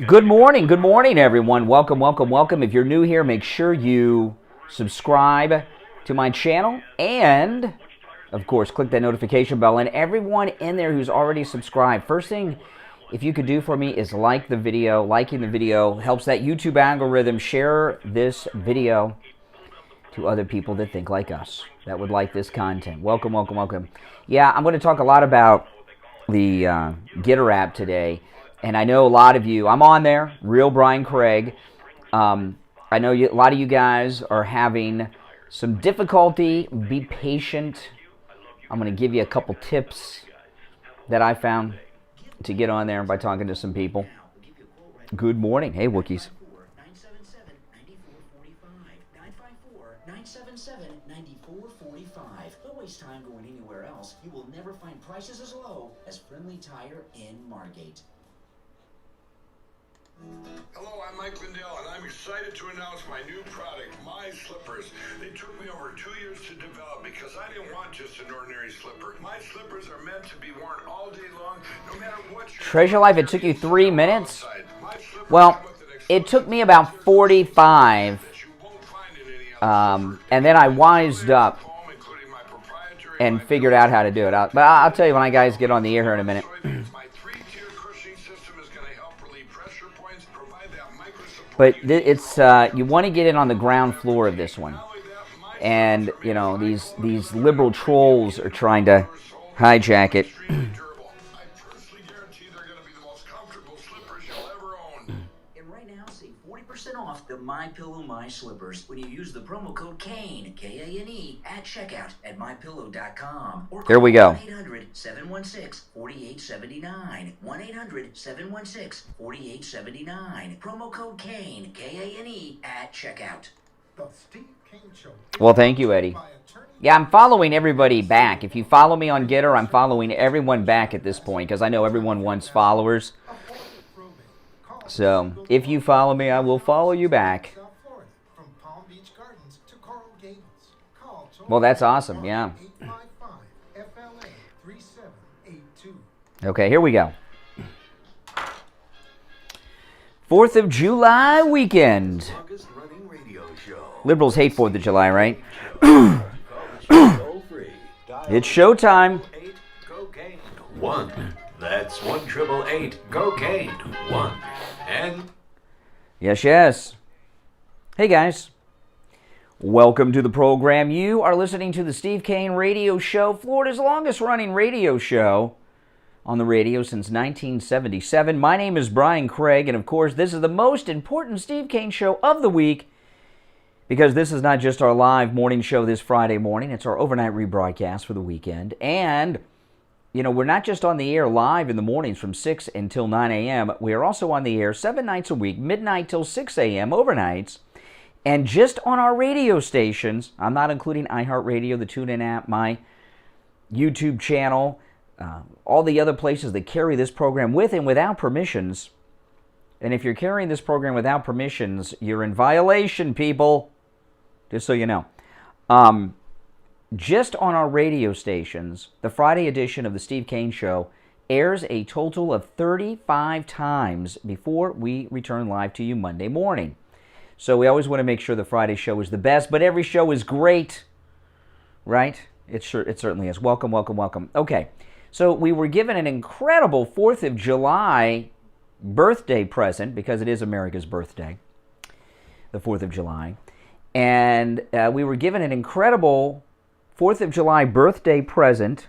Good morning, everyone. Welcome, welcome, welcome. If you're new here, make sure you subscribe to my channel and, of course, click that notification bell. And everyone in there who's already subscribed, first thing, if you could do for me is like the video. Liking the video helps that YouTube algorithm share this video to other people that think like us, that would like this content. Welcome, welcome, welcome. Yeah, I'm going to talk a lot about the Gettr app today. And I know a lot of you, I'm on there, Real Brian Craig. I know a lot of you guys are having some difficulty. Be patient. I'm going to give you a couple tips that I found to get on there by talking to some people. Good morning. Hey, Wookiees. 977-9445. Don't waste time going anywhere else. You will never find prices as low as Friendly Tire in Margate. Hello, I'm Mike Lindell, and I'm excited to announce my new product, My Slippers. They took me over 2 years to develop because I didn't want just an ordinary slipper. My slippers are meant to be worn all day long, no matter what your Treasure Life, it took you 3 minutes? Well, it took me about 45. And then I wised up and figured out how to do it. But I'll tell you when I guys get on the air here in a minute. But it's you want to get in on the ground floor of this one. And, you know, these liberal trolls are trying to hijack it. Off the MyPillow My Slippers when you use the promo code KANE, K-A-N-E, at checkout at MyPillow.com. Or here we go. 1-800-716-4879. 1-800-716-4879. Promo code KANE, K-A-N-E, at checkout. The Steve Kane Show. Well, thank you, Eddie. Yeah, I'm following everybody back. If you follow me on Gettr, I'm following everyone back at this point because I know everyone wants followers. So, if you follow me, I will follow you back. Well, that's awesome, yeah. Okay, here we go. 4th of July weekend. Liberals hate 4th of July, right? It's showtime. 1. That's 1-888-COCAINE-1. And yes. Hey guys, welcome to the program. You are listening to the Steve Kane Radio Show, Florida's longest running radio show on the radio since 1977. My name is Brian Craig, and of course this is the most important Steve Kane show of the week because this is not just our live morning show this Friday morning, it's our overnight rebroadcast for the weekend. And you know, we're not just on the air live in the mornings from 6 until 9 a.m. We are also on the air 7 nights a week, midnight till 6 a.m. overnights. And just on our radio stations, I'm not including iHeartRadio, the TuneIn app, my YouTube channel, all the other places that carry this program with and without permissions. And if you're carrying this program without permissions, you're in violation, people. Just so you know. Just on our radio stations, the Friday edition of the Steve Kane Show airs a total of 35 times before we return live to you Monday morning. So we always want to make sure the Friday show is the best, but every show is great, right? It certainly is. Welcome, welcome, welcome. Okay, so we were given an incredible 4th of July birthday present, because it is America's birthday, the 4th of July. And we were given an incredible 4th of July birthday present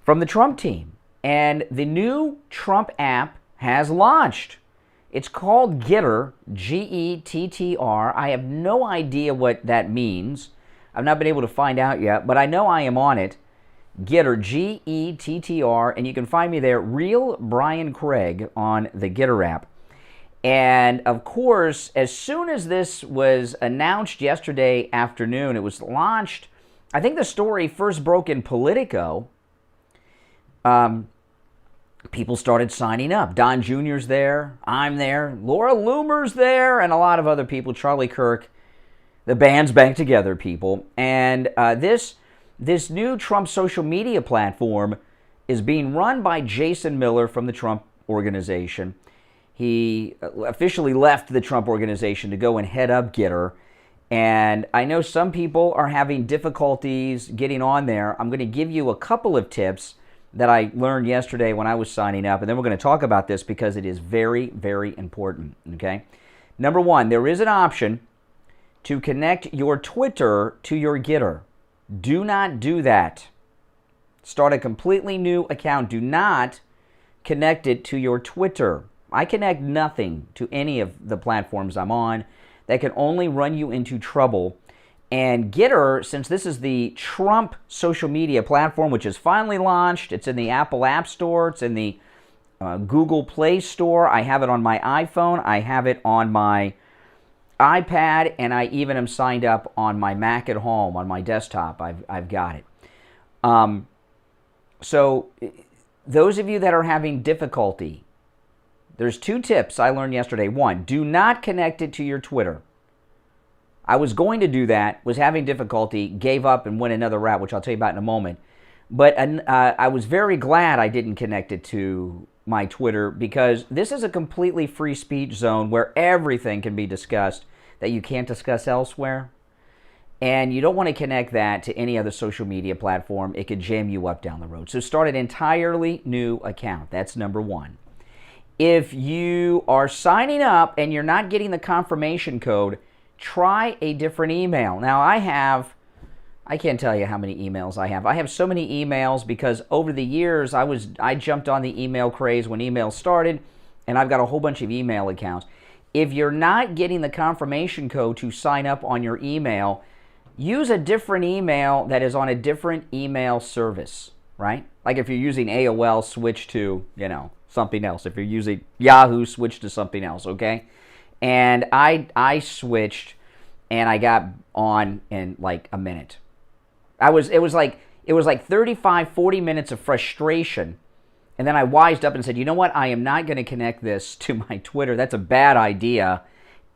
from the Trump team. And the new Trump app has launched. It's called Gettr, Gettr. I have no idea what that means. I've not been able to find out yet, but I know I am on it. Gettr, Gettr, and you can find me there, Real Brian Craig, on the Gettr app. And, of course, as soon as this was announced yesterday afternoon, it was launched, I think the story first broke in Politico. People started signing up. Don Jr.'s there, I'm there, Laura Loomer's there, and a lot of other people, Charlie Kirk. The band's back together, people. And this new Trump social media platform is being run by Jason Miller from the Trump organization. He officially left the Trump organization to go and head up Gettr. And I know some people are having difficulties getting on there. I'm going to give you a couple of tips that I learned yesterday when I was signing up, and then we're going to talk about this because it is very, very important, okay? Number one, there is an option to connect your Twitter to your Gettr. Do not do that. Start a completely new account. Do not connect it to your Twitter. I connect nothing to any of the platforms I'm on. That can only run you into trouble. And Gettr, since this is the Trump social media platform, which is finally launched, it's in the Apple App Store, it's in the Google Play Store. I have it on my iPhone, I have it on my iPad, and I even am signed up on my Mac at home, on my desktop. I've got it. So those of you that are having difficulty, there's two tips I learned yesterday. One, do not connect it to your Twitter. I was going to do that, was having difficulty, gave up and went another route, which I'll tell you about in a moment. But I was very glad I didn't connect it to my Twitter because this is a completely free speech zone where everything can be discussed that you can't discuss elsewhere. And you don't want to connect that to any other social media platform. It could jam you up down the road. So start an entirely new account. That's number one. If you are signing up and you're not getting the confirmation code, try a different email. Now I can't tell you how many emails I have. I have so many emails because over the years I jumped on the email craze when email started, and I've got a whole bunch of email accounts. If you're not getting the confirmation code to sign up on your email, use a different email that is on a different email service, right? Like if you're using AOL, switch to, something else. If you're using Yahoo, switch to something else, okay? And I switched, and I got on in like a minute. It was like 35, 40 minutes of frustration, and then I wised up and said, you know what? I am not going to connect this to my Twitter. That's a bad idea.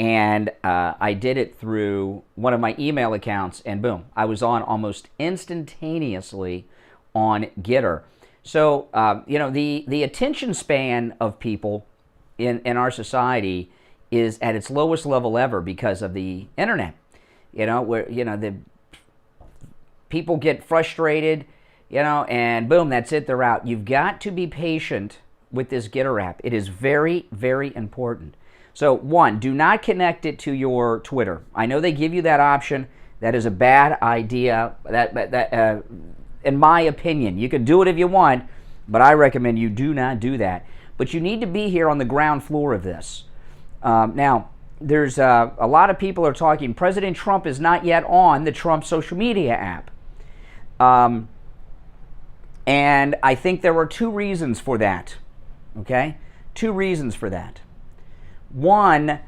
And I did it through one of my email accounts, and boom, I was on almost instantaneously on Gettr. So, the attention span of people in our society is at its lowest level ever because of the internet. Where, the people get frustrated, and boom, that's it, they're out. You've got to be patient with this Gettr app. It is very, very important. So, one, do not connect it to your Twitter. I know they give you that option. That is a bad idea. That in my opinion, you can do it if you want, but I recommend you do not do that. But you need to be here on the ground floor of this. Now, there's a lot of people are talking, President Trump is not yet on the Trump social media app. And I think there are two reasons for that, okay? Two reasons for that. One,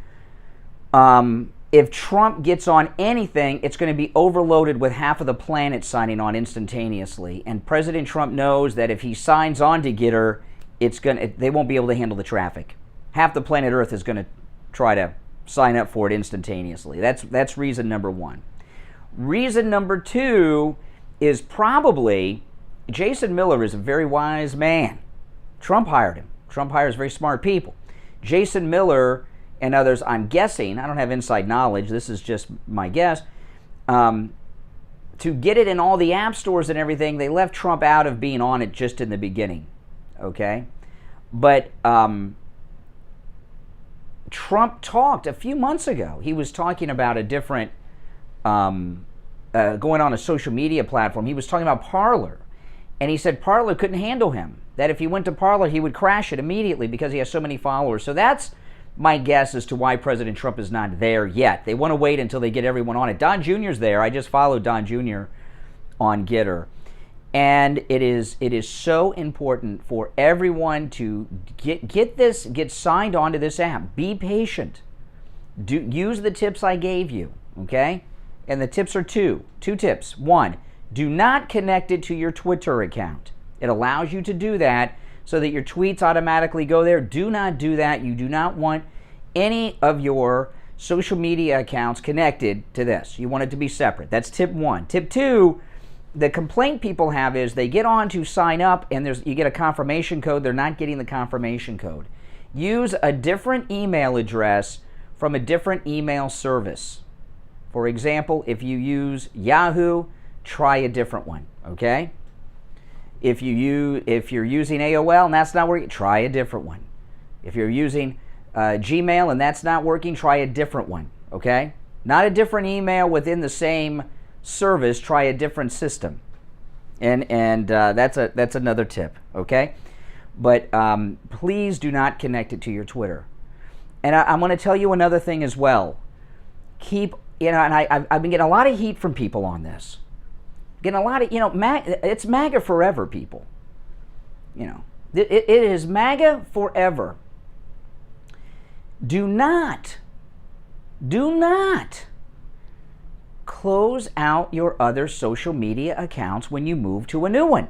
if Trump gets on anything, it's going to be overloaded with half of the planet signing on instantaneously. And President Trump knows that if he signs on to Gettr, they won't be able to handle the traffic. Half the planet Earth is going to try to sign up for it instantaneously. That's reason number one. Reason number two is probably Jason Miller is a very wise man. Trump hired him. Trump hires very smart people. Jason Miller and others, I'm guessing, I don't have inside knowledge, this is just my guess, to get it in all the app stores and everything, they left Trump out of being on it just in the beginning, okay? But Trump talked a few months ago. He was talking about a different, going on a social media platform. He was talking about Parler, and he said Parler couldn't handle him, that if he went to Parler, he would crash it immediately because he has so many followers. So that's my guess as to why President Trump is not there yet. They want to wait until they get everyone on it. Don Jr.'s there. I just followed Don Jr. on Gettr. And it is so important for everyone to get signed onto this app. Be patient. Use the tips I gave you, okay? And the tips are two tips. One, do not connect it to your Twitter account. It allows you to do that so that your tweets automatically go there. Do not do that. You do not want any of your social media accounts connected to this. You want it to be separate. That's tip one. Tip two, the complaint people have is they get on to sign up and you get a confirmation code. They're not getting the confirmation code. use a different email address from a different email service. For example, if you use Yahoo, try a different one, okay? If you're using AOL and that's not working, try a different one. If you're using Gmail and that's not working, try a different one, okay? Not a different email within the same service, try a different system. And that's another tip, okay? But please do not connect it to your Twitter. And I'm going to tell you another thing as well. And I've been getting a lot of heat from people on this. Getting a lot of, it's MAGA forever, people. It is MAGA forever. Do not close out your other social media accounts when you move to a new one.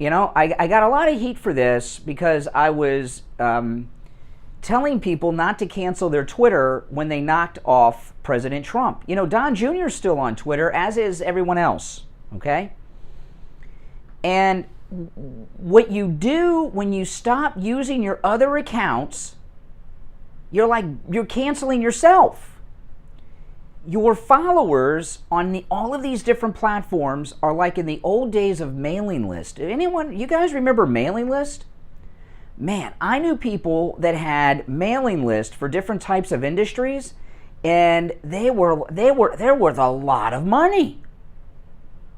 I got a lot of heat for this because I was telling people not to cancel their Twitter when they knocked off President Trump. Don Jr. is still on Twitter, as is everyone else, okay? And what you do when you stop using your other accounts, you're canceling yourself. Your followers on all of these different platforms are like in the old days of mailing list. You guys remember mailing list? Man, I knew people that had mailing lists for different types of industries, and there was a lot of money.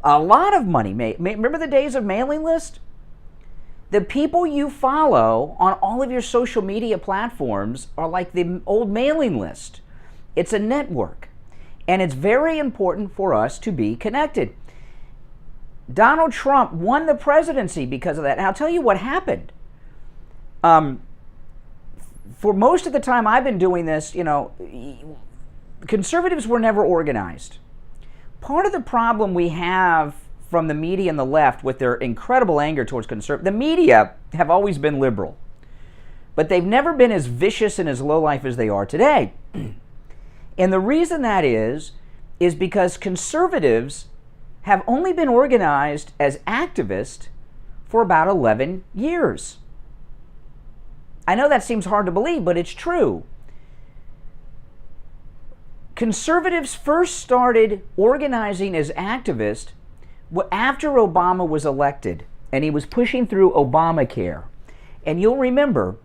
A lot of money. Remember the days of mailing list? The people you follow on all of your social media platforms are like the old mailing list. It's a network, and it's very important for us to be connected. Donald Trump won the presidency because of that. And I'll tell you what happened. For most of the time I've been doing this, conservatives were never organized. Part of the problem we have from the media and the left with their incredible anger towards conservatives, the media have always been liberal, but they've never been as vicious and as low-life as they are today. And the reason that is because conservatives have only been organized as activists for about 11 years. I know that seems hard to believe, but it's true. Conservatives first started organizing as activists after Obama was elected, and he was pushing through Obamacare. And you'll remember,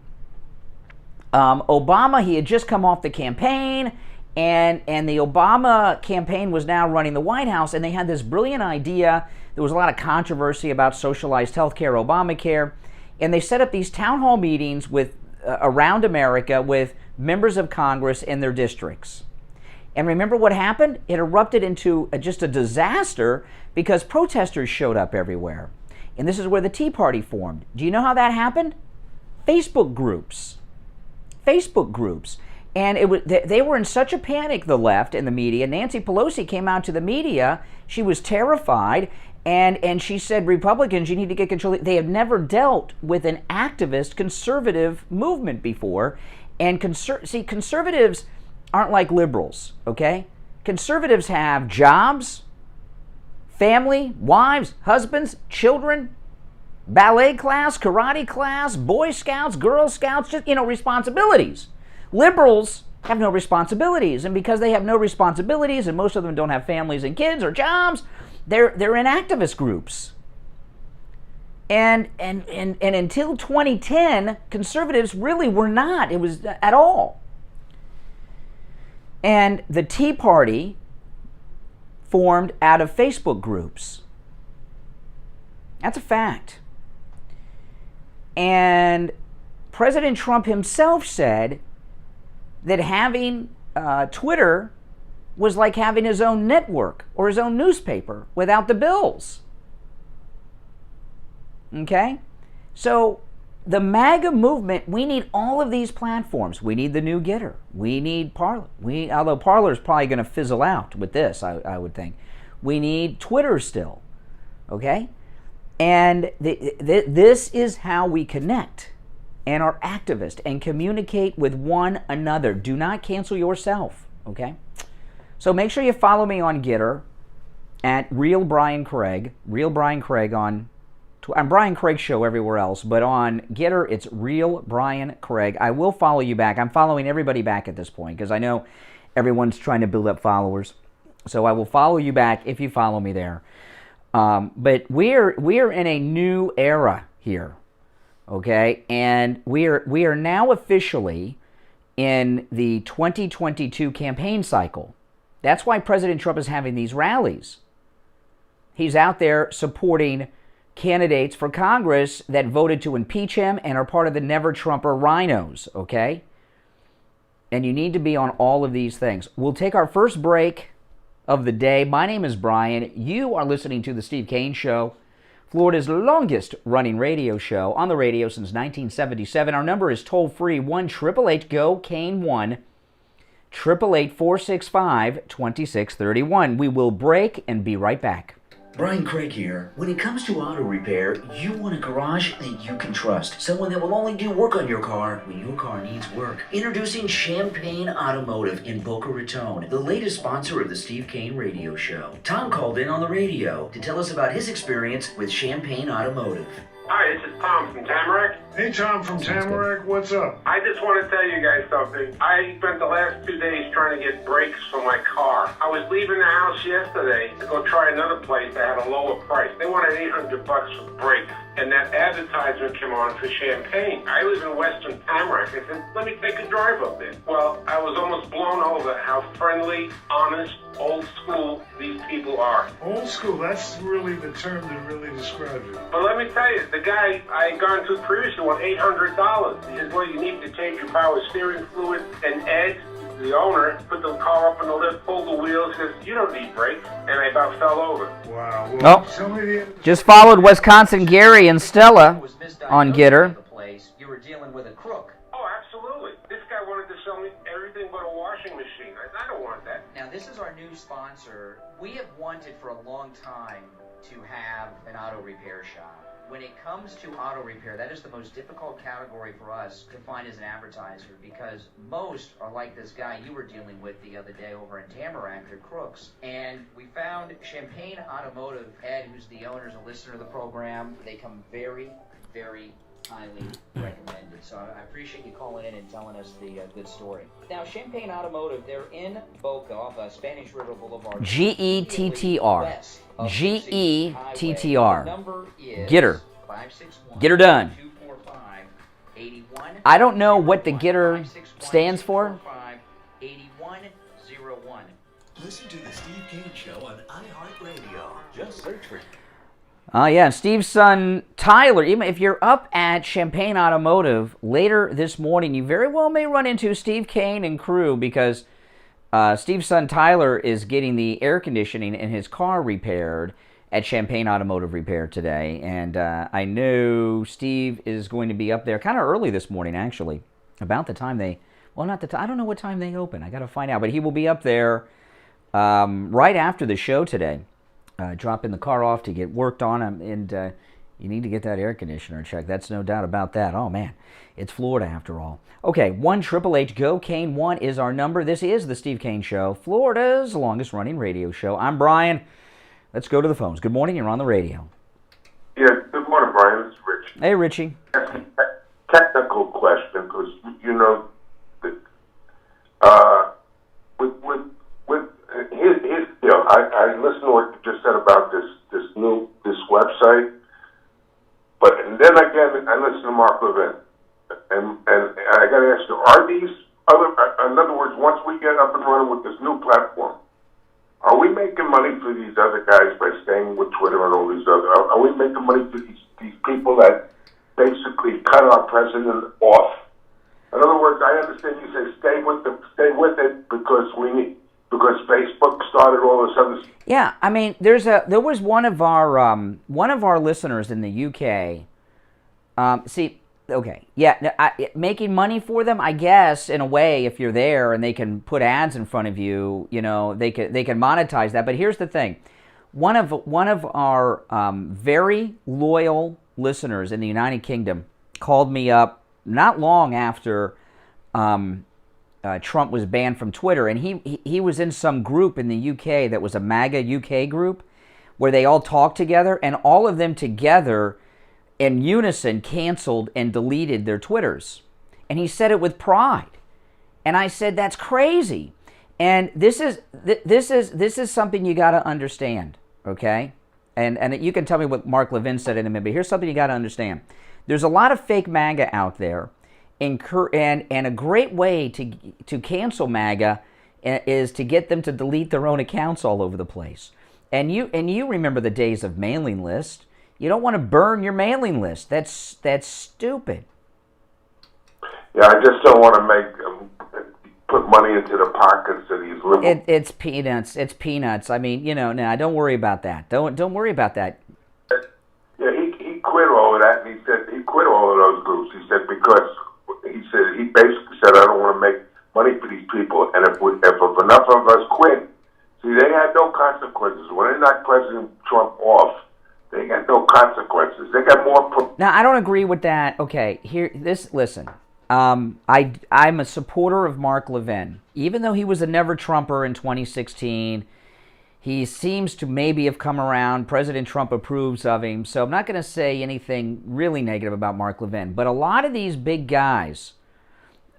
Obama, he had just come off the campaign, and the Obama campaign was now running the White House, and they had this brilliant idea. There was a lot of controversy about socialized health care, Obamacare. And they set up these town hall meetings around America with members of Congress in their districts. And remember what happened? It erupted into just a disaster because protesters showed up everywhere. And this is where the Tea Party formed. Do you know how that happened? Facebook groups. Facebook groups. And they were in such a panic, the left and the media. Nancy Pelosi came out to the media. She was terrified. And she said, Republicans, you need to get control. They have never dealt with an activist conservative movement before. And conservatives aren't like liberals, okay? Conservatives have jobs, family, wives, husbands, children, ballet class, karate class, Boy Scouts, Girl Scouts, just, responsibilities. Liberals have no responsibilities. And because they have no responsibilities, and most of them don't have families and kids or jobs, they're in activist groups. And until 2010, conservatives really were not. It was at all. And the Tea Party formed out of Facebook groups. That's a fact. And President Trump himself said that having Twitter was like having his own network or his own newspaper without the bills. Okay? So the MAGA movement, we need all of these platforms. We need the new Gettr. We need Parler. Although Parler is probably going to fizzle out with this, I would think. We need Twitter still. Okay? And this is how we connect and are activists and communicate with one another. Do not cancel yourself. Okay? So make sure you follow me on Gettr at Real Brian Craig on I'm Brian Craig Show everywhere else, but on Gettr, it's Real Brian Craig. I will follow you back. I'm following everybody back at this point because I know everyone's trying to build up followers. So I will follow you back if you follow me there. But we're in a new era here, okay? And we are now officially in the 2022 campaign cycle. That's why President Trump is having these rallies. He's out there supporting candidates for Congress that voted to impeach him and are part of the Never Trumper rhinos, okay? And you need to be on all of these things. We'll take our first break of the day. My name is Brian. You are listening to The Steve Kane Show, Florida's longest running radio show on the radio since 1977. Our number is toll-free, 1-888-GO-KANE-1, 888-465-2631. We will break and be right back. Brian Craig here. When it comes to auto repair, you want a garage that you can trust. Someone that will only do work on your car when your car needs work. Introducing Champagne Automotive in Boca Raton, the latest sponsor of the Steve Kane Radio Show. Tom called in on the radio to tell us about his experience with Champagne Automotive. Hi, this is Tom from Tamarack. Hey, Tom from Tamarack, what's up? I just want to tell you guys something. I spent the last 2 days trying to get brakes for my car. I was leaving the house yesterday to go try another place that had a lower price. They wanted $800 for brakes. And that advertisement came on for Champagne. I live in Western Tamarack. I said, let me take a drive up there. Well, I was almost blown over how friendly, honest, old school these people are. Old school, that's really the term that really describes it. But let me tell you, the guy I had gone to previously wanted $800. He said, well, you need to change your power steering fluid. And Ed, the owner, put the car up in the lift, pulled the wheels, says, you don't need brakes. And I about fell over. Wow. Well, tell me the... Just followed Wisconsin Gary and Stella on Gettr. You were dealing with a crook. Oh, absolutely. This guy wanted to sell me everything but a washing machine. I don't want that. Now, this is our new sponsor. We have wanted for a long time to have an auto repair shop. When it comes to auto repair, that is the most difficult category for us to find as an advertiser because most are like this guy you were dealing with the other day over in Tamarack, they're crooks. And we found Champagne Automotive. Ed, who's the owner, is a listener of the program. They come very, very highly recommended. So I appreciate you calling in and telling us the good story. Now, Champagne Automotive, they're in Boca off Spanish River Boulevard. Gettr. Gettr. Gettr. Get her done. I don't know what the Gettr stands for. Listen to the Steve Kane Show on iHeartRadio. Just search for it. Yeah, Steve's son, Tyler, even if you're up at Champagne Automotive later this morning, you very well may run into Steve Kane and crew because Steve's son, Tyler, is getting the air conditioning in his car repaired at Champagne Automotive Repair today. And I know Steve is going to be up there kind of early this morning, actually, about the time they, well, not the time, I don't know what time they open. I got to find out. But he will be up there right after the show today. Dropping the car off to get worked on, and you need to get that air conditioner checked. That's no doubt about that. Oh, man, it's Florida after all. Okay, 1-888-GO-KANE-1 is our number. This is the Steve Kane Show, Florida's longest-running radio show. I'm Brian. Let's go to the phones. Good morning. You're on the radio. Yeah, good morning, Brian. This is Rich. Hey, Richie. Technical question, because you know that here's the deal. I listened to what you just said about this website, and then again I listened to Mark Levin, and I got to ask you: are these other? In other words, once we get up and running with this new platform, are we making money for these other guys by staying with Twitter and all these other? Are we making money for these people that basically cut our president off? In other words, I understand you say stay with it because Facebook started all this other stuff. Yeah, I mean, there was one of our listeners in the UK. Making money for them, I guess, in a way, if you're there and they can put ads in front of you, you know, they can monetize that. But here's the thing: one of our very loyal listeners in the United Kingdom called me up not long after Trump was banned from Twitter, and he was in some group in the UK that was a MAGA UK group where they all talked together, and all of them together in unison canceled and deleted their Twitters. And he said it with pride. And I said, that's crazy. And this is something you got to understand, okay? And you can tell me what Mark Levin said in a minute, but here's something you got to understand. There's a lot of fake MAGA out there, and a great way to cancel MAGA is to get them to delete their own accounts all over the place. And you remember the days of mailing list. You don't want to burn your mailing list. That's stupid. Yeah, I just don't want to put money into the pockets of these liberals. It's peanuts. It's peanuts. I mean, no, don't worry about that. Don't worry about that. Yeah, he quit all of that, and he said he quit all of those groups. He said because he basically said I don't want to make money for these people, and if enough of us quit, see, they had no consequences when they knocked President Trump off. They got no consequences. They got more. Now, I don't agree with that. Okay, listen. I'm a supporter of Mark Levin. Even though he was a never-Trumper in 2016, he seems to maybe have come around. President Trump approves of him. So I'm not going to say anything really negative about Mark Levin. But a lot of these big guys,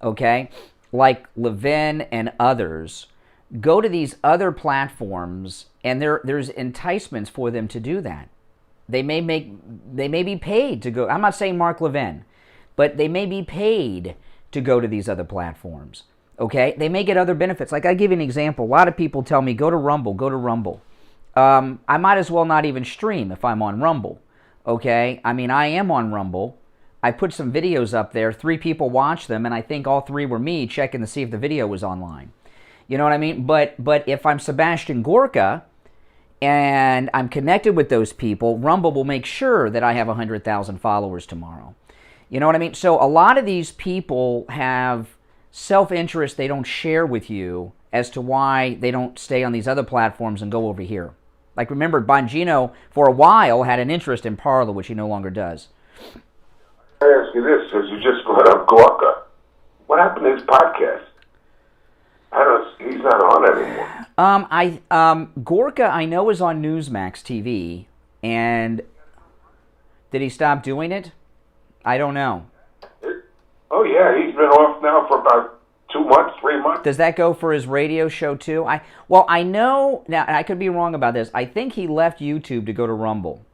okay, like Levin and others, go to these other platforms, and there's enticements for them to do that. They may be paid to go. I'm not saying Mark Levin, but they may be paid to go to these other platforms, okay? They may get other benefits. Like, I give you an example. A lot of people tell me, go to Rumble, go to Rumble. I might as well not even stream if I'm on Rumble, okay? I mean, I am on Rumble. I put some videos up there. 3 people watched them, and I think all 3 were me checking to see if the video was online. You know what I mean? But if I'm Sebastian Gorka and I'm connected with those people, Rumble will make sure that I have 100,000 followers tomorrow. You know what I mean? So a lot of these people have self-interest they don't share with you as to why they don't stay on these other platforms and go over here. Like, remember, Bongino, for a while, had an interest in Parler, which he no longer does. I ask you this, because you just brought up Gorka. What happened to his podcast? He's not on anymore. Gorka, I know, is on Newsmax TV, and did he stop doing it? I don't know. Oh yeah, he's been off now for about 2 months, 3 months. Does that go for his radio show too? I know, now, and I could be wrong about this, I think he left YouTube to go to Rumble.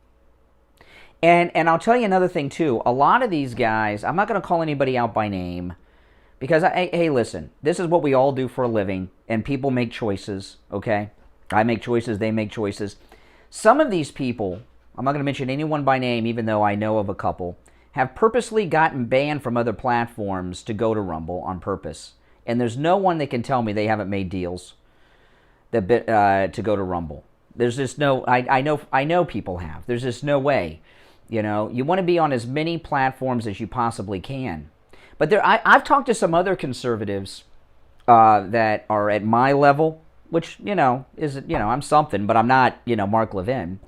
And I'll tell you another thing too. A lot of these guys, I'm not going to call anybody out by name, because, hey, listen, this is what we all do for a living, and people make choices, okay? I make choices, they make choices. Some of these people, I'm not going to mention anyone by name, even though I know of a couple, have purposely gotten banned from other platforms to go to Rumble on purpose. And there's no one that can tell me they haven't made deals to go to Rumble. There's just no, I know people have. There's just no way. You know, you want to be on as many platforms as you possibly can. But I've talked to some other conservatives that are at my level, which, I'm something, but I'm not, Mark Levin.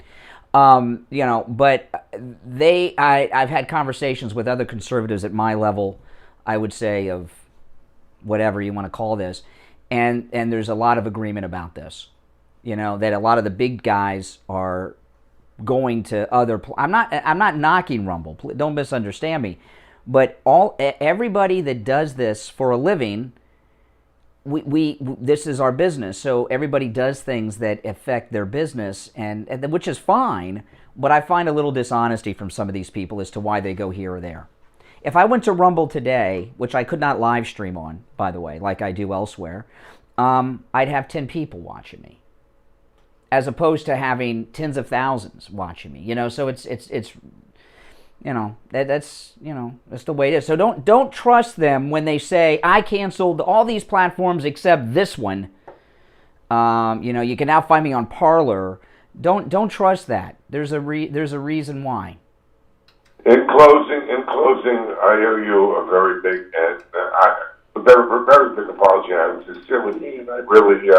But I've had conversations with other conservatives at my level, I would say, of whatever you want to call this, and there's a lot of agreement about this. That a lot of the big guys are going to other. I'm not knocking Rumble. Don't misunderstand me. But everybody that does this for a living, this is our business. So everybody does things that affect their business, and which is fine. But I find a little dishonesty from some of these people as to why they go here or there. If I went to Rumble today, which I could not live stream on, by the way, like I do elsewhere, I'd have 10 people watching me, as opposed to having tens of thousands watching me. So it's that's the way it is. So don't trust them when they say, I canceled all these platforms except this one. You can now find me on Parler. Don't trust that. There's a reason why. In closing, I owe you a very big and very big apology. I'm sincerely, and I really,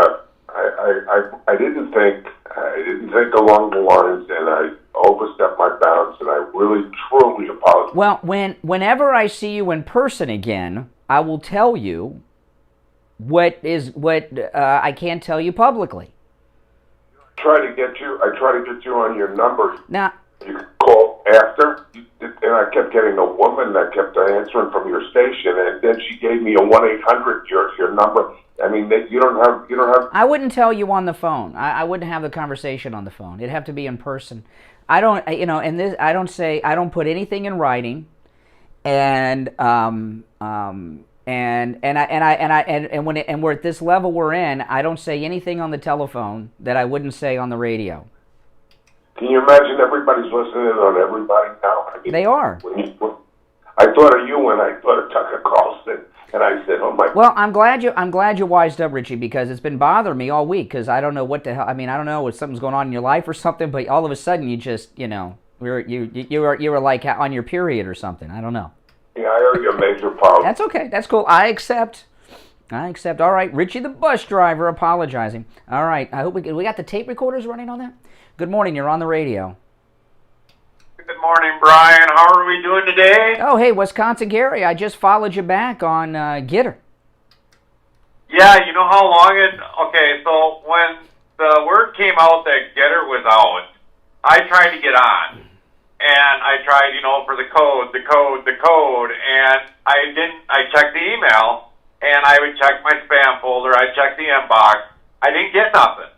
I didn't think along the lines, and I overstepped my bounds, and I really truly apologize. Well, whenever I see you in person again, I will tell you what I can't tell you publicly. I try to get you on your number. Now, you can call after, and I kept getting a woman that kept answering from your station, and then she gave me a 1-800 your number. I mean, you don't have. I wouldn't tell you on the phone. I wouldn't have the conversation on the phone. It'd have to be in person. I don't, and this, I don't put anything in writing, and when we're at this level we're in, I don't say anything on the telephone that I wouldn't say on the radio. Can you imagine everybody's listening on everybody now? I mean, They are. I thought of you when I thought of Tucker Carlson, and I said, "Oh my." Well, I'm glad you wised up, Richie, because it's been bothering me all week. Because I don't know what the hell. I mean, I don't know if something's going on in your life or something, but all of a sudden you just, you were like on your period or something. I don't know. Yeah, I owe you a major apology. That's okay. That's cool. I accept. All right, Richie the bus driver apologizing. All right. I hope we got the tape recorders running on that. Good morning. You're on the radio. Good morning, Brian. How are we doing today? Oh, hey, Wisconsin Gary. I just followed you back on Gettr. Yeah, you know how long it... Okay, so when the word came out that Gettr was out, I tried to get on. And I tried, for the code, and I checked the email, and I would check my spam folder, I checked the inbox. I didn't get nothing.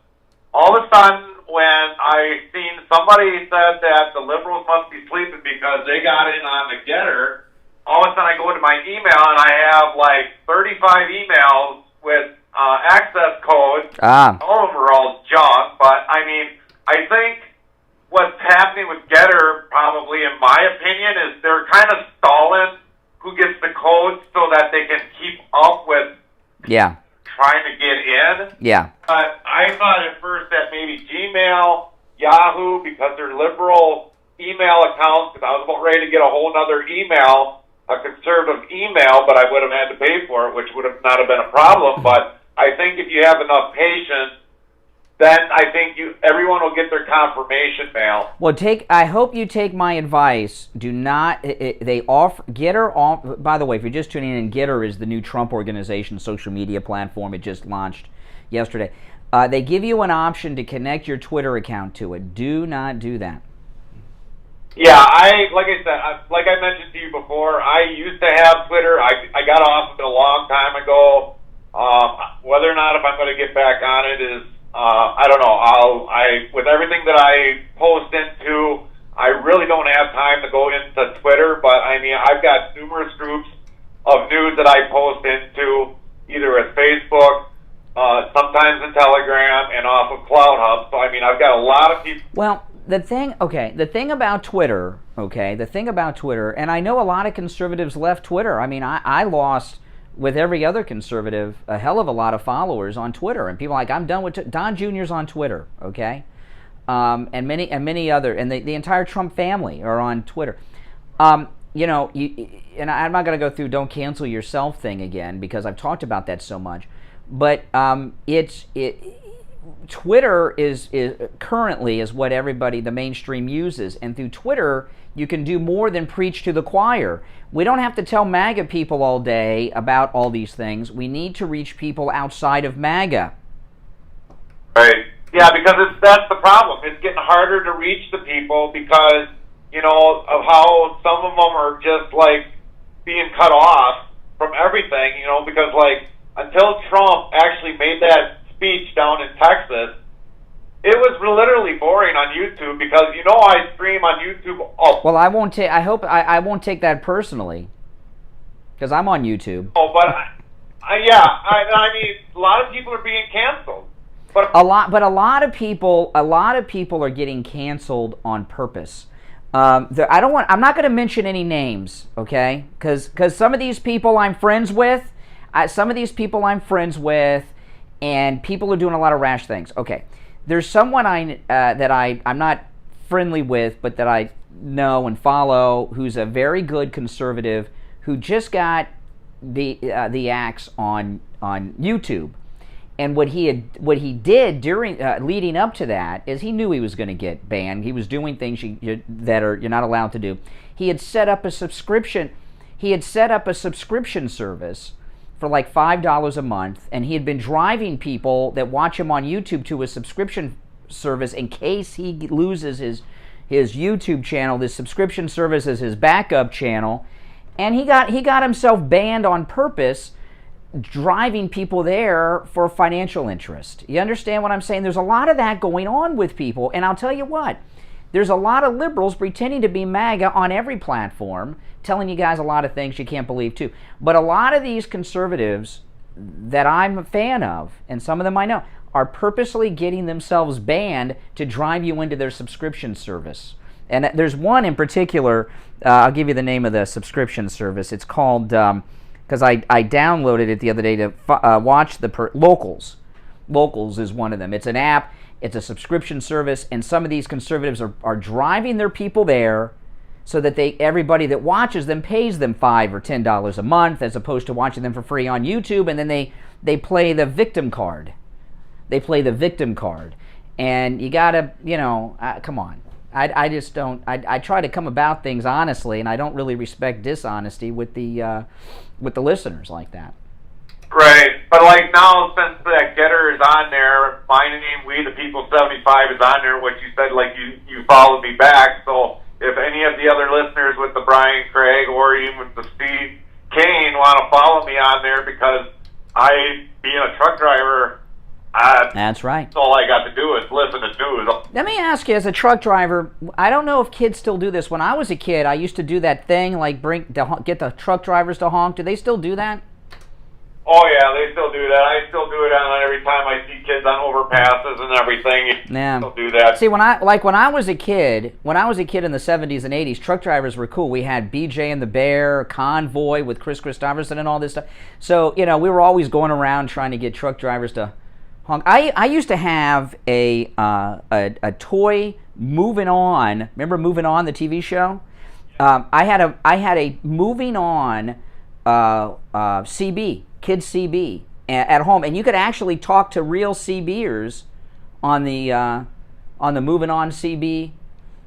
All of a sudden, when I seen somebody said that the liberals must be sleeping because they got in on the Gettr, all of a sudden I go into my email and I have like 35 emails with access codes. All of them are all junk, but I mean, I think what's happening with Gettr, probably in my opinion, is they're kind of stalling who gets the codes so that they can keep up with trying to get in. Yeah. I thought at first that maybe Gmail, Yahoo, because they're liberal email accounts, because I was about ready to get a whole other email, a conservative email, but I would have had to pay for it, which would have not have been a problem. But I think if you have enough patience, then I think everyone will get their confirmation mail. Well, I hope you take my advice. Do not. They offer Gettr. By the way, if you're just tuning in, Gettr is the new Trump Organization social media platform. It just launched yesterday. They give you an option to connect your Twitter account to it. Do not do that. Yeah, like I mentioned to you before, I used to have Twitter. I got off of it a long time ago. Whether or not if I'm going to get back on it is. I don't know. With everything that I post into, I really don't have time to go into Twitter, but I mean, I've got numerous groups of news that I post into, either at Facebook, sometimes in Telegram, and off of Cloud Hub. So, I mean, I've got a lot of people. Well, the thing about Twitter, and I know a lot of conservatives left Twitter. I mean, I lost, with every other conservative, a hell of a lot of followers on Twitter, and people are like, I'm done with Don Jr.'s on Twitter, okay, and many other, and the entire Trump family are on Twitter. And I'm not going to go through "don't cancel yourself" thing again because I've talked about that so much, but Twitter is currently what everybody, the mainstream, uses, and through Twitter you can do more than preach to the choir. We don't have to tell MAGA people all day about all these things. We need to reach people outside of MAGA. Right. Yeah, because that's the problem. It's getting harder to reach the people because, of how some of them are just, like, being cut off from everything, because, like, until Trump actually made that speech down in Texas, it was literally boring on YouTube because I stream on YouTube. Well, I won't take. I hope I won't take that personally, because I'm on YouTube. Oh, but I mean, a lot of people are being canceled. But a lot of people are getting canceled on purpose. I'm not going to mention any names, okay? Because some of these people I'm friends with, and people are doing a lot of rash things. Okay. There's someone I'm not friendly with, but that I know and follow, who's a very good conservative, who just got the axe on YouTube. And what he did during leading up to that is he knew he was going to get banned. He was doing things that you're not allowed to do. He had set up a subscription. Service for like $5 a month, and he had been driving people that watch him on YouTube to a subscription service in case he loses his YouTube channel, this subscription service as his backup channel, and he got himself banned on purpose, driving people there for financial interest. You understand what I'm saying? There's a lot of that going on with people, and I'll tell you what, there's a lot of liberals pretending to be MAGA on every platform, telling you guys a lot of things you can't believe too. But a lot of these conservatives that I'm a fan of, and some of them I know, are purposely getting themselves banned to drive you into their subscription service. And there's one in particular, I'll give you the name of the subscription service. It's called, because I downloaded it the other day to watch the Locals. Locals is one of them. It's an app, it's a subscription service, and some of these conservatives are driving their people there so that everybody that watches them pays them $5 or $10 a month, as opposed to watching them for free on YouTube, and then they play the victim card. They play the victim card. And you gotta, come on. I just don't, I try to come about things honestly, and I don't really respect dishonesty with the listeners like that. Right, but like now, since that Gettr is on there, my name, We the People 75 is on there, which you said, like, you followed me back, so if any of the other listeners with the Brian Craig or even with the Steve Kane want to follow me on there, because being a truck driver, that's right. That's all I got to do is listen to news. Let me ask you, as a truck driver, I don't know if kids still do this. When I was a kid, I used to do that thing, like get the truck drivers to honk. Do they still do that? Oh yeah, they still do that. I still do it on every time I see kids on overpasses and everything. Yeah. Still do that. See, when I was a kid in the 70s and 80s, truck drivers were cool. We had BJ and the Bear, Convoy with Chris Christopherson and all this stuff. So, we were always going around trying to get truck drivers to honk. I used to have a toy Moving On. Remember Moving On, the TV show? I had a Moving On CB, Kids CB at home, and you could actually talk to real CBers on the Moving On CB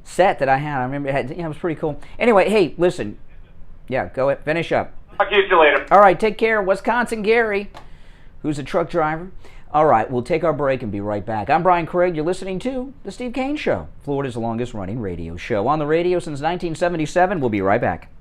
set that I had. I remember it was pretty cool. Anyway, hey, listen. Yeah, go ahead, finish up. I'll catch you later. All right, take care. Wisconsin Gary, who's a truck driver. All right, we'll take our break and be right back. I'm Brian Craig. You're listening to The Steve Kane Show, Florida's longest running radio show. On the radio since 1977. We'll be right back.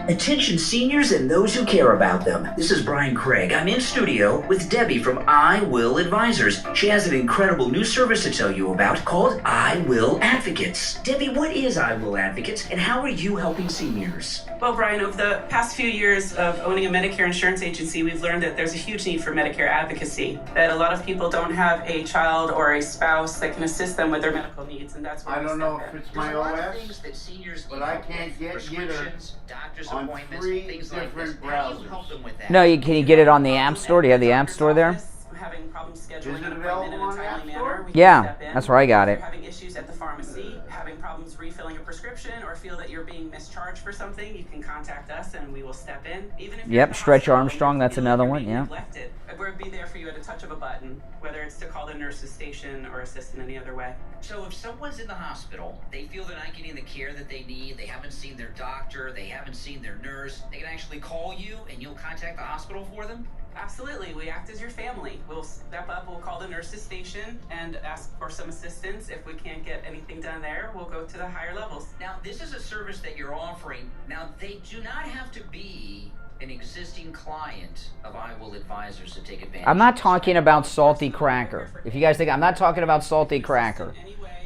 Attention seniors and those who care about them. This is Brian Craig. I'm in studio with Debbie from I Will Advisors. She has an incredible new service to tell you about called I Will Advocates. Debbie, what is I Will Advocates and how are you helping seniors? Well, Brian, over the past few years of owning a Medicare insurance agency, we've learned that there's a huge need for Medicare advocacy, that a lot of people don't have a child or a spouse that can assist them with their medical needs, and that's where I don't know if it's my OS, that seniors but I can't get Gettr doctor's on appointments, 3 things like this. different How do you browsers. help them with that? No, can you get it on the App Store? Do you have the App Store there? Having problems scheduling Is it an available appointment in on a the timely App Store? manner, we can Yeah, step in. that's where I got it. If you're having issues at the pharmacy, having problems refilling a prescription, or feel that you're being mischarged for something, you can contact us and we will step in. Even if you're in the Stretch hospital and Armstrong, you that's feel another like one, you're being yeah. neglected, we'll be there for you at a touch of a button, whether it's to call the nurse's station or assist in any other way. So if someone's in the hospital, they feel they're not getting the care that they need, they haven't seen their doctor, they haven't seen their nurse, they can actually call you and you'll contact the hospital for them? Absolutely. We act as your family. We'll step up, we'll call the nurse's station and ask for some assistance. If we can't get anything done there, we'll go to the higher levels. Now, this is a service that you're offering. Now, they do not have to be an existing client of I Will Advisors to take advantage I'm not of this, talking right? about Salty Cracker. If you guys think I'm not talking about Salty Cracker.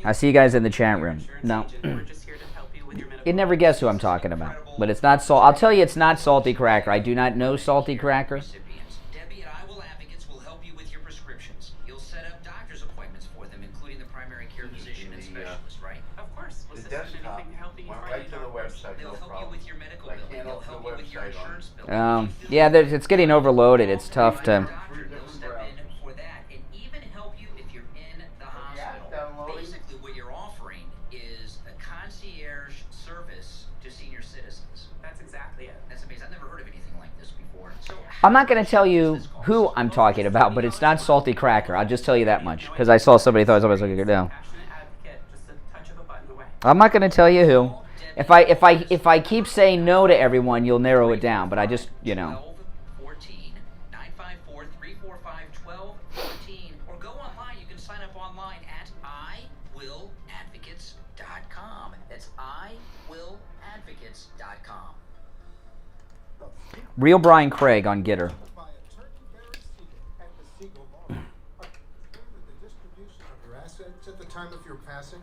I see you guys in the chat room. No. You'd never guess who I'm talking about. But it's not I'll tell you it's not Salty Cracker. I do not know Salty Cracker. Debbie at I Will Advocates will help you with your prescriptions. You'll set up doctor's appointments for them, including the primary care physician and specialist, right? Of course. We'll The assist in desktop anything helping you went find right to the website, They'll no help you problem. with your medical I bill. can't They'll open help the you with your website on insurance bill. Yeah, it's getting overloaded. It's tough to. Doctor, they'll step in for that and even help you if you're in the hospital. downloading. Basically, what you're offering is a concierge service to senior citizens. That's exactly it. That's amazing. I've never heard of anything like this before. So I'm not going to tell you who I'm talking about, but it's not Salty Cracker. I'll just tell you that much because I saw somebody thought somebody was looking at it now. Passionate advocate, just a touch of a button away. I'm not going to tell you who. If I keep saying no to everyone, you'll narrow it down. But I just 14 954 345 12 14 or go online. You can sign up online at Real Brian Craig on Gettr. By a turkey-bearing seagull at the Seagull Law. With the distribution of your assets at the time of your passing,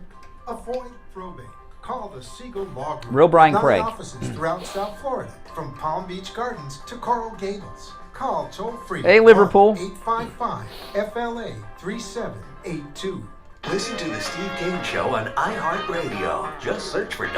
avoid probate. Call the Seagull Law Group. Real Brian 9 Craig. offices throughout South Florida, from Palm Beach Gardens to Coral Gables. Call toll-free. Hey, Liverpool. 855-FLA-3782. Listen to the Steve Kane Show on iHeartRadio. Just search for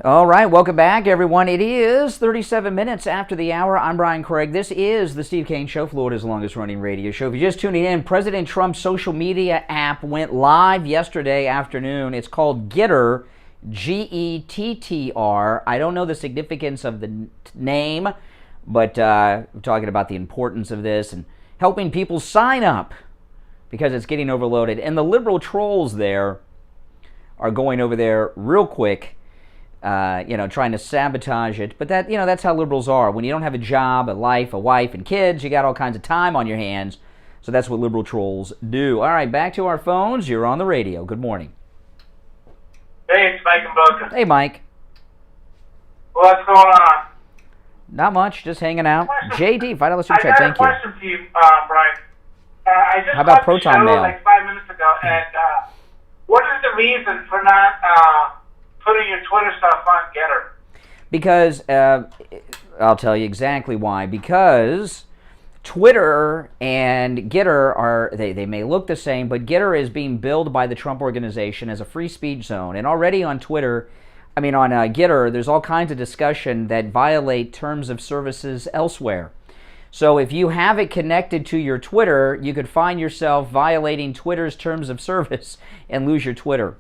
All right, welcome back, everyone. It is 37 minutes after the hour. I'm Brian Craig. This is the Steve Kane Show, Florida's longest-running radio show. If you're just tuning in, President Trump's social media app went live yesterday afternoon. It's called Gettr, Gettr. I don't know the significance of the name, but we're talking about the importance of this and helping people sign up because it's getting overloaded. And the liberal trolls there are going over there real quick, trying to sabotage it. But that's how liberals are. When you don't have a job, a life, a wife, and kids, you got all kinds of time on your hands. So that's what liberal trolls do. All right, back to our phones. You're on the radio. Good morning. Hey, it's Mike and Boca. Hey, Mike. What's going on? Not much, just hanging out. JD, $5 super chat. Thank you. I got a question for you, Brian. I just How about got the Proton show Mail? like 5 minutes ago, and what is the reason for not putting your Twitter stuff on Gettr? Because, I'll tell you exactly why. Because Twitter and Gettr they may look the same, but Gettr is being billed by the Trump organization as a free speech zone. And already on Gettr, there's all kinds of discussion that violate terms of services elsewhere. So if you have it connected to your Twitter, you could find yourself violating Twitter's terms of service and lose your Twitter.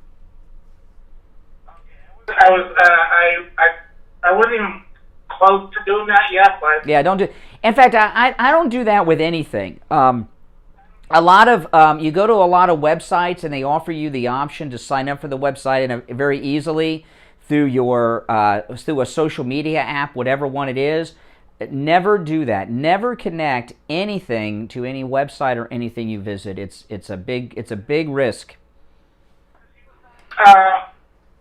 I wasn't even close to doing that yet, but Yeah, don't do. In fact, I don't do that with anything. A lot of you go to a lot of websites and they offer you the option to sign up for the website and very easily through through a social media app, whatever one it is. Never do that. Never connect anything to any website or anything you visit. It's a big risk.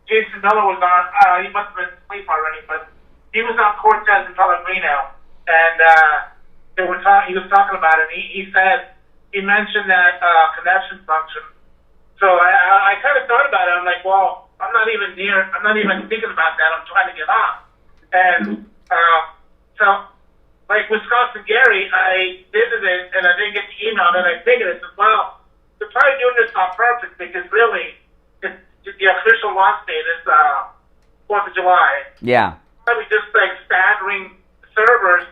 Jason Miller was on, he must have been asleep already, but he was on Cortez and Pellegrino, and he was talking about it, and he mentioned that connection function. So I kind of thought about it. I'm like, well, I'm not even thinking about that. I'm trying to get on. And so, like Wisconsin Gary, I visited and I didn't get the email, and then I figured, I said, well, they're probably doing this on purpose because really, the official launch date is 4th of July. Yeah. Probably just like staggering servers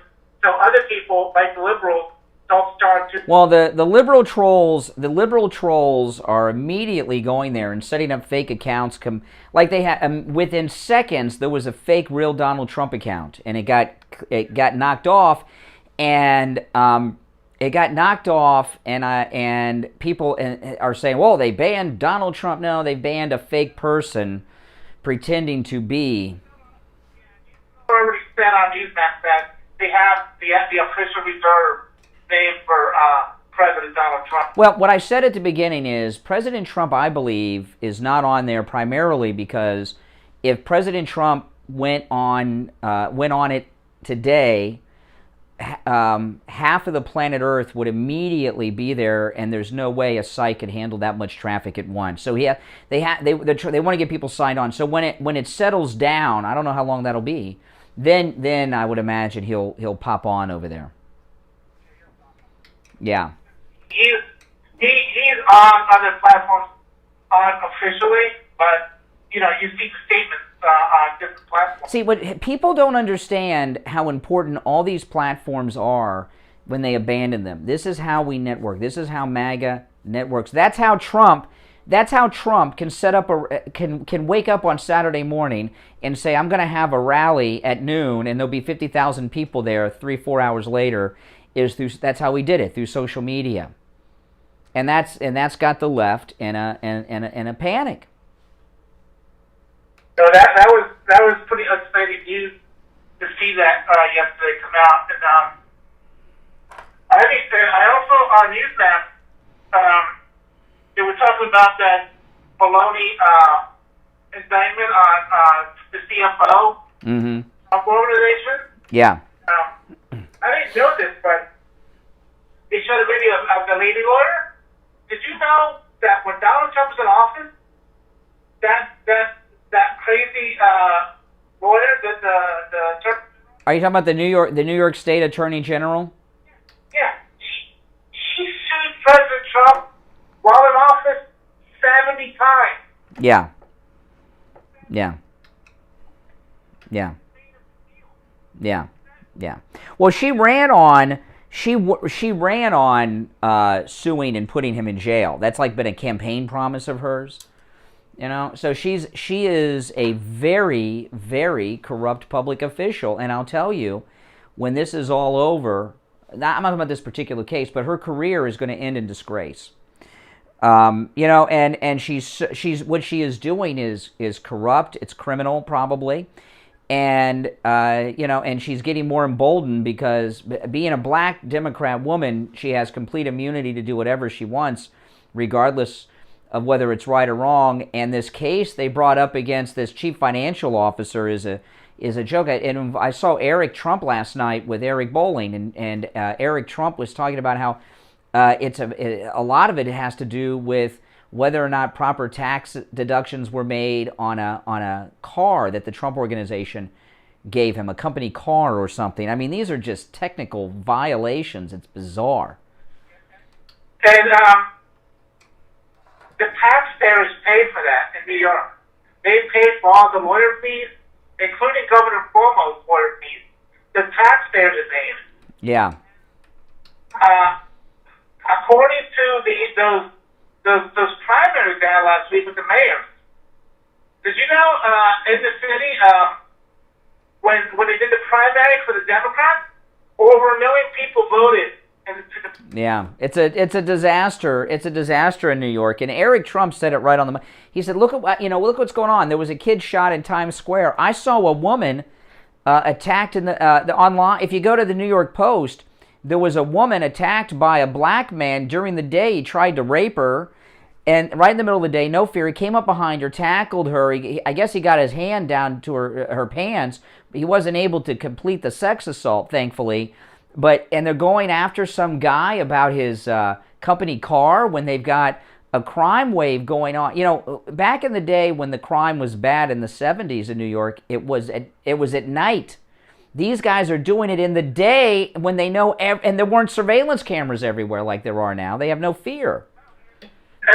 so other people, like the liberals, don't start to. Well, the liberal trolls are immediately going there and setting up fake accounts. Like they had within seconds, there was a fake real Donald Trump account, and it got knocked off, and and people are saying, well, they banned Donald Trump. No, they banned a fake person pretending to be. Already said on Newsmax that they have the official reserve name for President Donald Trump. Well, what I said at the beginning is President Trump, I believe, is not on there primarily because if President Trump went on it today, half of the planet Earth would immediately be there, and there's no way a site could handle that much traffic at once. So they want to get people signed on. So when it settles down, I don't know how long that'll be. Then I would imagine he'll pop on over there. Yeah. He's on other platforms unofficially, but you see the statements on different platforms. See, what people don't understand how important all these platforms are when they abandon them. This is how we network. This is how MAGA networks. That's how Trump can set up can wake up on Saturday morning and say, I'm going to have a rally at noon, and there'll be 50,000 people there 3-4 hours later. That's how he did it, through social media, and that's got the left in a panic. So that was pretty exciting news to see that yesterday come out, and I also on Newsmax they were talking about that baloney indictment on the CFO organization. Yeah. I didn't know this, but they showed a video of the lady lawyer. Did you know that when Donald Trump was in office, that crazy lawyer, the Are you talking about the New York State Attorney General? Yeah, she sued President Trump while in office 70 times. Yeah. Yeah. Yeah. Yeah. Yeah. Well, she ran on suing and putting him in jail. That's like been a campaign promise of hers. You know, so she is a very, very corrupt public official, and I'll tell you, when this is all over, I'm not talking about this particular case, but her career is going to end in disgrace. You know, and she's what she is doing is corrupt. It's criminal, probably, and you know, and she's getting more emboldened because being a black Democrat woman, she has complete immunity to do whatever she wants, regardless of whether it's right or wrong. And this case they brought up against this chief financial officer is a joke. And I saw Eric Trump last night with Eric Bolling, and Eric Trump was talking about how a lot of it has to do with whether or not proper tax deductions were made on a car that the Trump organization gave him, a company car or something. I mean, these are just technical violations. It's bizarre. And the taxpayers paid for that in New York. They paid for all the lawyer fees, including Governor Cuomo's lawyer fees. The taxpayers are paying. Yeah. According to those primaries they had last week with the mayors, did you know in the city when they did the primary for the Democrats, over 1 million people voted. Yeah, it's a disaster. It's a disaster in New York. And Eric Trump said it right on the. He said, "Look look what's going on. There was a kid shot in Times Square. I saw a woman attacked in the online. If you go to the New York Post, there was a woman attacked by a black man during the day. He tried to rape her, and right in the middle of the day, no fear, he came up behind her, tackled her. I guess he got his hand down to her pants. But he wasn't able to complete the sex assault, thankfully." And they're going after some guy about his company car when they've got a crime wave going on. You know, back in the day when the crime was bad in the 70s in New York, it was at night. These guys are doing it in the day when they know, and there weren't surveillance cameras everywhere like there are now. They have no fear. And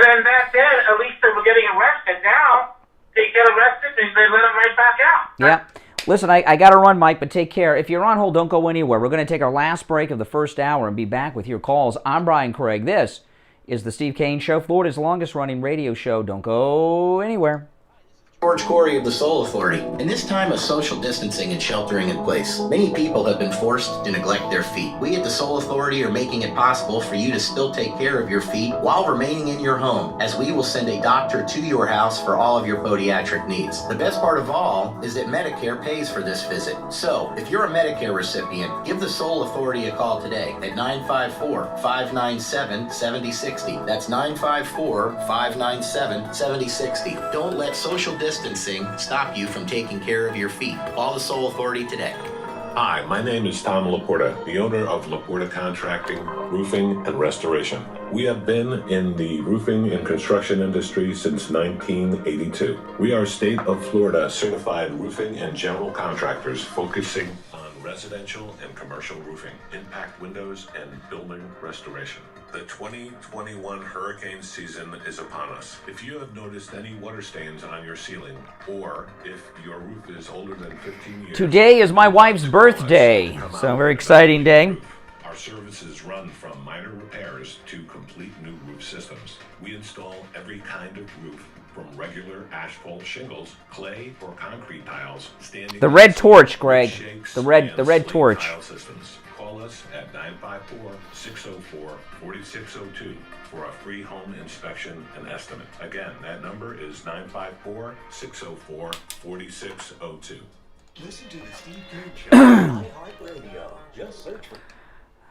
then back then, at least they were getting arrested. Now, they get arrested and they let them right back out. Yeah. Listen, I got to run, Mike, but take care. If you're on hold, don't go anywhere. We're going to take our last break of the first hour and be back with your calls. I'm Brian Craig. This is the Steve Kane Show, Florida's longest-running radio show. Don't go anywhere. George Corey of the Soul Authority. In this time of social distancing and sheltering in place, many people have been forced to neglect their feet. We at the Soul Authority are making it possible for you to still take care of your feet while remaining in your home, as we will send a doctor to your house for all of your podiatric needs. The best part of all is that Medicare pays for this visit. So, if you're a Medicare recipient, give the Soul Authority a call today at 954-597-7060. That's 954-597-7060. Don't let social distancing stop you from taking care of your feet. Call the Soul Authority today. Hi, my name is Tom Laporta, the owner of Porta Contracting, Roofing and Restoration. We have been in the roofing and construction industry since 1982. We are state of Florida certified roofing and general contractors focusing on residential and commercial roofing, impact windows, and building restoration. The 2021 hurricane season is upon us. If you have noticed any water stains on your ceiling, or if your roof is older than 15 years... Today is my wife's birthday, so a very exciting day. Our services run from minor repairs to complete new roof systems. We install every kind of roof, from regular asphalt shingles, clay, or concrete tiles, standing... The red torch, Greg. The red torch. Tile systems. Call us at 954-604-4602 for a free home inspection and estimate. Again, that number is 954-604-4602. Listen to the Steve Kane Show on iHeartRadio. Just search for...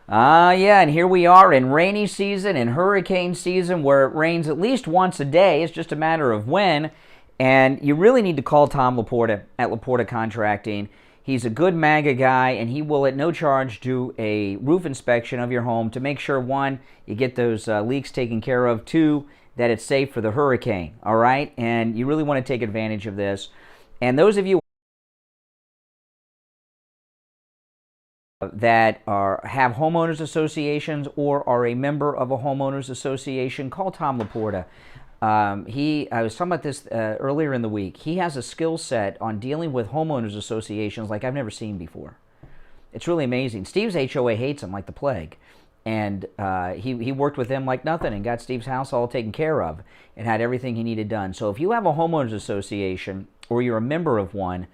Yeah, and here we are in rainy season and hurricane season where it rains at least once a day. It's just a matter of when. And you really need to call Tom Laporta at Laporta Contracting. He's a good MAGA guy, and he will at no charge do a roof inspection of your home to make sure, one, you get those leaks taken care of, two, that it's safe for the hurricane, all right? And you really want to take advantage of this. And those of you that have homeowners associations or are a member of a homeowners association, call Tom Laporta. I was talking about this earlier in the week. He has a skill set on dealing with homeowners associations like I've never seen before. It's really amazing. Steve's HOA hates him like the plague. And he worked with them like nothing and got Steve's house all taken care of and had everything he needed done. So if you have a homeowners association or you're a member of one,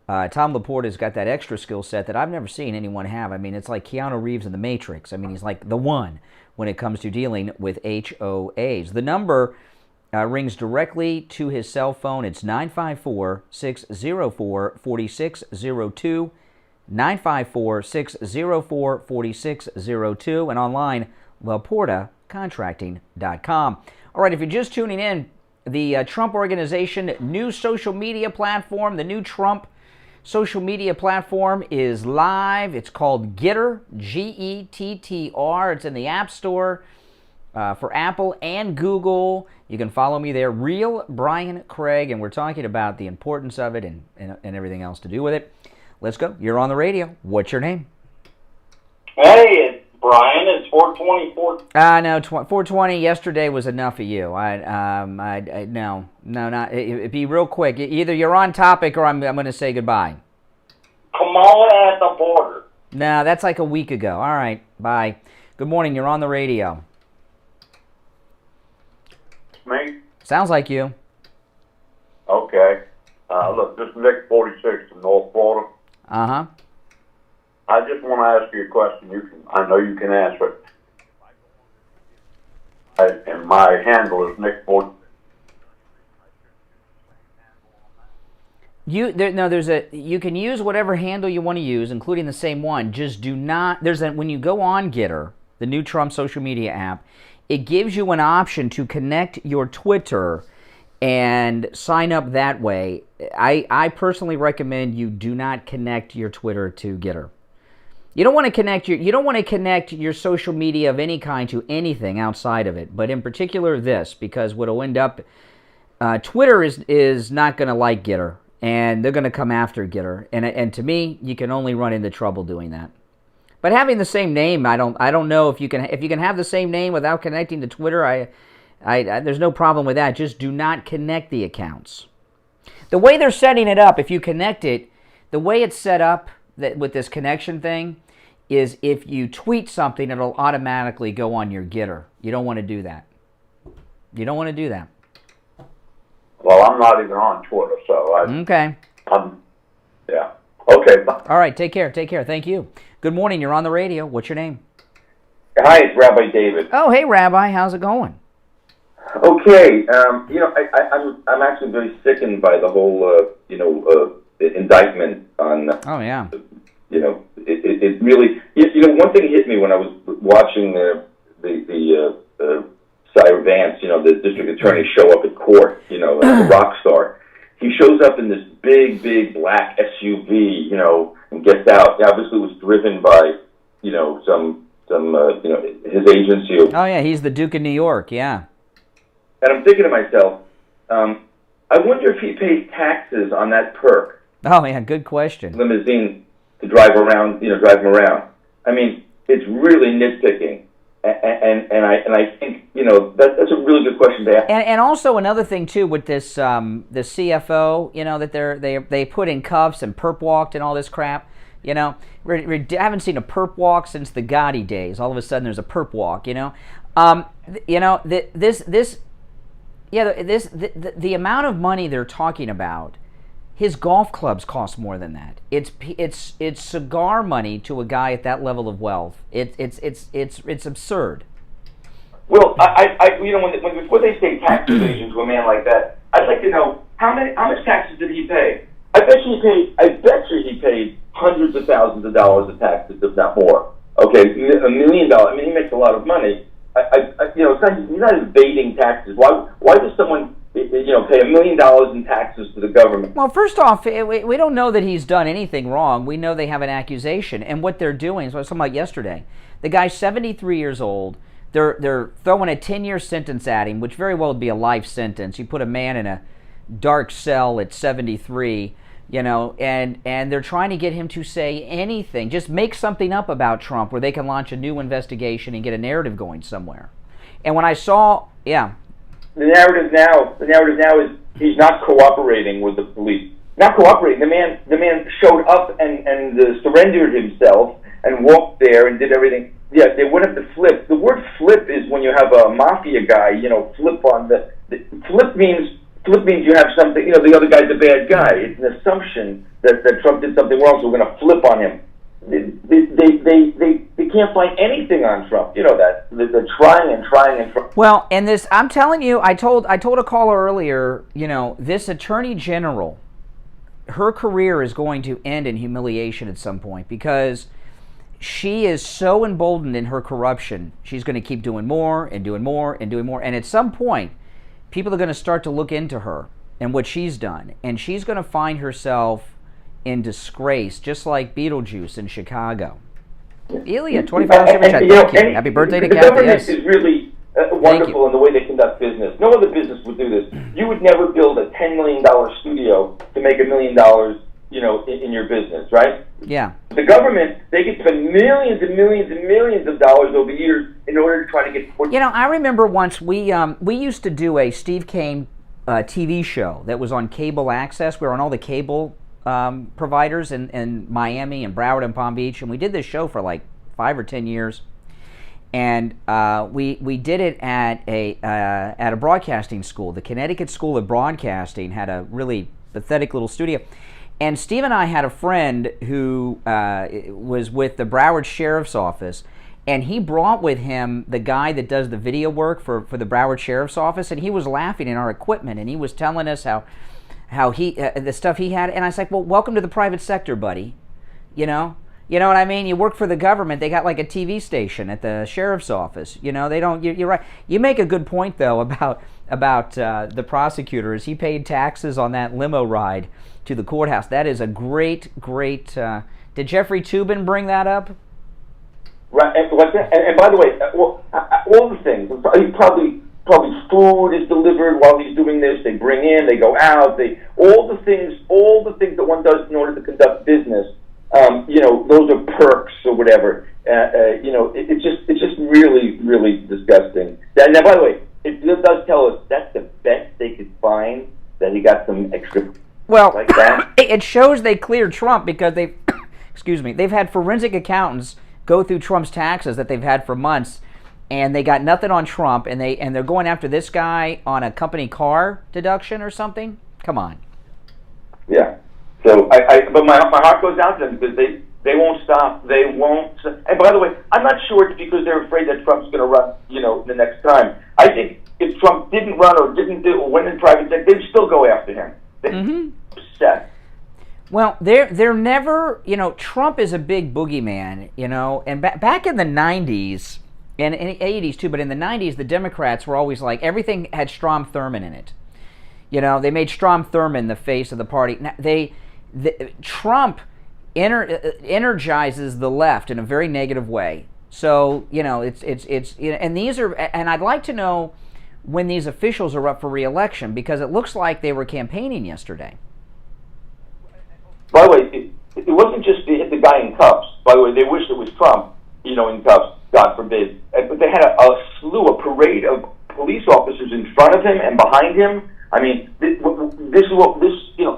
Tom Laporta's got that extra skill set that I've never seen anyone have. I mean, it's like Keanu Reeves in The Matrix. I mean, he's like the one when it comes to dealing with HOAs. The number rings directly to his cell phone. It's 954-604-4602, 954-604-4602, and online, LaportaContracting.com. All right, if you're just tuning in, the Trump Organization new social media platform, the new Trump social media platform is live. It's called Gettr, Gettr. It's in the App Store for Apple and Google. You can follow me there, Real Brian Craig, and we're talking about the importance of it and everything else to do with it. Let's go. You're on the radio. What's your name? Hey, it's Brian. It's 424. No, 420 yesterday was enough of you. No, not. It'd be real quick. Either you're on topic or I'm going to say goodbye. Kamala at the border. No, that's like a week ago. All right, bye. Good morning. You're on the radio. Me? Sounds like you. Okay. Look, this is Nick 46 from North Florida. Uh-huh. I just want to ask you a question. I know you can answer it. And my handle is Nick 46. You can use whatever handle you want to use, including the same one. Just do not. When you go on Gettr, the new Trump social media app, it gives you an option to connect your Twitter and sign up that way. I personally recommend you do not connect your Twitter to Gettr. You don't want to connect your social media of any kind to anything outside of it, but in particular this, because what'll end up, Twitter is not going to like Gettr, and they're going to come after Gettr, and to me, you can only run into trouble doing that. But having the same name, I don't know if you can have the same name without connecting to Twitter. There's no problem with that. Just do not connect the accounts. The way they're setting it up, if you connect it, the way it's set up with this connection thing is if you tweet something, it'll automatically go on your Gettr. You don't want to do that. You don't want to do that. Well, I'm not even on Twitter, so okay. Yeah. Okay. All right. Take care. Take care. Thank you. Good morning. You're on the radio. What's your name? Hi, it's Rabbi David. Oh, hey, Rabbi. How's it going? Okay. I'm actually very sickened by the whole, indictment on. Oh yeah. It really. One thing hit me when I was watching the Sire Vance, the district attorney, show up at court. A rock star. He shows up in this big black SUV, and gets out. Obviously, it was driven by, his agency. Oh yeah, he's the Duke of New York. Yeah. And I'm thinking to myself, I wonder if he pays taxes on that perk. Oh yeah, good question. Limousine to drive him around. I mean, it's really nitpicking, and I think that's a really good question to ask. And also another thing too with this the CFO, that they put in cuffs and perp walked and all this crap. We haven't seen a perp walk since the Gotti days. All of a sudden, there's a perp walk. The amount of money they're talking about, his golf clubs cost more than that. It's cigar money to a guy at that level of wealth. It's absurd. Well, when before they say tax evasion to a man like that, I'd like to know how much taxes did he pay? I bet you he paid hundreds of thousands of dollars of taxes, if not more. Okay, $1 million. I mean, he makes a lot of money. It's not, he's not evading taxes. Why does someone, pay $1 million in taxes to the government. Well, first off, we don't know that he's done anything wrong. We know they have an accusation, and what they're doing is what I was talking about yesterday. The guy's 73 years old. They're throwing a 10-year sentence at him, which very well would be a life sentence. You put a man in a dark cell at 73, and they're trying to get him to say anything. Just make something up about Trump where they can launch a new investigation and get a narrative going somewhere. And when I saw, The narrative now is he's not cooperating with the police. Not cooperating. The man showed up and surrendered himself and walked there and did everything. Yeah, they would have to flip. The word flip is when you have a mafia guy, flip on the flip means you have something, the other guy's a bad guy. It's an assumption that Trump did something wrong, so we're going to flip on him. They can't find anything on Trump. You know that. They're trying and trying and trying. Well, and this, I'm telling you, I told a caller earlier, this attorney general, her career is going to end in humiliation at some point because she is so emboldened in her corruption. She's going to keep doing more and doing more and doing more. And at some point, people are going to start to look into her and what she's done. And she's going to find herself in disgrace, just like Beetlejuice in Chicago. Elia, 25 Super Chat. Thank you. Happy birthday to Kathy. The government is really wonderful in the way they conduct business. No other business would do this. You would never build a $10 million studio to make $1 million, in your business, right? Yeah. The government, they could spend millions and millions and millions of dollars over years in order to try to get. I remember once we used to do a Steve Kane TV show that was on cable access. We were on all the cable providers in Miami and Broward and Palm Beach, and we did this show for like 5 or 10 years. And we did it at a broadcasting school. The Connecticut School of Broadcasting had a really pathetic little studio. And Steve and I had a friend who was with the Broward Sheriff's Office, and he brought with him the guy that does the video work for the Broward Sheriff's Office, and he was laughing at our equipment, and he was telling us how he the stuff he had, and I was like, well, welcome to the private sector, buddy. You know what I mean? You work for the government. They got like a TV station at the sheriff's office. They don't. You're right. You make a good point though about the prosecutors. He paid taxes on that limo ride to the courthouse. That is a great. Did Jeffrey Toobin bring that up? Right. And by the way, all the things. Probably food is delivered while he's doing this. They bring in. They go out. All the things that one does in order to conduct business. Those are perks or whatever. It's just really, really disgusting. Now, by the way, it does tell us that's the best they could find, that he got some extra. Well, like that. It shows they cleared Trump because they've had forensic accountants go through Trump's taxes that they've had for months, and they got nothing on Trump, and they're going after this guy on a company car deduction or something. Come on. Yeah. So but my heart goes out to them because they won't stop. They won't. And by the way, I'm not sure it's because they're afraid that Trump's going to run, the next time. I think if Trump didn't run or went in private sector, they'd still go after him. They're upset. Well, they're never, Trump is a big boogeyman, and back in the 90s, and in the 80s too, but in the 90s, the Democrats were always like, everything had Strom Thurmond in it. They made Strom Thurmond the face of the party. Now, Trump energizes the left in a very negative way. So, and these are, and I'd like to know when these officials are up for re-election, because it looks like they were campaigning yesterday. By the way, it wasn't just they hit the guy in cuffs. By the way, they wish it was Trump, in cuffs, God forbid. But they had a parade of police officers in front of him and behind him. I mean, this is what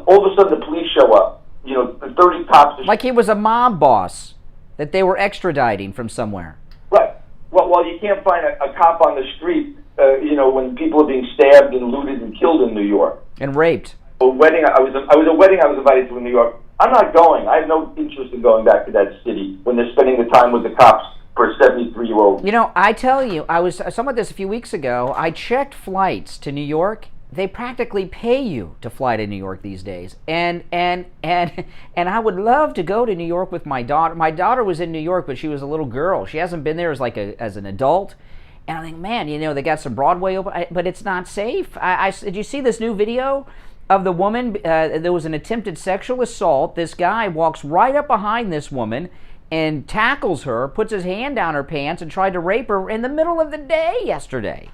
all of a sudden the police show up. 30 cops. Like he was a mob boss that they were extraditing from somewhere. Right. Well, you can't find a cop on the street, when people are being stabbed and looted and killed in New York. And raped. A wedding. I was a wedding I was invited to in New York. I'm not going. I have no interest in going back to that city when they're spending the time with the cops for a 73-year-old. I tell you, I was talking about this a few weeks ago. I checked flights to New York. They practically pay you to fly to New York these days, and I would love to go to New York with my daughter. My daughter was in New York, but she was a little girl. She hasn't been there as an adult, And I think, man, they got some Broadway open, but it's not safe. Did you see this new video of the woman? There was an attempted sexual assault. This guy walks right up behind this woman and tackles her, puts his hand down her pants, and tried to rape her in the middle of the day yesterday.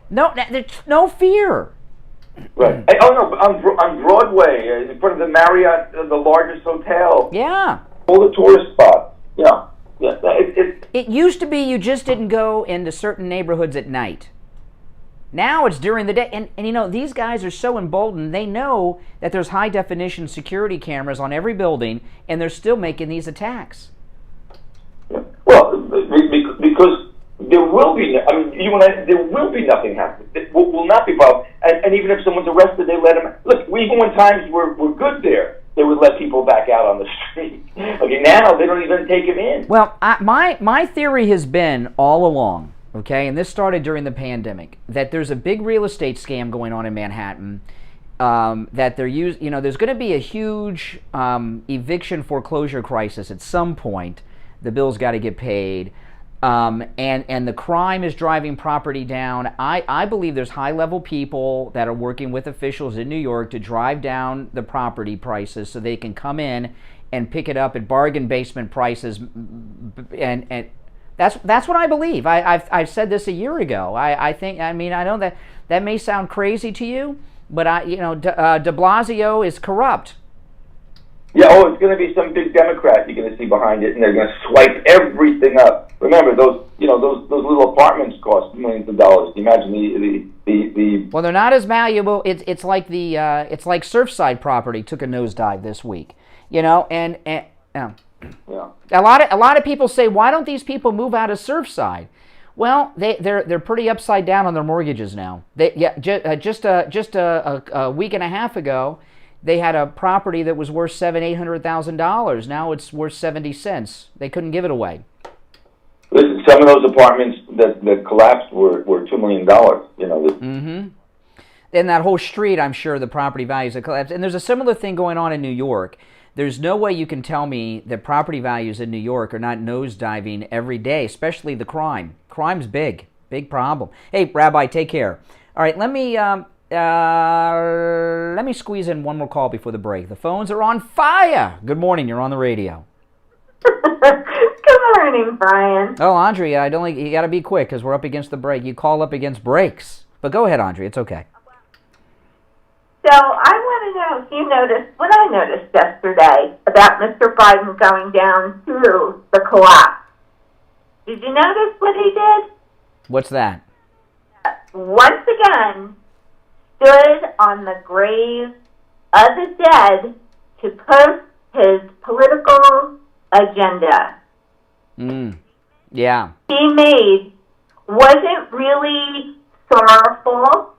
No, there's no fear. Right. Oh no, on Broadway, in front of the Marriott, the largest hotel. Yeah. All the tourist spots. Yeah. Yeah. It used to be you just didn't go into certain neighborhoods at night. Now it's during the day. And these guys are so emboldened, they know that there's high definition security cameras on every building, and they're still making these attacks. Yeah. Well, because there will be, there will be nothing happening. It will not be involved. And even if someone's arrested, they let them. Look, even when times were good there, they would let people back out on the street. Okay, now they don't even take them in. Well, my theory has been all along, okay, and this started during the pandemic, that there's a big real estate scam going on in Manhattan. That there's going to be a huge eviction foreclosure crisis at some point. The bills got to get paid. And the crime is driving property down. I believe there's high-level people that are working with officials in New York to drive down the property prices so they can come in and pick it up at bargain basement prices. And that's what I believe. I've said this a year ago. I know that may sound crazy to you, but de Blasio is corrupt. Yeah, it's going to be some big Democrat you're going to see behind it, and they're going to swipe everything up. Remember, those little apartments cost millions of dollars. Imagine the Well, they're not as valuable. It's like Surfside Property took a nosedive this week. And yeah. A lot of people say, why don't these people move out of Surfside? Well, they're pretty upside down on their mortgages now. Just a week and a half ago, they had a property that was worth $700,000-$800,000. Now it's worth 70 cents. They couldn't give it away. Listen, some of those apartments that collapsed were $2 million. Mm-hmm. In that whole street, I'm sure the property values have collapsed. And there's a similar thing going on in New York. There's no way you can tell me that property values in New York are not nosediving every day, especially the crime. Crime's big problem. Hey, Rabbi, take care. All right, let me squeeze in one more call before the break. The phones are on fire. Good morning. You're on the radio. Good morning, Brian. Oh, Andrea, you got to be quick because we're up against the break. You call up against breaks. But go ahead, Andrea. It's okay. So I want to know if you noticed what I noticed yesterday about Mr. Biden going down through the collapse. Did you notice what he did? What's that? Once again, stood on the grave of the dead to push his political agenda. Yeah. He wasn't really sorrowful.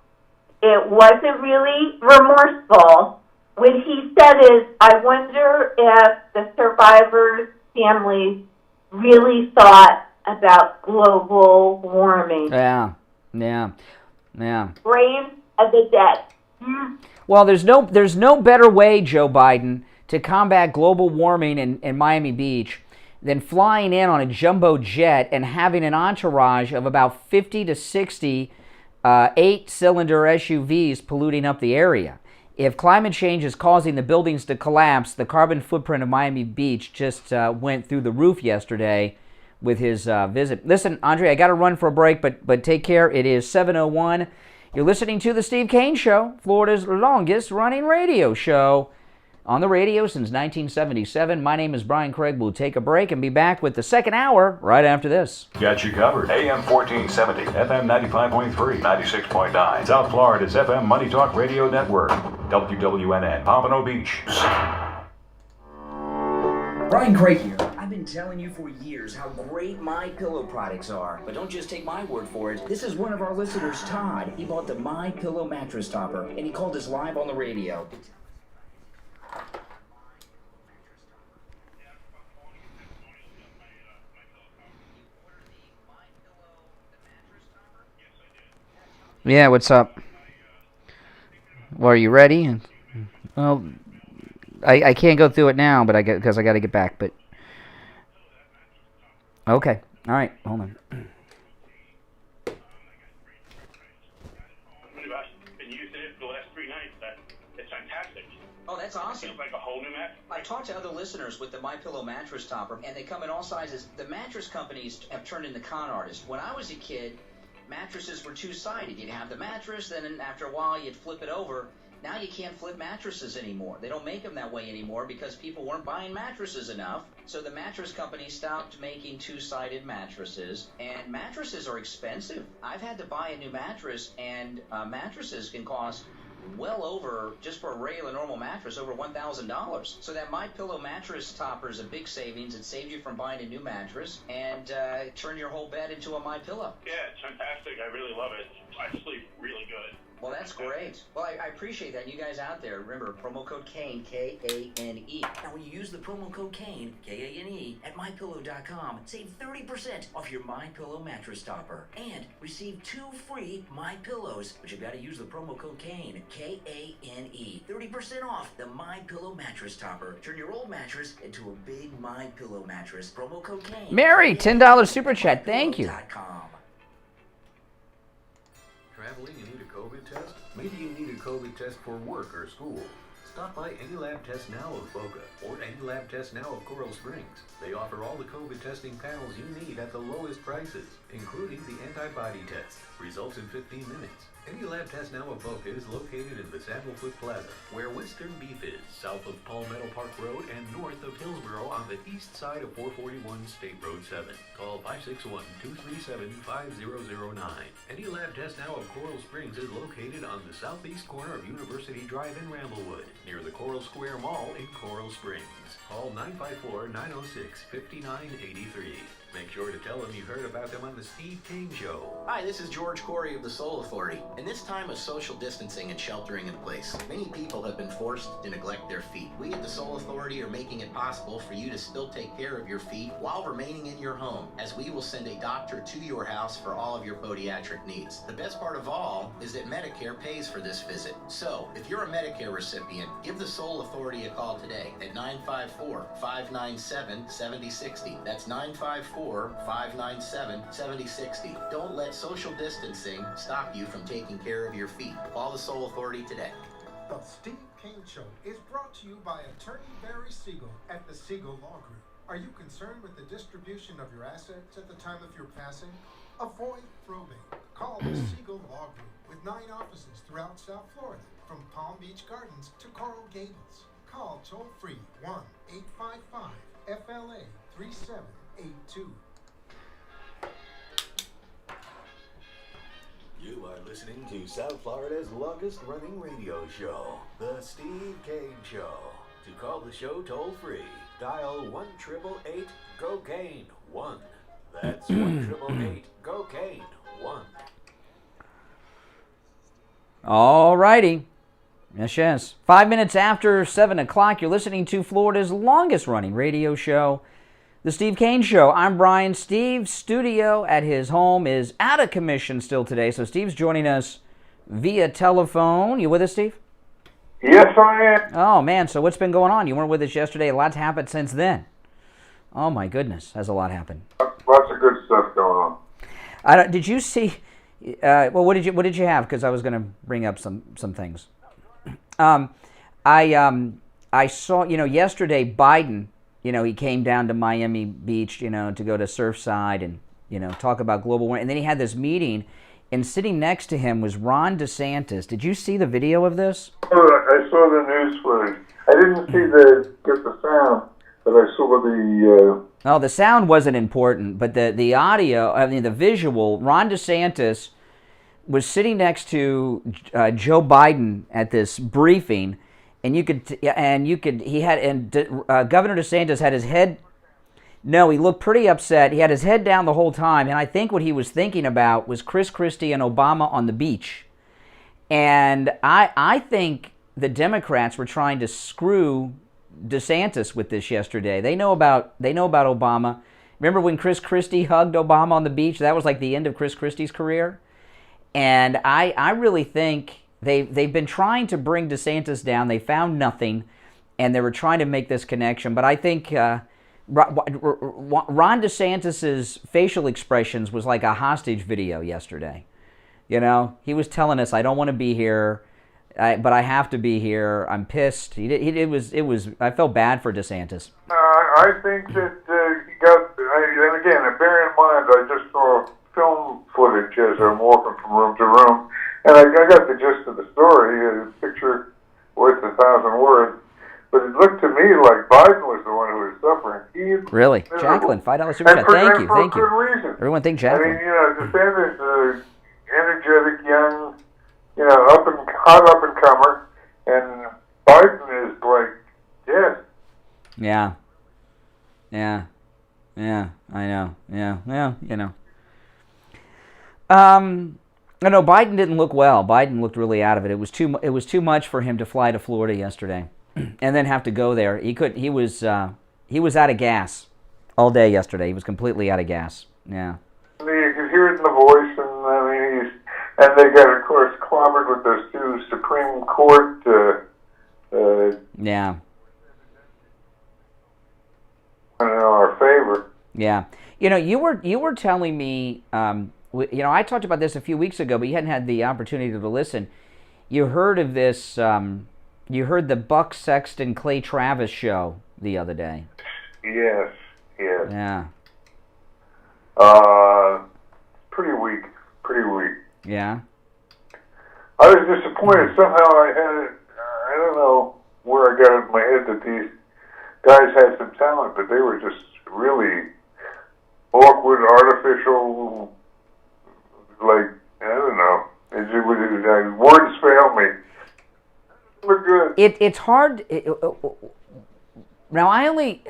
It wasn't really remorseful. What he said is, I wonder if the survivors' families really thought about global warming. Yeah. Grave of the dead. Well, there's no better way, Joe Biden, to combat global warming in Miami Beach than flying in on a jumbo jet and having an entourage of about 50 to 60 8-cylinder SUVs polluting up the area. If climate change is causing the buildings to collapse, the carbon footprint of Miami Beach just went through the roof yesterday with his visit. Listen, Andre, I got to run for a break, but take care. It is 7:01. You're listening to The Steve Kane Show, Florida's longest running radio show. On the radio since 1977. My name is Brian Craig. We'll take a break and be back with the second hour right after this. Got you covered. AM 1470, FM 95.3, 96.9. South Florida's FM Money Talk Radio Network. WWNN, Pompano Beach. Brian Craig here. I've been telling you for years how great My Pillow products are, but don't just take my word for it. This is one of our listeners, Todd. He bought the My Pillow mattress topper, and he called us live on the radio. Yeah, what's up? Well, are you ready? Well, I can't go through it now, but because I got to get back. But okay, all right, hold on. That's awesome. It's like a whole new mattress. I talked to other listeners with the MyPillow mattress topper, and they come in all sizes. The mattress companies have turned into con artists. When I was a kid, mattresses were two-sided. You'd have the mattress, then after a while you'd flip it over. Now you can't flip mattresses anymore. They don't make them that way anymore because people weren't buying mattresses enough. So the mattress company stopped making two-sided mattresses, and mattresses are expensive. I've had to buy a new mattress, and mattresses can cost well over, just for a regular normal mattress, over $1,000. So that MyPillow mattress topper is a big savings. It saves you from buying a new mattress and turn your whole bed into a MyPillow. Yeah, it's fantastic. I really love it. I sleep really good. Well, that's great. Well, I appreciate that. You guys out there, remember, promo code KANE, K-A-N-E. Now, when you use the promo code KANE, K-A-N-E, at MyPillow.com, save 30% off your MyPillow mattress topper and receive 2 free MyPillows. But you've got to use the promo code KANE, K-A-N-E. 30% off the MyPillow mattress topper. Turn your old mattress into a big MyPillow mattress. Promo code KANE. Mary, $10 super chat. Thank you. Traveling, you need a COVID test? Maybe you need a COVID test for work or school. Stop by Any Lab Test Now of Boca or Any Lab Test Now of Coral Springs. They offer all the COVID testing panels you need at the lowest prices, including the antibody test. Results in 15 minutes. Any Lab Test Now of Boca is located in the Sandalwood Plaza, where Western Beef is, south of Palmetto Park Road and north of Hillsborough on the east side of 441 State Road 7. Call 561-237-5009. Any Lab Test Now of Coral Springs is located on the southeast corner of University Drive in Ramblewood, near the Coral Square Mall in Coral Springs. Call 954-906-5983. Make sure to tell them you heard about them on the Steve Kane Show. Hi, this is George Corey of the Soul Authority. In this time of social distancing and sheltering in place, many people have been forced to neglect their feet. We at the Soul Authority are making it possible for you to still take care of your feet while remaining in your home, as we will send a doctor to your house for all of your podiatric needs. The best part of all is that Medicare pays for this visit. So, if you're a Medicare recipient, give the Soul Authority a call today at 954-597-7060. That's 954-597-7060. Don't let social distancing stop you from taking care of your feet. Call the Soul Authority today. The Steve Kane Show is brought to you by Attorney Barry Siegel at the Siegel Law Group. Are you concerned with the distribution of your assets at the time of your passing? Avoid probate. Call the Siegel Law Group with 9 offices throughout South Florida, from Palm Beach Gardens to Coral Gables. Call toll-free 1-855-FLA-3782. You are listening to South Florida's longest-running radio show, The Steve Kane Show. To call the show toll-free, dial 1-888-GO-KANE-1. That's 1-888-GO-KANE-1. All righty. Yes. 5 minutes after 7 o'clock, you're listening to Florida's longest-running radio show, The Steve Kane Show. I'm Brian. Steve's studio at his home is out of commission still today, so Steve's joining us via telephone. You with us, Steve? Yes, I am. Oh, man, so what's been going on? You weren't with us yesterday. A lot's happened since then. Oh, my goodness, has a lot happened. Lots of good stuff going on. Did you see... well, what did you have? Because I was going to bring up some things. I saw, yesterday Biden, he came down to Miami Beach, to go to Surfside and, talk about global warming. And then he had this meeting, and sitting next to him was Ron DeSantis. Did you see the video of this? I saw the news footage. I didn't get the sound, but I saw the... Oh, the sound wasn't important, but the audio, the visual, Ron DeSantis was sitting next to Joe Biden at this briefing, and Governor DeSantis had his head, no, he looked pretty upset. He had his head down the whole time, and I think what he was thinking about was Chris Christie and Obama on the beach. And I think the Democrats were trying to screw DeSantis with this yesterday. They know about Obama. Remember when Chris Christie hugged Obama on the beach? That was like the end of Chris Christie's career. And I really think they've been trying to bring DeSantis down. They found nothing, and they were trying to make this connection. But I think Ron DeSantis's facial expressions was like a hostage video yesterday. He was telling us, "I don't want to be here. I have to be here. I'm pissed. It was. I felt bad for DeSantis. I think that he got. And again, bear in mind, I just saw film footage as I'm walking from room to room, and I got the gist of the story. A picture worth 1,000 words. But it looked to me like Biden was the one who was suffering. Really? Jacqueline, $5 super chat. Thank you. For good reason. Everyone thank Jacqueline. I mean, DeSantis, energetic, young, hot up and comer, and Biden is like, yes. Yeah. I know. Yeah. I know Biden didn't look well. Biden looked really out of it. It was too much for him to fly to Florida yesterday, and then have to go there. He was out of gas all day yesterday. He was completely out of gas. Yeah. You could hear it in the voice, and they got, of course, clobbered with those two Supreme Court. Yeah. In our favor. Yeah. You were telling me. I talked about this a few weeks ago, but you hadn't had the opportunity to listen. You heard of this, you heard the Buck Sexton Clay Travis show the other day. Yes. Yeah. Pretty weak. Yeah. I was disappointed. Somehow I had it, I don't know where I got it in my head that these guys had some talent, but they were just really awkward, artificial, like, I don't know. Words fail me. Look good. It's hard. Now, I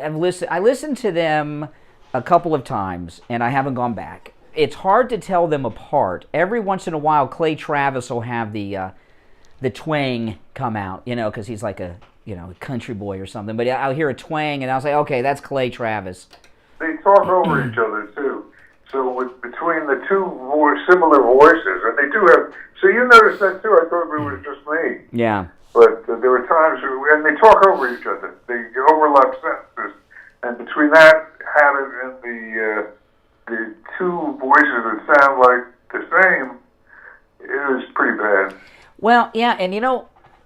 listened to them a couple of times, and I haven't gone back. It's hard to tell them apart. Every once in a while, Clay Travis will have the twang come out, because he's like a country boy or something. But I'll hear a twang, and I'll say, okay, that's Clay Travis. They talk over each other, too. So between the two similar voices, and they do have. So you noticed that too. I thought it was just me. Yeah. But there were times, and they talk over each other. They overlap sentences, and between that habit and the two voices that sound like the same, it was pretty bad. Well, yeah, and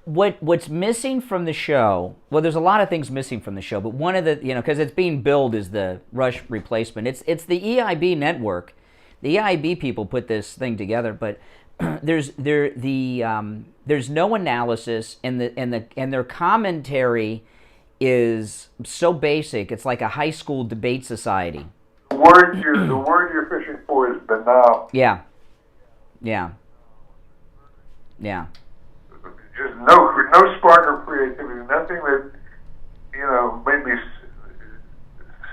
what's missing from the show, well, there's a lot of things missing from the show, but one of the, because it's being billed as the Rush replacement. It's the EIB network. The EIB people put this thing together, but there's no analysis, and their commentary is so basic. It's like a high school debate society. The word you're fishing for is banal. Yeah. Just no spark of creativity, nothing that, made me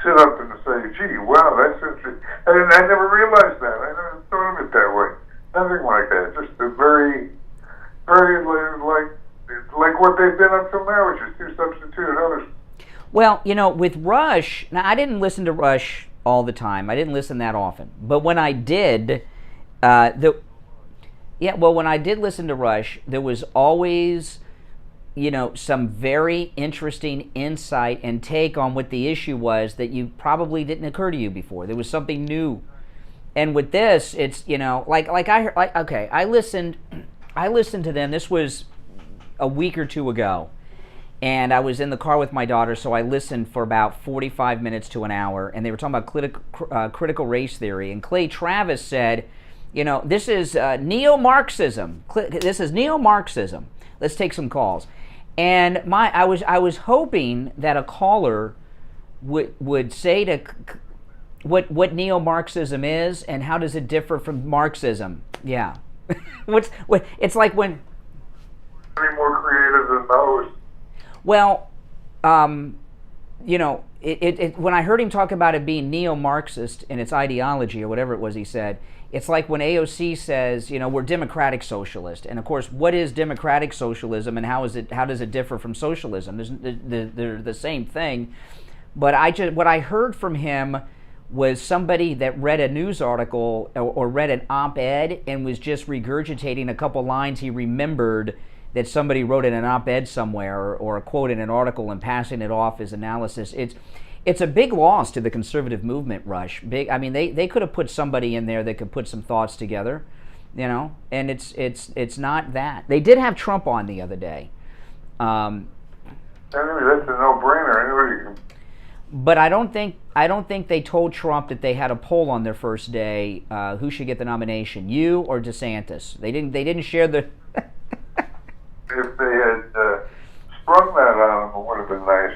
sit up and say, gee, wow, that's interesting. And I never realized that. I never thought of it that way. Nothing like that. Just a very, very, like what they've been up till now, which is two substituted others. Well, with Rush, now I didn't listen to Rush all the time. I didn't listen that often. But when I did, when I did listen to Rush, there was always, some very interesting insight and take on what the issue was that you probably didn't occur to you before. There was something new. And with this, it's, I listened to them. This was a week or two ago. And I was in the car with my daughter, so I listened for about 45 minutes to an hour. And they were talking about critical race theory. And Clay Travis said, this is neo-Marxism. This is neo-Marxism. Let's take some calls. And I was hoping that a caller would say to what neo-Marxism is and how does it differ from Marxism. Yeah. It's like when. Any more creative than those. Well, when I heard him talk about it being neo-Marxist in its ideology or whatever it was he said, it's like when AOC says, we're democratic socialist. And of course, what is democratic socialism and how does it differ from socialism? They're the same thing. But what I heard from him was somebody that read a news article or read an op-ed and was just regurgitating a couple lines he remembered that somebody wrote in an op-ed somewhere or a quote in an article and passing it off as analysis. It's a big loss to the conservative movement, Rush. They could have put somebody in there that could put some thoughts together. You know, and it's not that. They did have Trump on the other day. Anyway, that's a no-brainer. Anybody can. But I don't think they told Trump that they had a poll on their first day who should get the nomination, you or DeSantis. They didn't share the. If they had sprung that on them, it would have been nice.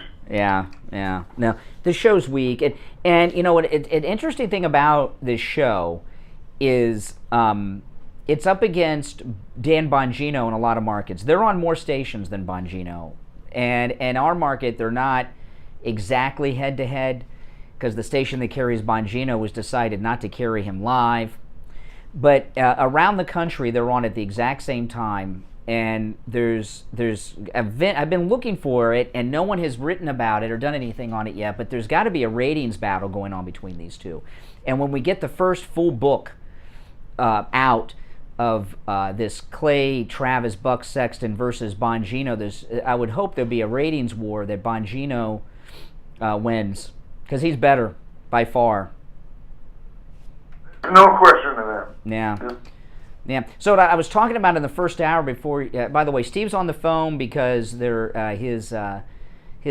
Yeah. No, the show's weak, and you know what? An interesting thing about this show is it's up against Dan Bongino in a lot of markets. They're on more stations than Bongino, and in our market, they're not exactly head-to-head because the station that carries Bongino was decided not to carry him live. But around the country, they're on at the exact same time, and there's I've been looking for it, and no one has written about it or done anything on it yet, but there's got to be a ratings battle going on between these two. And when we get the first full book out of this Clay, Travis, Buck, Sexton versus Bongino, I would hope there'll be a ratings war that Bongino wins, because he's better by far. No question of that. Yeah. So I was talking about in the first hour before. By the way, Steve's on the phone because his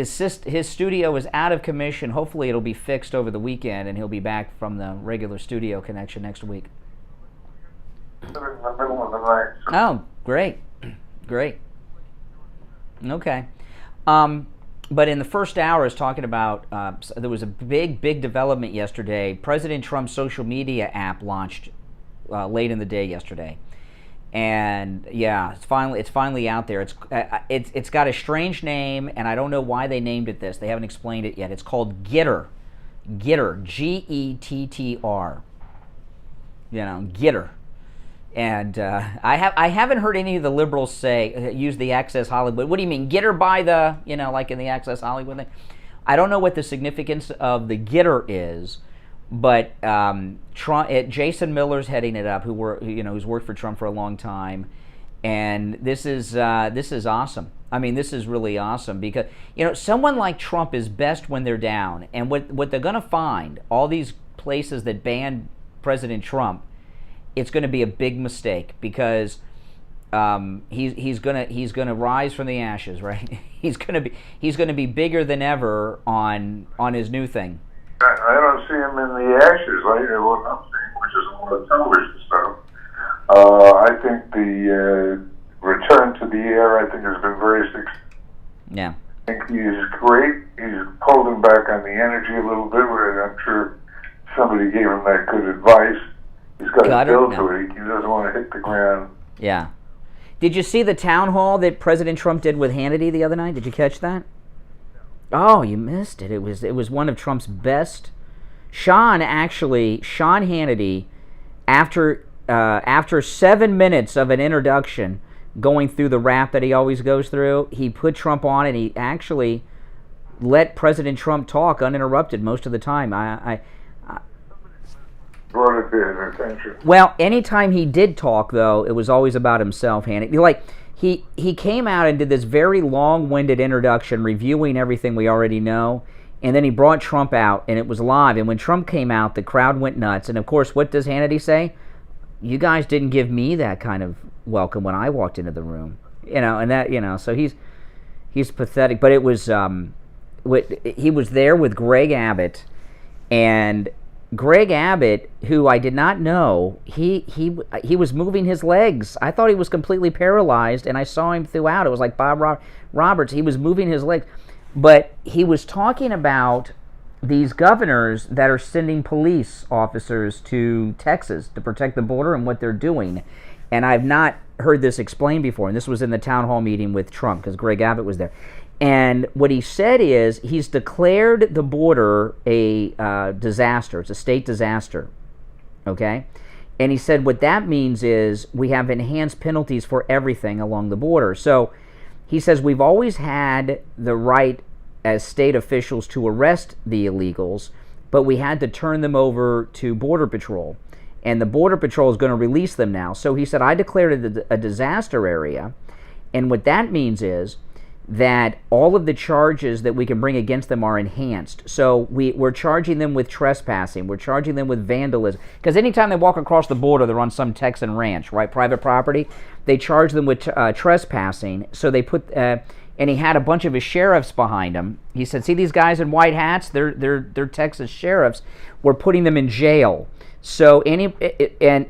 studio is out of commission. Hopefully, it'll be fixed over the weekend, and he'll be back from the regular studio connection next week. In the middle of the night. Oh, great. Okay. But in the first hour, I was talking about there was a big development yesterday. President Trump's social media app launched late in the day yesterday, and yeah, it's finally out there. It's got a strange name, and I don't know why they named it this. They haven't explained it yet. It's called Gettr, Gettr. You know, Gettr. And I haven't heard any of the liberals use the Access Hollywood. What do you mean, Gettr by the, like in the Access Hollywood thing? I don't know what the significance of the Gettr is, but Jason Miller's heading it up, who's worked for Trump for a long time, and this is awesome. I mean, this is really awesome because someone like Trump is best when they're down, and what they're going to find, all these places that banned President Trump, it's going to be a big mistake because he's gonna rise from the ashes, right? He's gonna be bigger than ever on his new thing. I don't see him in the ashes, like what I'm seeing, which is a lot of television stuff. I think the return to the air, I think, has been very successful. Yeah. I think he's great. He's holding back on the energy a little bit, but I'm sure somebody gave him that good advice. He's got a build to it. He doesn't want to hit the ground. Yeah. Did you see the town hall that President Trump did with Hannity the other night? Did you catch that? Oh, you missed it. It was one of Trump's best. Sean Hannity, after 7 minutes of an introduction, going through the rap that he always goes through, he put Trump on and he actually let President Trump talk uninterrupted most of the time. Brought it to his attention. Well, anytime he did talk, though, it was always about himself, Hannity. Like, he came out and did this very long-winded introduction reviewing everything we already know, and then he brought Trump out, and it was live. And when Trump came out, the crowd went nuts. And, of course, what does Hannity say? You guys didn't give me that kind of welcome when I walked into the room. And that, so he's pathetic. But it was, he was there with Greg Abbott, and Greg Abbott, who I did not know, he was moving his legs. I thought he was completely paralyzed, and I saw him throughout. It was like Bob Roberts. He was moving his legs. But he was talking about these governors that are sending police officers to Texas to protect the border and what they're doing. And I've not heard this explained before. And this was in the town hall meeting with Trump because Greg Abbott was there. And what he said is he's declared the border a disaster. It's a state disaster, okay? And he said what that means is we have enhanced penalties for everything along the border. So he says we've always had the right as state officials to arrest the illegals, but we had to turn them over to Border Patrol. And the Border Patrol is going to release them now. So he said I declared it a disaster area. And what that means is that all of the charges that we can bring against them are enhanced. So we're charging them with trespassing. We're charging them with vandalism. Because anytime they walk across the border, they're on some Texan ranch, right, private property, they charge them with trespassing. So they put, and he had a bunch of his sheriffs behind him. He said, see these guys in white hats? They're Texas sheriffs. We're putting them in jail. So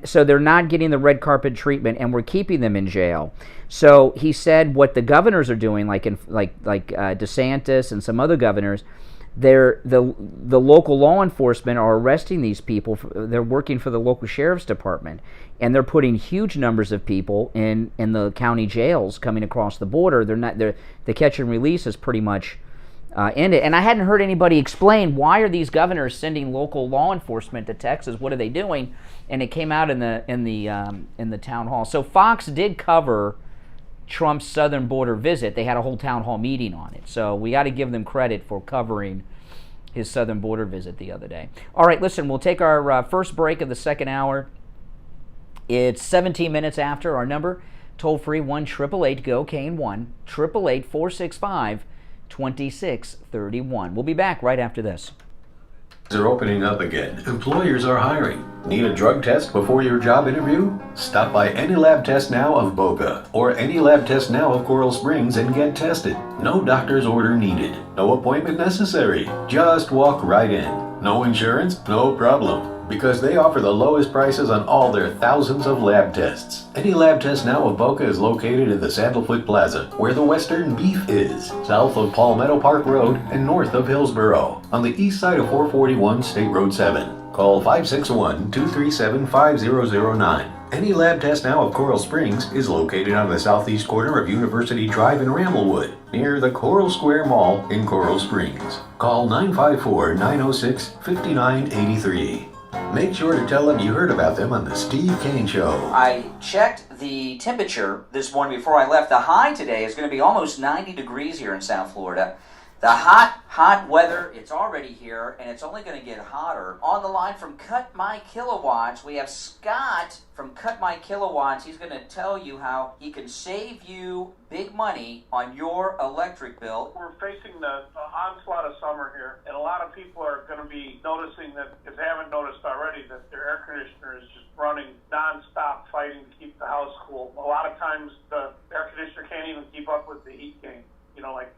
so they're not getting the red carpet treatment, and we're keeping them in jail. So he said what the governors are doing, like DeSantis and some other governors, the local law enforcement are arresting these people. They're working for the local sheriff's department, and they're putting huge numbers of people in the county jails coming across the border. The catch and release is pretty much ended. And I hadn't heard anybody explain why are these governors sending local law enforcement to Texas? What are they doing? And it came out in the town hall. So Fox did cover Trump's southern border visit. They had a whole town hall meeting on it. So we got to give them credit for covering his southern border visit the other day. All right, listen, we'll take our first break of the second hour. It's 17 minutes after. Our number, toll free, 1-888-GO-KANE 1-888-465-2631. We'll be back right after this. Are opening up again. Employers are hiring. Need a drug test before your job interview? Stop by Any Lab Test Now of Boca or Any Lab Test Now of Coral Springs and get tested. No doctor's order needed. No appointment necessary. Just walk right in. No insurance? No problem. Because they offer the lowest prices on all their thousands of lab tests. Any Lab Test Now of Boca is located in the Sandalfoot Plaza, where the Western Beef is, south of Palmetto Park Road and north of Hillsboro, on the east side of 441 State Road 7. Call 561-237-5009. Any Lab Test Now of Coral Springs is located on the southeast corner of University Drive in Ramblewood, near the Coral Square Mall in Coral Springs. Call 954-906-5983. Make sure to tell them you heard about them on the Steve Kane Show. I checked the temperature this morning before I left. The high today is going to be almost 90 degrees here in South Florida. The hot weather, it's already here, and it's only going to get hotter. On the line from Cut My Kilowatts, we have Scott from Cut My Kilowatts. He's going to tell you how he can save you big money on your electric bill. We're facing the onslaught of summer here, and a lot of people are going to be noticing that, if they haven't noticed already, that their air conditioner is just running nonstop, fighting to keep the house cool. A lot of times the air conditioner can't even keep up with the heat gain. You know, like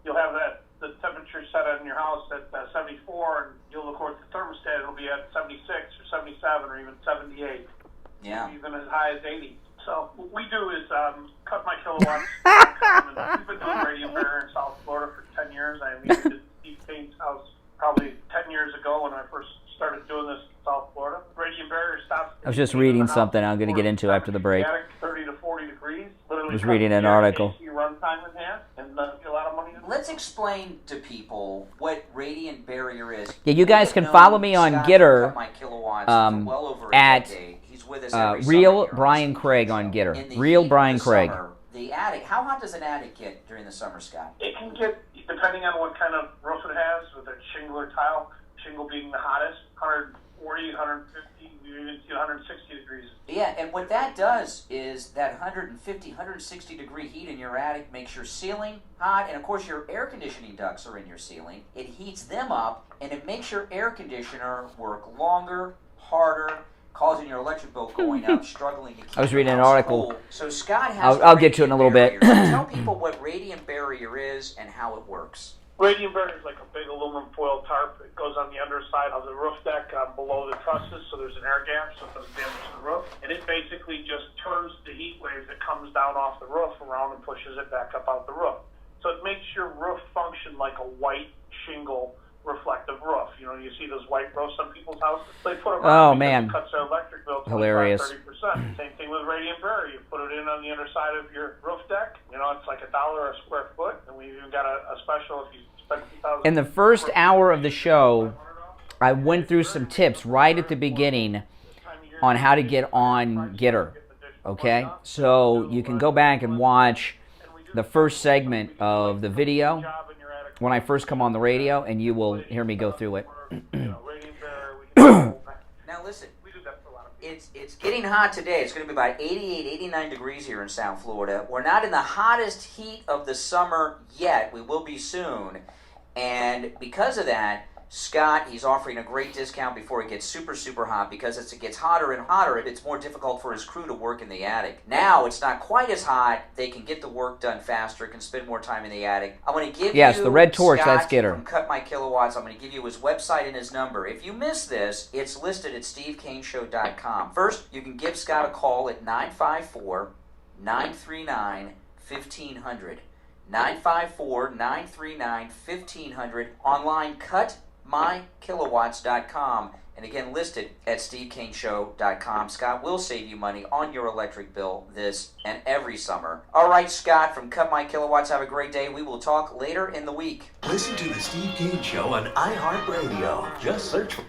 you'll have the temperature set in your house at 74, and you'll look over at the thermostat, it'll be at 76 or 77 or even 78. Yeah. Even as high as 80. So what we do is Cut My Kilowatts. We've been doing radio here in South Florida for 10 years. I mean, we did Steve Kane's house probably 10 years ago when I first started doing this in South Florida. Radiant barrier stops. I was just reading something I'm going to get into after the break. 30 to 40 degrees. I was reading an article. Runtime in hand, and get a lot of money. Let's explain to people what radiant barrier is. Yeah, you guys can follow me on Gettr at Real Brian Craig on Gettr. Real Brian Craig. The attic. How hot does an attic get during the summer, Scott? It can get, depending on what kind of roof it has, with a shingle or tile. Shingle being the hottest, 140, 150, you even see 160 degrees. Yeah, and what that does is that 150, 160 degree heat in your attic makes your ceiling hot, and of course your air conditioning ducts are in your ceiling. It heats them up, and it makes your air conditioner work longer, harder, causing your electric bill going up, struggling to keep I was reading an article. cool. So Scott has I'll get to it in a little bit. Tell people what radiant barrier is and how it works. Radiant barrier is like a big aluminum foil tarp. It goes on the underside of the roof deck below the trusses, so there's an air gap so it doesn't damage the roof. And it basically just turns the heat wave that comes down off the roof around and pushes it back up out the roof. So it makes your roof function like a white shingle reflective roof. You know, you see those white roofs on people's houses. They put them on because it cuts their electric bill 25-30%. Same thing with radiant barrier. You put it in on the underside of your roof deck. You know, it's like $1 a square foot, and we've even got a special if you spend $2,000. In the first hour of the show, I went through some tips right at the beginning on how to get on Gettr. Okay, so you can go back and watch the first segment of the video when I first come on the radio, and you will hear me go through it. Now listen, it's getting hot today. It's going to be about 88, 89 degrees here in South Florida. We're not in the hottest heat of the summer yet. We will be soon. And because of that, Scott, he's offering a great discount before it gets super, super hot, because as it gets hotter and hotter, it's more difficult for his crew to work in the attic. Now, it's not quite as hot. They can get the work done faster, can spend more time in the attic. I want to give you the red torch, Scott that's Gettr. from Cut My Kilowatts. I'm going to give you his website and his number. If you miss this, it's listed at stevekaneshow.com. First, you can give Scott a call at 954-939-1500. 954-939-1500. Online, cutmykilowatts.com. And again, listed at stevekaneshow.com. Scott will save you money on your electric bill this and every summer. All right, Scott from Cut My Kilowatts, have a great day. We will talk later in the week. Listen to the Steve Kane Show on iHeartRadio. Just search for...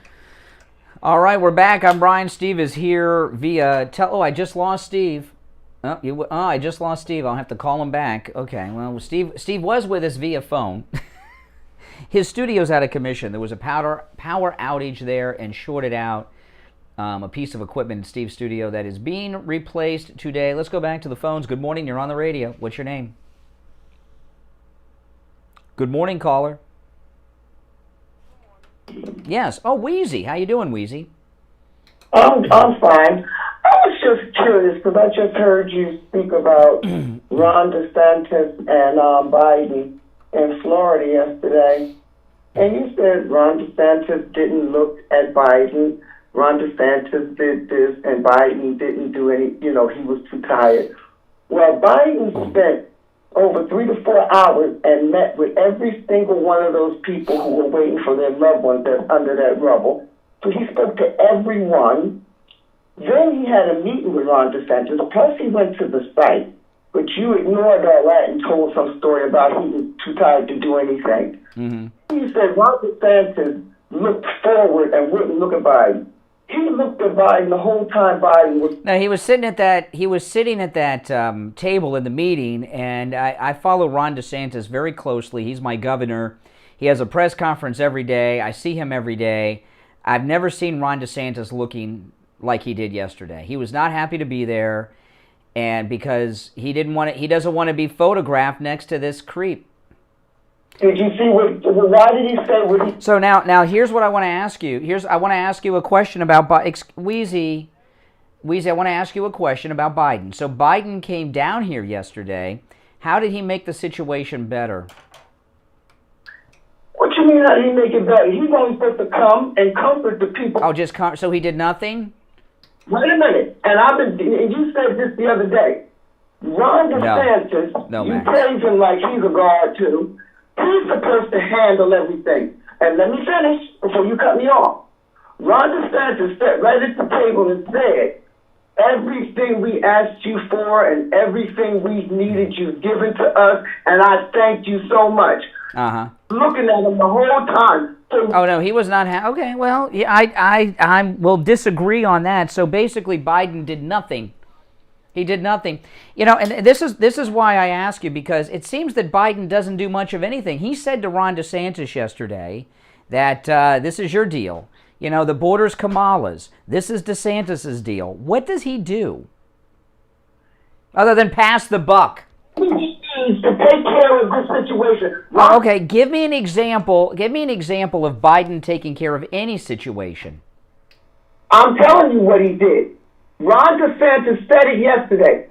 All right, we're back. I'm Brian. Steve is here via... I just lost Steve. I just lost Steve. I'll have to call him back. Okay, well, Steve was with us via phone. His studio's out of commission. There was a power outage there and shorted out a piece of equipment in Steve's studio that is being replaced today. Let's go back to the phones. Good morning. You're on the radio. What's your name? Good morning, caller. Yes. Oh, Wheezy. How you doing, Wheezy? I'm fine. I was just curious because I just heard you speak about Ron DeSantis and Biden in Florida yesterday. And you said Ron DeSantis didn't look at Biden. Ron DeSantis did this and Biden didn't do any, he was too tired. Well, Biden spent over 3 to 4 hours and met with every single one of those people who were waiting for their loved ones that's under that rubble. So he spoke to everyone. Then he had a meeting with Ron DeSantis. Plus he went to the site, but you ignored all that and told some story about he was too tired to do anything. Mm-hmm. He said Ron DeSantis looked forward and wouldn't look at Biden. He looked at Biden the whole time Biden was... No, he was sitting at that table in the meeting, and I follow Ron DeSantis very closely. He's my governor. He has a press conference every day. I see him every day. I've never seen Ron DeSantis looking like he did yesterday. He was not happy to be there, and because he doesn't want to be photographed next to this creep. Did you see why did he say what he... So now here's what I want to ask you. I want to ask you a question about Wheezy, I want to ask you a question about Biden. So Biden came down here yesterday. How did he make the situation better? What you mean how did he make it better? He's only supposed to come and comfort the people. Oh, so he did nothing? Wait a minute. And you said this the other day. Ron DeSantis, you praise him like he's a guard too. He's supposed to handle everything. And let me finish before you cut me off. Ron DeSantis sat right at the table and said, everything we asked you for and everything we needed you've given to us, and I thank you so much. Uh-huh. Looking at him the whole time. Oh, no, he was not... okay, well, yeah, I will disagree on that. So basically, Biden did nothing. He did nothing. And this is why I ask you, because it seems that Biden doesn't do much of anything. He said to Ron DeSantis yesterday that this is your deal. The border's Kamala's. This is DeSantis's deal. What does he do? Other than pass the buck. To take care of this situation. Oh, okay, give me an example. Give me an example of Biden taking care of any situation. I'm telling you what he did. Ron DeSantis said it yesterday.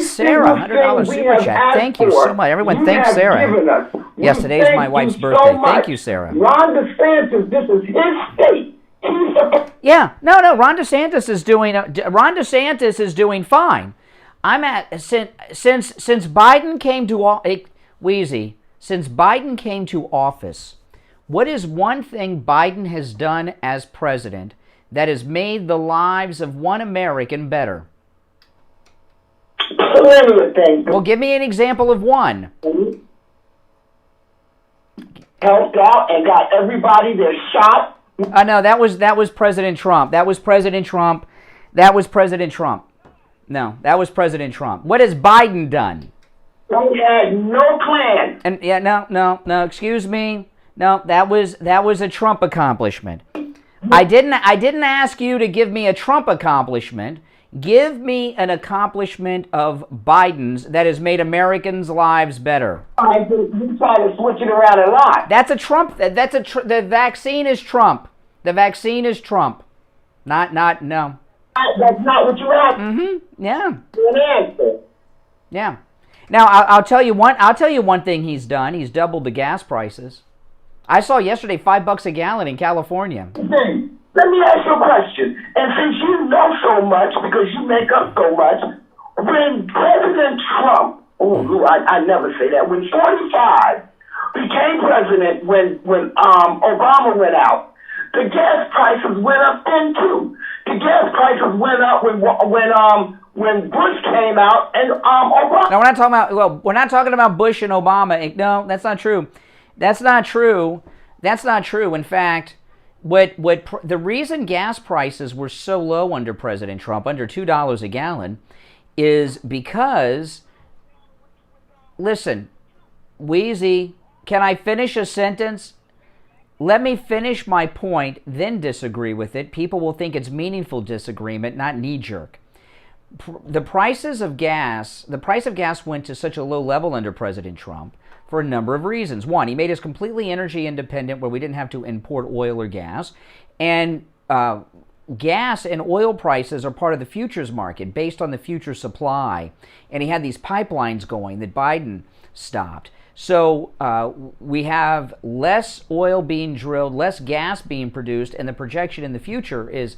Sarah, $100 super chat. Thank you so much. Everyone, thanks Sarah. Yes, today is my wife's birthday. Thank you, Sarah. Ron DeSantis, this is his state. Yeah, no. Ron DeSantis is doing fine. Since Biden came to Wheezy, since Biden came to office, what is one thing Biden has done as president that has made the lives of one American better? Plenty of things. Well, give me an example of one. Helped out and got everybody their shot. No, that was President Trump. That was President Trump. No, that was President Trump. What has Biden done? He had no plan. And no, excuse me. No, that was a Trump accomplishment. I didn't ask you to give me a Trump accomplishment. Give me an accomplishment of Biden's that has made Americans' lives better. You try to switch it around a lot. That's a Trump. The vaccine is Trump. The vaccine is Trump. No. That's not what you asked. Mm-hmm. Yeah. An answer. Yeah. Now I'll tell you one thing he's done. He's doubled the gas prices. I saw yesterday $5 a gallon in California. Let me ask you a question. And since you know so much, because you make up so much, when President Trump, I never say that, when 45 became president, when Obama went out, the gas prices went up then too. The gas prices went up when Bush came out and Obama. No, we're not talking about Bush and Obama. No, that's not true. That's not true. That's not true. In fact, the reason gas prices were so low under President Trump, under $2 a gallon, is because, listen, Wheezy, can I finish a sentence? Let me finish my point, then disagree with it. People will think it's meaningful disagreement, not knee-jerk. The price of gas went to such a low level under President Trump for a number of reasons. One, he made us completely energy independent where we didn't have to import oil or gas. And gas and oil prices are part of the futures market based on the future supply. And he had these pipelines going that Biden stopped. So we have less oil being drilled, less gas being produced, and the projection in the future is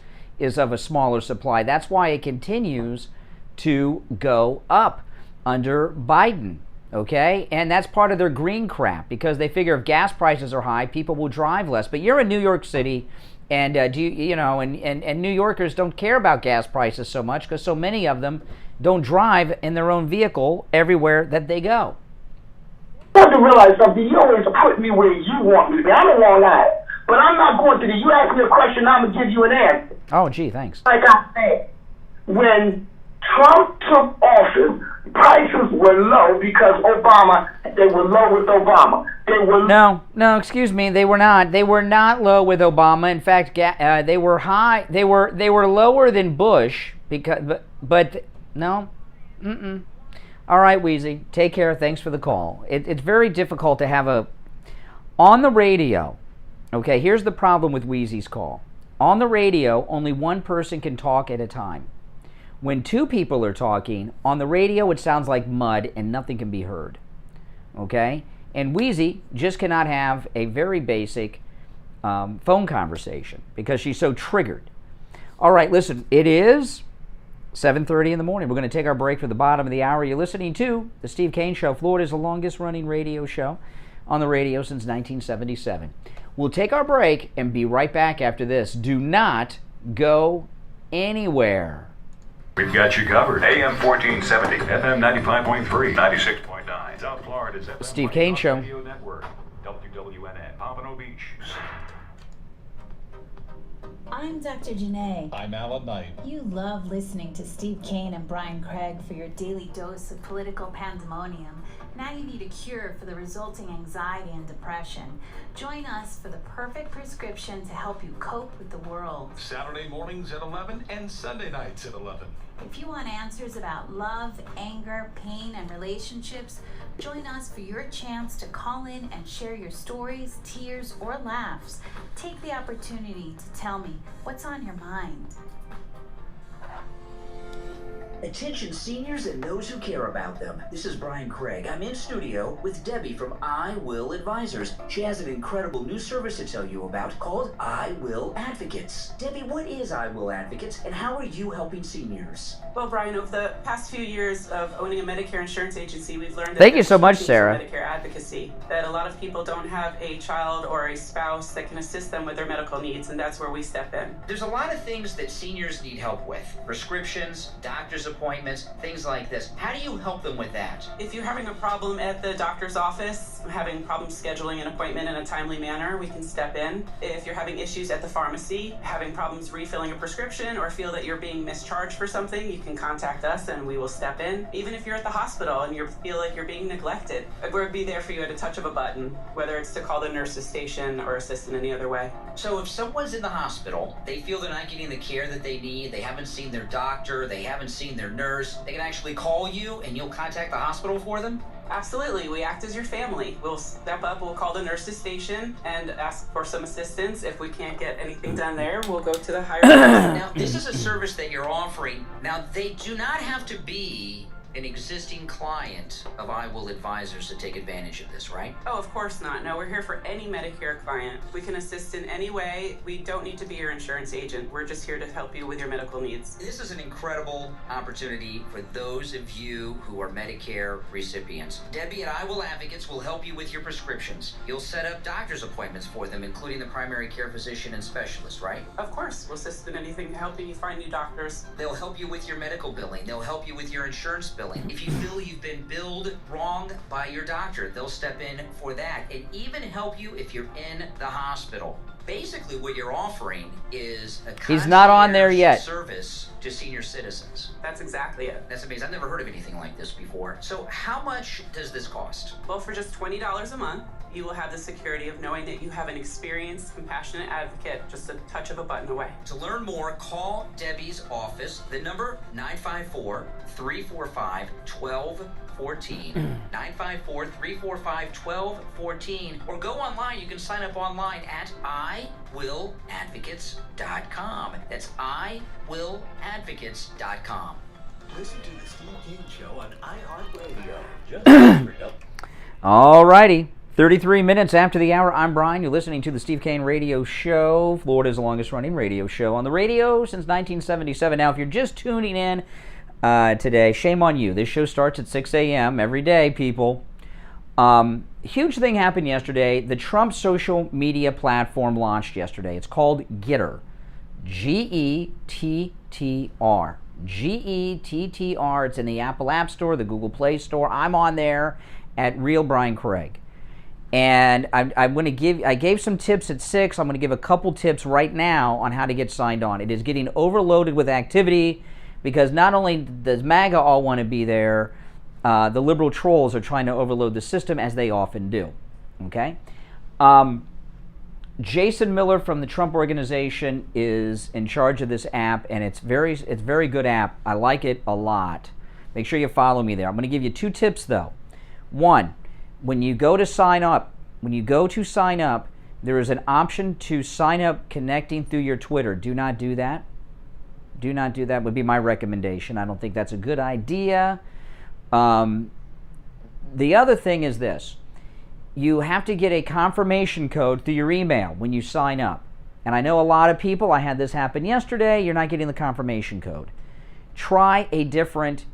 of a smaller supply. That's why it continues to go up under Biden. Okay, and that's part of their green crap because they figure if gas prices are high, people will drive less. But you're in New York City, and and New Yorkers don't care about gas prices so much because so many of them don't drive in their own vehicle everywhere that they go. You have to realize something. You always put me where you want me to be. I'm a Long Island, but I'm not going to you ask me a question, I'm gonna give you an answer. Oh, gee, thanks. Like I said, when Trump took office, prices were low because they were low with Obama. No, excuse me, they were not. They were not low with Obama. In fact, they were high. They were lower than Bush but no. All right, Wheezy, take care. Thanks for the call. It's very difficult to have on the radio. Okay, here's the problem with Wheezy's call. On the radio, only one person can talk at a time. When two people are talking, on the radio it sounds like mud and nothing can be heard. Okay? And Wheezy just cannot have a very basic phone conversation because she's so triggered. All right, listen, it is 7:30 in the morning. We're going to take our break for the bottom of the hour. You're listening to The Steve Kane Show, Florida's longest running radio show on the radio since 1977. We'll take our break and be right back after this. Do not go anywhere. We've got you covered. AM 1470, FM 95.3, 96.9. South Florida's FM Steve Kane Show. Radio Network, WWNN, Pompano Beach. I'm Dr. Janae. I'm Alan Knight. You love listening to Steve Kane and Brian Craig for your daily dose of political pandemonium. Now you need a cure for the resulting anxiety and depression. Join us for the perfect prescription to help you cope with the world. Saturday mornings at 11 and Sunday nights at 11. If you want answers about love, anger, pain, and relationships, join us for your chance to call in and share your stories, tears, or laughs. Take the opportunity to tell me what's on your mind. Attention seniors and those who care about them. This is Brian Craig. I'm in studio with Debbie from I Will Advisors. She has an incredible new service to tell you about called I Will Advocates. Debbie, what is I Will Advocates and how are you helping seniors? Well, Brian, over the past few years of owning a Medicare insurance agency, we've learned that Thank you so much, Sarah. Medicare advocacy, that a lot of people don't have a child or a spouse that can assist them with their medical needs, and that's where we step in. There's a lot of things that seniors need help with. Prescriptions, doctor's appointments, things like this. How do you help them with that? If you're having a problem at the doctor's office, having problems scheduling an appointment in a timely manner, we can step in. If you're having issues at the pharmacy, having problems refilling a prescription, or feel that you're being mischarged for something, you can contact us and we will step in. Even if you're at the hospital and you feel like you're being neglected, we'll be there for you at a touch of a button, whether it's to call the nurse's station or assist in any other way. So if someone's in the hospital, they feel they're not getting the care that they need, they haven't seen their doctor, they haven't seen their nurse, they can actually call you and you'll contact the hospital for them? Absolutely. We act as your family. We'll step up, we'll call the nurse's station and ask for some assistance. If we can't get anything done there, we'll go to the higher Now, this is a service that you're offering. Now, they do not have to be an existing client of I Will Advisors to take advantage of this, right? Oh, of course not. No, we're here for any Medicare client. We can assist in any way. We don't need to be your insurance agent. We're just here to help you with your medical needs. This is an incredible opportunity for those of you who are Medicare recipients. Debbie at I Will Advocates will help you with your prescriptions. You'll set up doctor's appointments for them, including the primary care physician and specialist, right? Of course. We'll assist in anything to help you find new doctors. They'll help you with your medical billing. They'll help you with your insurance billing. If you feel you've been billed wrong by your doctor, they'll step in for that and even help you if you're in the hospital. Basically, what you're offering is a He's not on there concierge yet. service to senior citizens. That's exactly it. That's amazing. I've never heard of anything like this before. So how much does this cost? Well, for just $20 a month, you will have the security of knowing that you have an experienced, compassionate advocate just a touch of a button away. To learn more, call Debbie's office. The number 954-345-1214. 954-345-1214. Or go online. You can sign up online at iwilladvocates.com. That's iwilladvocates.com. Listen to the Steve Kane Show on iHeartRadio. Just All righty. 33 minutes after the hour, I'm Brian. You're listening to the Steve Kane Radio Show, Florida's longest-running radio show on the radio since 1977. Now, if you're just tuning in today, shame on you. This show starts at 6 a.m. every day, people. Huge thing happened yesterday. The Trump social media platform launched yesterday. It's called Gettr. Gettr. Gettr. It's in the Apple App Store, the Google Play Store. I'm on there at Real Brian Craig. And I'm going to I gave some tips at 6. I'm going to give a couple tips right now on how to get signed on. It is getting overloaded with activity because not only does MAGA all want to be there, the liberal trolls are trying to overload the system, as they often do. Okay? Jason Miller from the Trump Organization is in charge of this app, and it's very good app. I like it a lot. Make sure you follow me there. I'm going to give you 2 tips, though. 1, when you go to sign up, there is an option to sign up connecting through your Twitter. Do not do that. Do not do that would be my recommendation. I don't think that's a good idea. The other thing is this. You have to get a confirmation code through your email when you sign up. And I know a lot of people, I had this happen yesterday, you're not getting the confirmation code. Try a different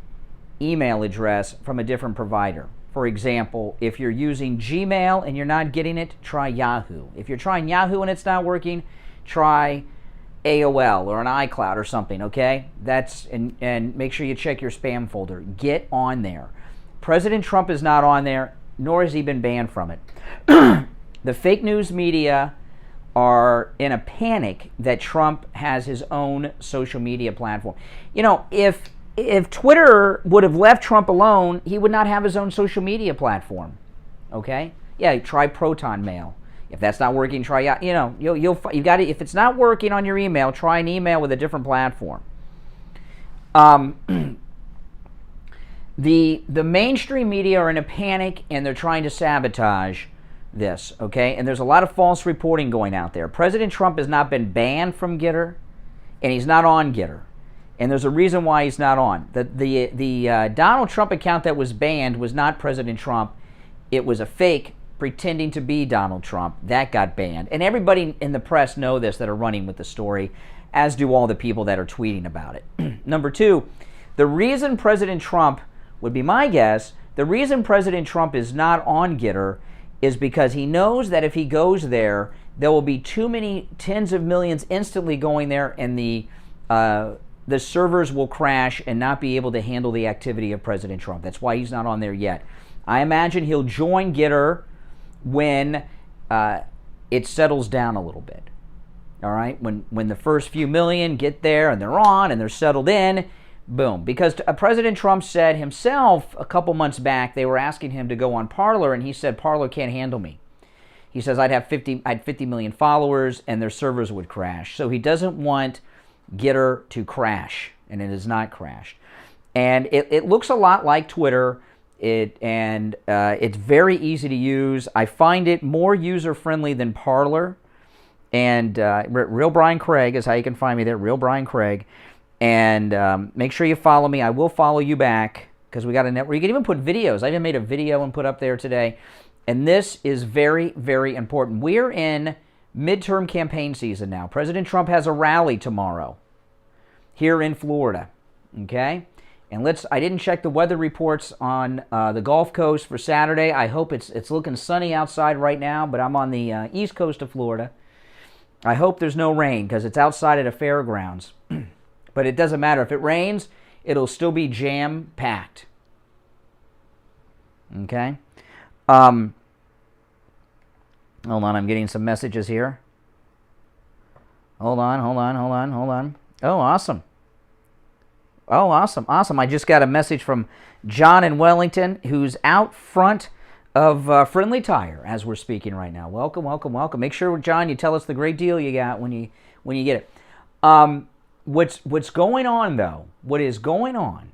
email address from a different provider. For example, if you're using Gmail and you're not getting it, try Yahoo. If you're trying Yahoo and it's not working, try AOL or an iCloud or something, okay? And make sure you check your spam folder. Get on there. President Trump is not on there, nor has he been banned from it. The fake news media are in a panic that Trump has his own social media platform. You know, if Twitter would have left Trump alone, he would not have his own social media platform. Okay? Yeah, try Proton Mail. If that's not working, try you've got to, if it's not working on your email, try an email with a different platform. The mainstream media are in a panic and they're trying to sabotage this, okay? And there's a lot of false reporting going out there. President Trump has not been banned from Gettr, and he's not on Gettr. And there's a reason why he's not on. The Donald Trump account that was banned was not President Trump. It was a fake pretending to be Donald Trump. That got banned. And everybody in the press know this that are running with the story, as do all the people that are tweeting about it. Number 2, the reason President Trump, would be my guess, the reason President Trump is not on Gettr is because he knows that if he goes there, there will be too many tens of millions instantly going there, and the servers will crash and not be able to handle the activity of President Trump. That's why he's not on there yet. I imagine he'll join Gettr when it settles down a little bit. All right, when the first few million get there and they're on and they're settled in, boom. Because President Trump said himself a couple months back, they were asking him to go on Parler, and he said Parler can't handle me. He says I'd 50 million followers and their servers would crash. So he doesn't want Gettr to crash, and it has not crashed. And it looks a lot like Twitter. It's very easy to use. I find it more user-friendly than Parler. And Real Brian Craig is how you can find me there, Real Brian Craig. And make sure you follow me. I will follow you back because we got a network. You can even put videos. I even made a video and put up there today. And this is very, very important. We're in midterm campaign season now. President Trump has a rally tomorrow here in Florida. Okay? And I didn't check the weather reports on the Gulf Coast for Saturday. I hope it's looking sunny outside right now, but I'm on the east coast of Florida. I hope there's no rain because it's outside at a fairgrounds. But it doesn't matter. If it rains, it'll still be jam-packed. Okay? Hold on, I'm getting some messages here. Hold on. Oh, awesome. Awesome. I just got a message from John in Wellington, who's out front of Friendly Tire as we're speaking right now. Welcome. Make sure, John, you tell us the great deal you got when you get it. What's going on, though, what is going on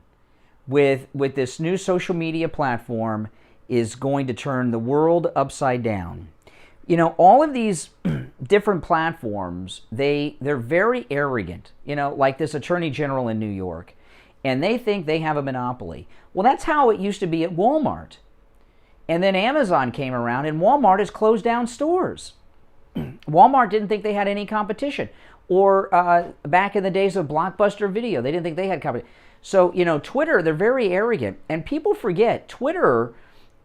with this new social media platform is going to turn the world upside down. You know, all of these different platforms, they're very arrogant, you know, like this attorney general in New York, and they think they have a monopoly. Well, that's how it used to be at Walmart. And then Amazon came around, and Walmart has closed down stores. Walmart didn't think they had any competition. Or back in the days of Blockbuster Video, they didn't think they had competition. So, you know, Twitter, they're very arrogant. And people forget, Twitter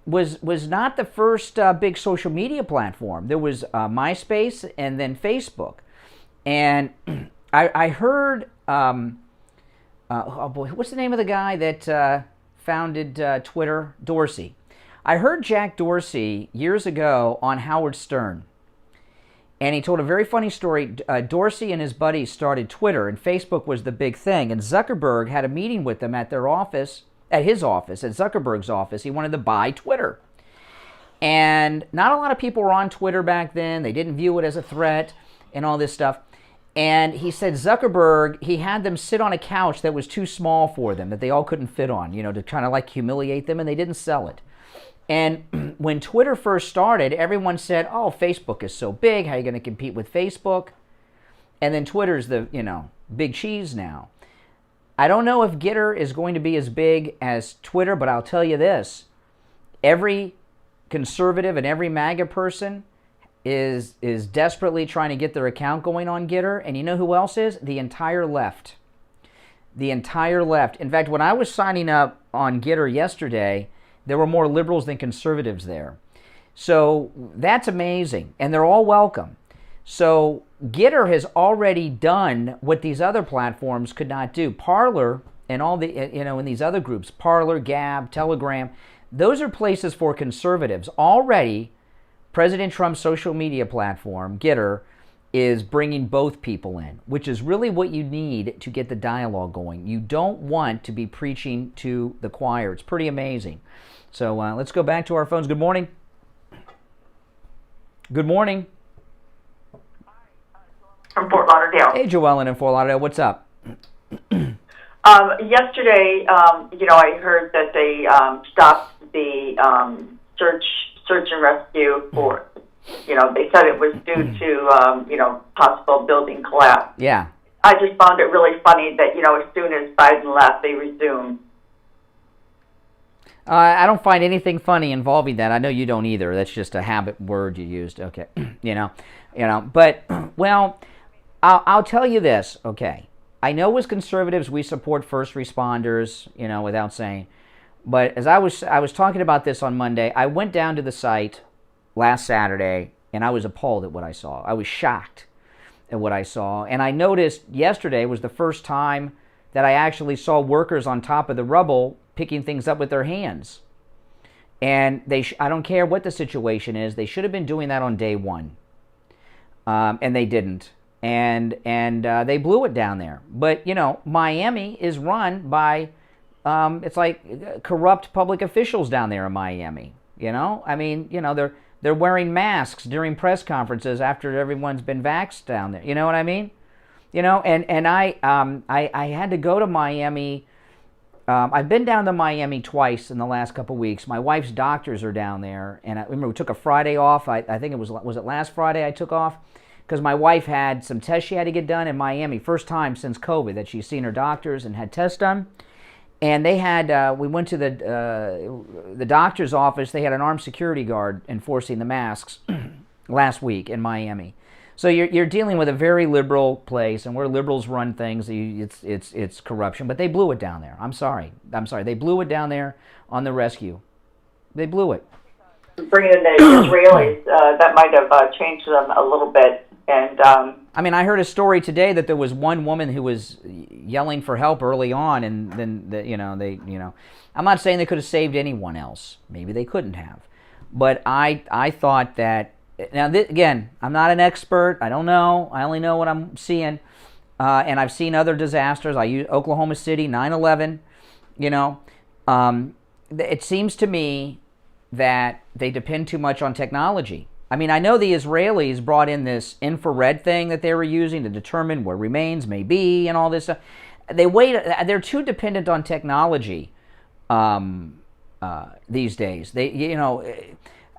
was not the first big social media platform. There was MySpace and then Facebook. And I heard, oh boy, what's the name of the guy that founded Twitter? Dorsey. I heard Jack Dorsey years ago on Howard Stern. And he told a very funny story. Dorsey and his buddies started Twitter, and Facebook was the big thing. And Zuckerberg had a meeting with them at their office, at Zuckerberg's office. He wanted to buy Twitter. And not a lot of people were on Twitter back then. They didn't view it as a threat and all this stuff. And he said Zuckerberg, he had them sit on a couch that was too small for them, that they all couldn't fit on, you know, to kind of like humiliate them, and they didn't sell it. And when Twitter first started, everyone said, oh, Facebook is so big. How are you going to compete with Facebook? And then Twitter's the, you know, big cheese now. I don't know if Gettr is going to be as big as Twitter, but I'll tell you this. Every conservative and every MAGA person is desperately trying to get their account going on Gettr. And you know who else is? The entire left. The entire left. In fact, when I was signing up on Gettr yesterday, there were more liberals than conservatives there. So that's amazing. And they're all welcome. So Gettr has already done what these other platforms could not do. Parler and all the, you know, in these other groups, Parler, Gab, Telegram, those are places for conservatives. Already, President Trump's social media platform, Gettr, is bringing both people in, which is really what you need to get the dialogue going. You don't want to be preaching to the choir. It's pretty amazing. So let's go back to our phones. Good morning. Good morning. From Fort Lauderdale. Hey, Joellen in Fort Lauderdale. What's up? Yesterday, you know, I heard that they stopped the search and rescue for, you know, they said it was due to, you know, possible building collapse. Yeah. I just found it really funny that, you know, as soon as Biden left, they resumed. I don't find anything funny involving that. I know you don't either. That's just a habit word you used. Okay, you know. But well, I'll tell you this. Okay, I know as conservatives we support first responders. You know, without saying. But as I was talking about this on Monday, I went down to the site last Saturday and I was appalled at what I saw. I was shocked at what I saw, and I noticed yesterday was the first time that I actually saw workers on top of the rubble picking things up with their hands. And I don't care what the situation is, they should have been doing that on day one. And they didn't. And they blew it down there. But, you know, Miami is run by, it's like corrupt public officials down there in Miami. You know, I mean, you know, they're wearing masks during press conferences after everyone's been vaxxed down there. You know what I mean? You know, and I had to go to Miami. I've been down to Miami twice in the last couple of weeks. My wife's doctors are down there, and I remember we took a Friday off. I think it was it last Friday I took off because my wife had some tests she had to get done in Miami. First time since COVID that she's seen her doctors and had tests done. And they had, we went to the doctor's office. They had an armed security guard enforcing the masks last week in Miami. So you're dealing with a very liberal place, and where liberals run things, it's corruption. But they blew it down there. I'm sorry. They blew it down there on the rescue. They blew it. Bringing in the Israelis, that might have changed them a little bit. And I mean, I heard a story today that there was one woman who was yelling for help early on, and then I'm not saying they could have saved anyone else. Maybe they couldn't have, but I thought that. Now, again, I'm not an expert. I don't know. I only know what I'm seeing, and I've seen other disasters. I use Oklahoma City, 9/11. You know, it seems to me that they depend too much on technology. I mean, I know the Israelis brought in this infrared thing that they were using to determine where remains may be and all this stuff. They're too dependent on technology these days.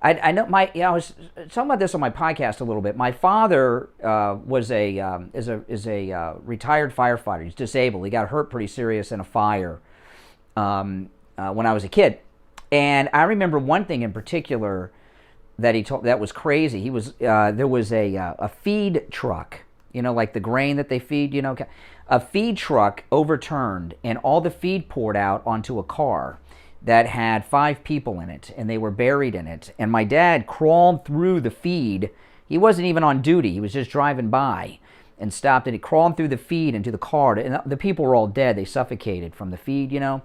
I know I was talking about this on my podcast a little bit. My father is a retired firefighter. He's disabled. He got hurt pretty serious in a fire when I was a kid, and I remember one thing in particular that he told that was crazy. He was there was a feed truck, you know, like the grain that they feed, you know, a feed truck overturned, and all the feed poured out onto a car that had 5 people in it, and they were buried in it. And my dad crawled through the feed. He wasn't even on duty. He was just driving by and stopped, and he crawled through the feed into the car. And the people were all dead. They suffocated from the feed, you know.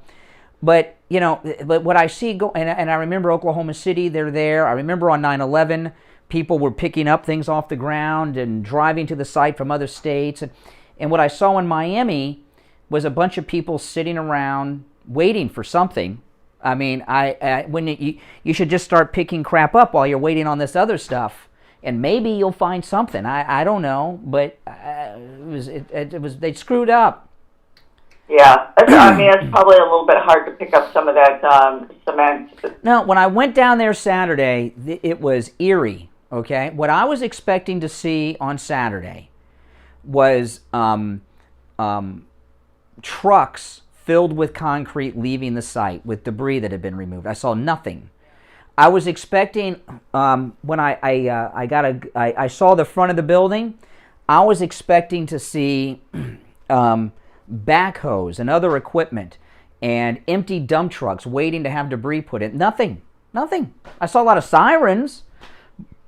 But, you know, but what I see, and I remember Oklahoma City, they're there. I remember on 9/11, people were picking up things off the ground and driving to the site from other states. And what I saw in Miami was a bunch of people sitting around waiting for something. I mean, you should just start picking crap up while you're waiting on this other stuff, and maybe you'll find something. I don't know, but they screwed up. Yeah, I mean, it's probably a little bit hard to pick up some of that cement. No, when I went down there Saturday, it was eerie, okay? What I was expecting to see on Saturday was trucks filled with concrete leaving the site with debris that had been removed. I saw nothing. I was expecting, when I saw the front of the building, I was expecting to see backhoes and other equipment and empty dump trucks waiting to have debris put in. Nothing. I saw a lot of sirens,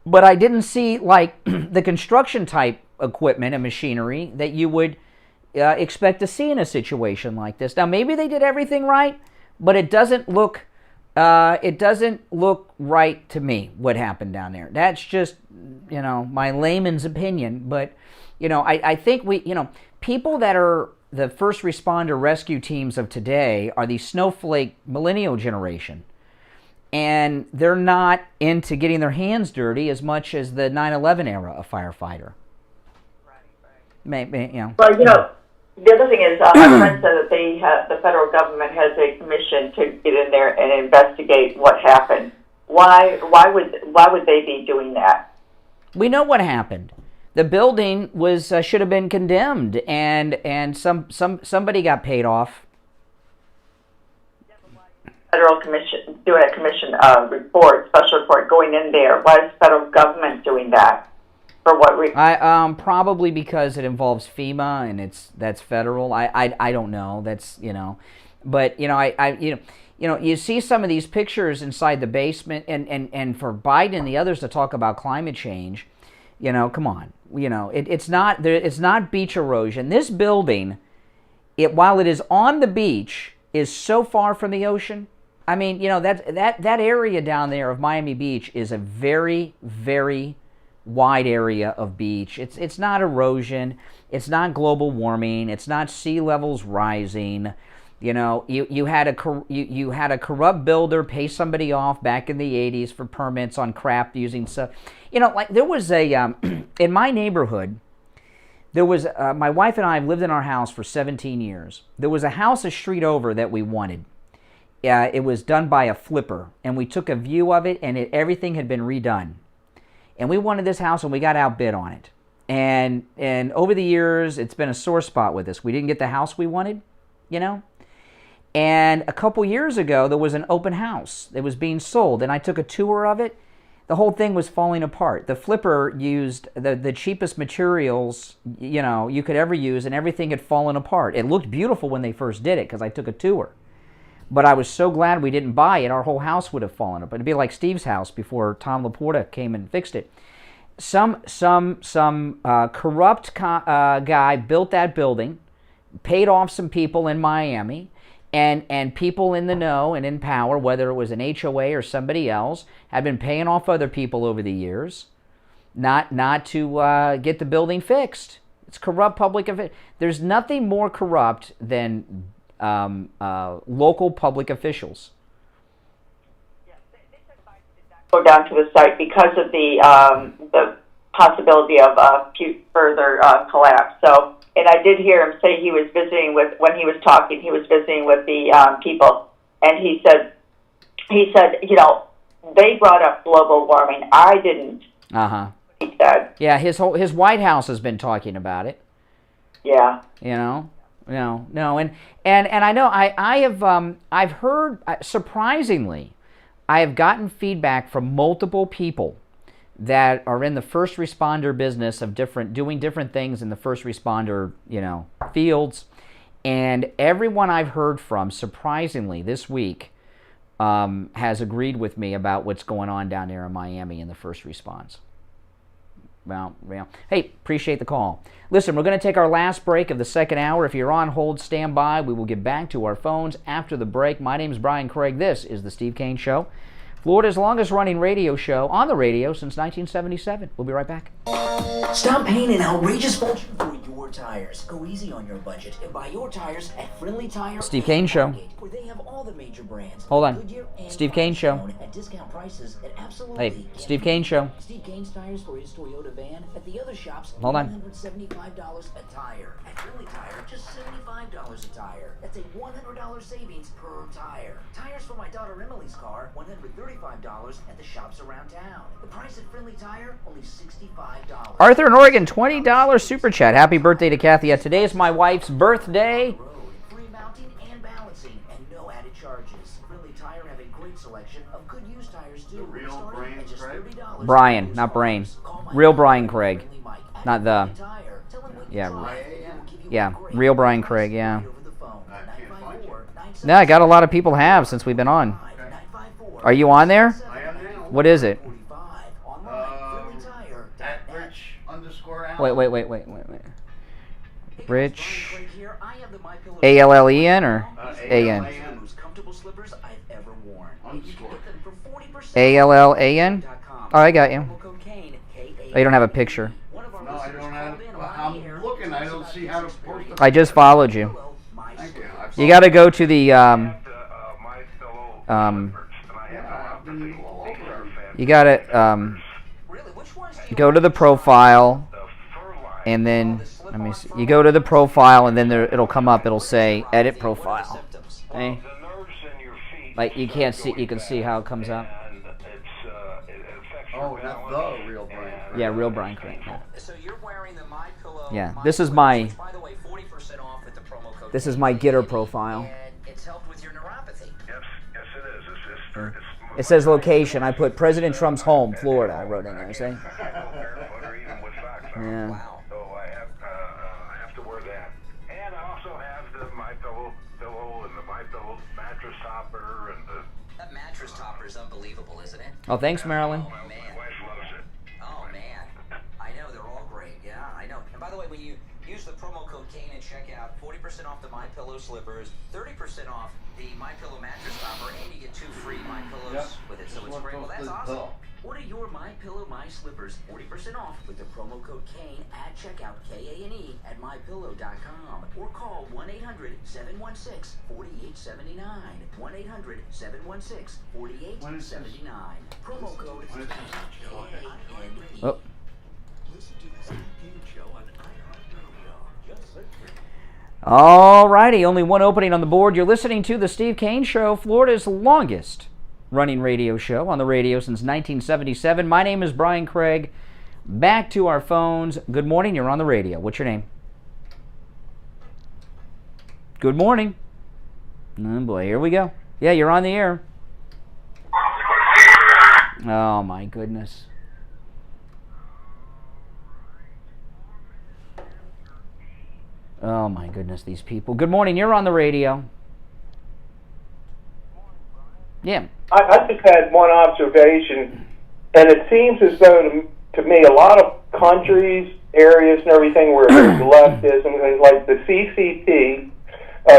but I didn't see like the construction type equipment and machinery that you would expect to see in a situation like this. Now, maybe they did everything right, but it doesn't look right to me what happened down there. That's just, you know, my layman's opinion. But, you know, I think people that are the first responder rescue teams of today are the snowflake millennial generation. And they're not into getting their hands dirty as much as the 9/11 era of firefighter. Right. You know. Well, you know, the other thing is, my friend said that the federal government has a commission to get in there and investigate what happened. Why would they be doing that? We know what happened. The building was should have been condemned, and somebody got paid off. Federal commission doing a commission report, special report, going in there. Why is the federal government doing that? For what reason? Probably because it involves FEMA and that's federal. I don't know. That's, you know, but you know, you see some of these pictures inside the basement, and for Biden and the others to talk about climate change, you know, come on, you know, it's not beach erosion. This building, while it is on the beach, is so far from the ocean. I mean, that area down there of Miami Beach is a very, very wide area of beach. It's not erosion. It's not global warming. It's not sea levels rising. You had a corrupt builder pay somebody off back in the 80s for permits on crap using stuff. Like there was a in my neighborhood. There was my wife and I lived in our house for 17 years. There was a house a street over that we wanted. It was done by a flipper, and we took a view of it, and everything had been redone. And we wanted this house, and we got outbid on it. And over the years, it's been a sore spot with us. We didn't get the house we wanted, And a couple years ago, there was an open house that was being sold, and I took a tour of it. The whole thing was falling apart. The flipper used the cheapest materials, you could ever use, and everything had fallen apart. It looked beautiful when they first did it because I took a tour. But I was so glad we didn't buy it. Our whole house would have fallen apart. It'd be like Steve's house before Tom Laporta came and fixed it. Some corrupt guy built that building, paid off some people in Miami, and people in the know and in power, whether it was an HOA or somebody else, had been paying off other people over the years, not to get the building fixed. It's corrupt public officials. There's nothing more corrupt than local public officials. Go down to the site because of the possibility of further collapse. So. And I did hear him say he was visiting when he was talking, he was visiting with the people. And he said, they brought up global warming. I didn't. He said. Yeah, his White House has been talking about it. Yeah. No, and I know I've heard, surprisingly, I have gotten feedback from multiple people that are in the first responder business of doing different things in the first responder, fields. And everyone I've heard from, surprisingly, this week, has agreed with me about what's going on down there in Miami in the first response. Well, hey, appreciate the call. Listen, we're going to take our last break of the second hour. If you're on hold, stand by. We will get back to our phones after the break. My name is Brian Craig. This is The Steve Kane Show. Florida's longest-running radio show on the radio since 1977. We'll be right back. Stop paying an outrageous fortune for your tires. Go easy on your budget and buy your tires at Friendly Tire. Steve Kane Show. Where they have all the major brands. Hold on. Steve Kane Show. At discount prices at absolutely. Hey, Steve Kane Show. Steve Kane's tires for his Toyota van. At the other shops, hold on. $175 a tire. At Friendly Tire, just $75 a tire. That's a $100 savings per tire. Tires for my daughter Emily's car, $135 at the shops around town. The price at Friendly Tire, only $65. Arthur in Oregon, $20 super chat. Happy birthday to Kathy. Today is my wife's birthday. Free mounting and balancing, and no added charges. Friendly Tire have a great selection of good used tires too. The real Brian Craig. Brian, not Brain. Real Brian Craig, not the. Yeah, real Brian Craig. Yeah. No, I got a lot of people have since we've been on. Are you on there? I am now. What is it? At Rich_Allen. Wait. Rich. ALLEN or AN? ALLAN? Oh, I got you. Oh, you don't have a picture. No, I don't have. I'm looking. I don't see how to post it. I just followed you. Thank you. You got to go to the you got to go to the profile, and then let me see. You go to the profile, and then it'll come up. It'll say edit profile. Hey, like you can't see. You can see how it comes up. Oh, that's the real Brian Craig. Yeah, real Brian Craig. Yeah. So you're wearing the My Pillow. Yeah, this is my. By the way, 40% off with the promo code. This is my Gettr profile. And it's helped with your neuropathy. Yes, it is. It says location. I put President Trump's home, Florida. I wrote in there. See? Yeah. Wow. So I have to wear that, and I also have the My Pillow and the My Pillow mattress topper and the. That mattress topper is unbelievable, isn't it? Oh, thanks, Marilyn. My wife loves it. Oh man, I know they're all great. Yeah, I know. And by the way, when you Use the promo code Kane at checkout. 40% off the MyPillow slippers, 30% off the MyPillow mattress topper, and you get 2 free MyPillows with it. So it's great. Well, that's awesome. Order your MyPillow, My Slippers, 40% off with the promo code Kane at checkout, K-A-N-E, at MyPillow.com. Or call 1-800-716-4879. 1-800-716-4879. Promo code K-A-N-E. Oh. Listen to the Steve Kane Show on iHeartRadio. Just search for All righty, only one opening on the board. You're listening to the Steve Kane Show, Florida's longest running radio show on the radio since 1977. My name is Brian Craig. Back to our phones. Good morning, you're on the radio. What's your name? Good morning. Oh boy, here we go. Yeah, you're on the air. Oh my goodness. Oh my goodness, these people. Good morning, you're on the radio. Yeah. I just had one observation, and it seems as though to me a lot of countries, areas, and everything where there's leftism, and like the CCP,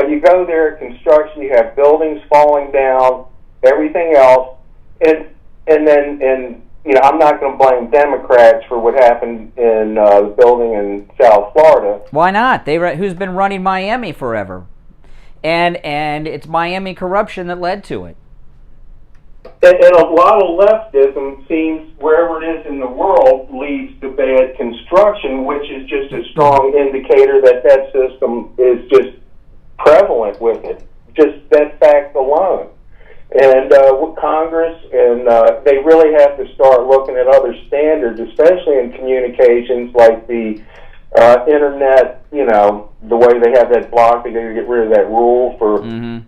you go there at construction, you have buildings falling down, everything else, and then you know, I'm not going to blame Democrats for what happened in the building in South Florida. Why not? Who's been running Miami forever, and it's Miami corruption that led to it. And a lot of leftism seems, wherever it is in the world, leads to bad construction, which is just a strong indicator that that system is just prevalent with it. Just that fact alone. And with Congress, and they really have to start looking at other standards, especially in communications, like the internet. You know, the way they have that block, they got to get rid of that rule for. Mm-hmm.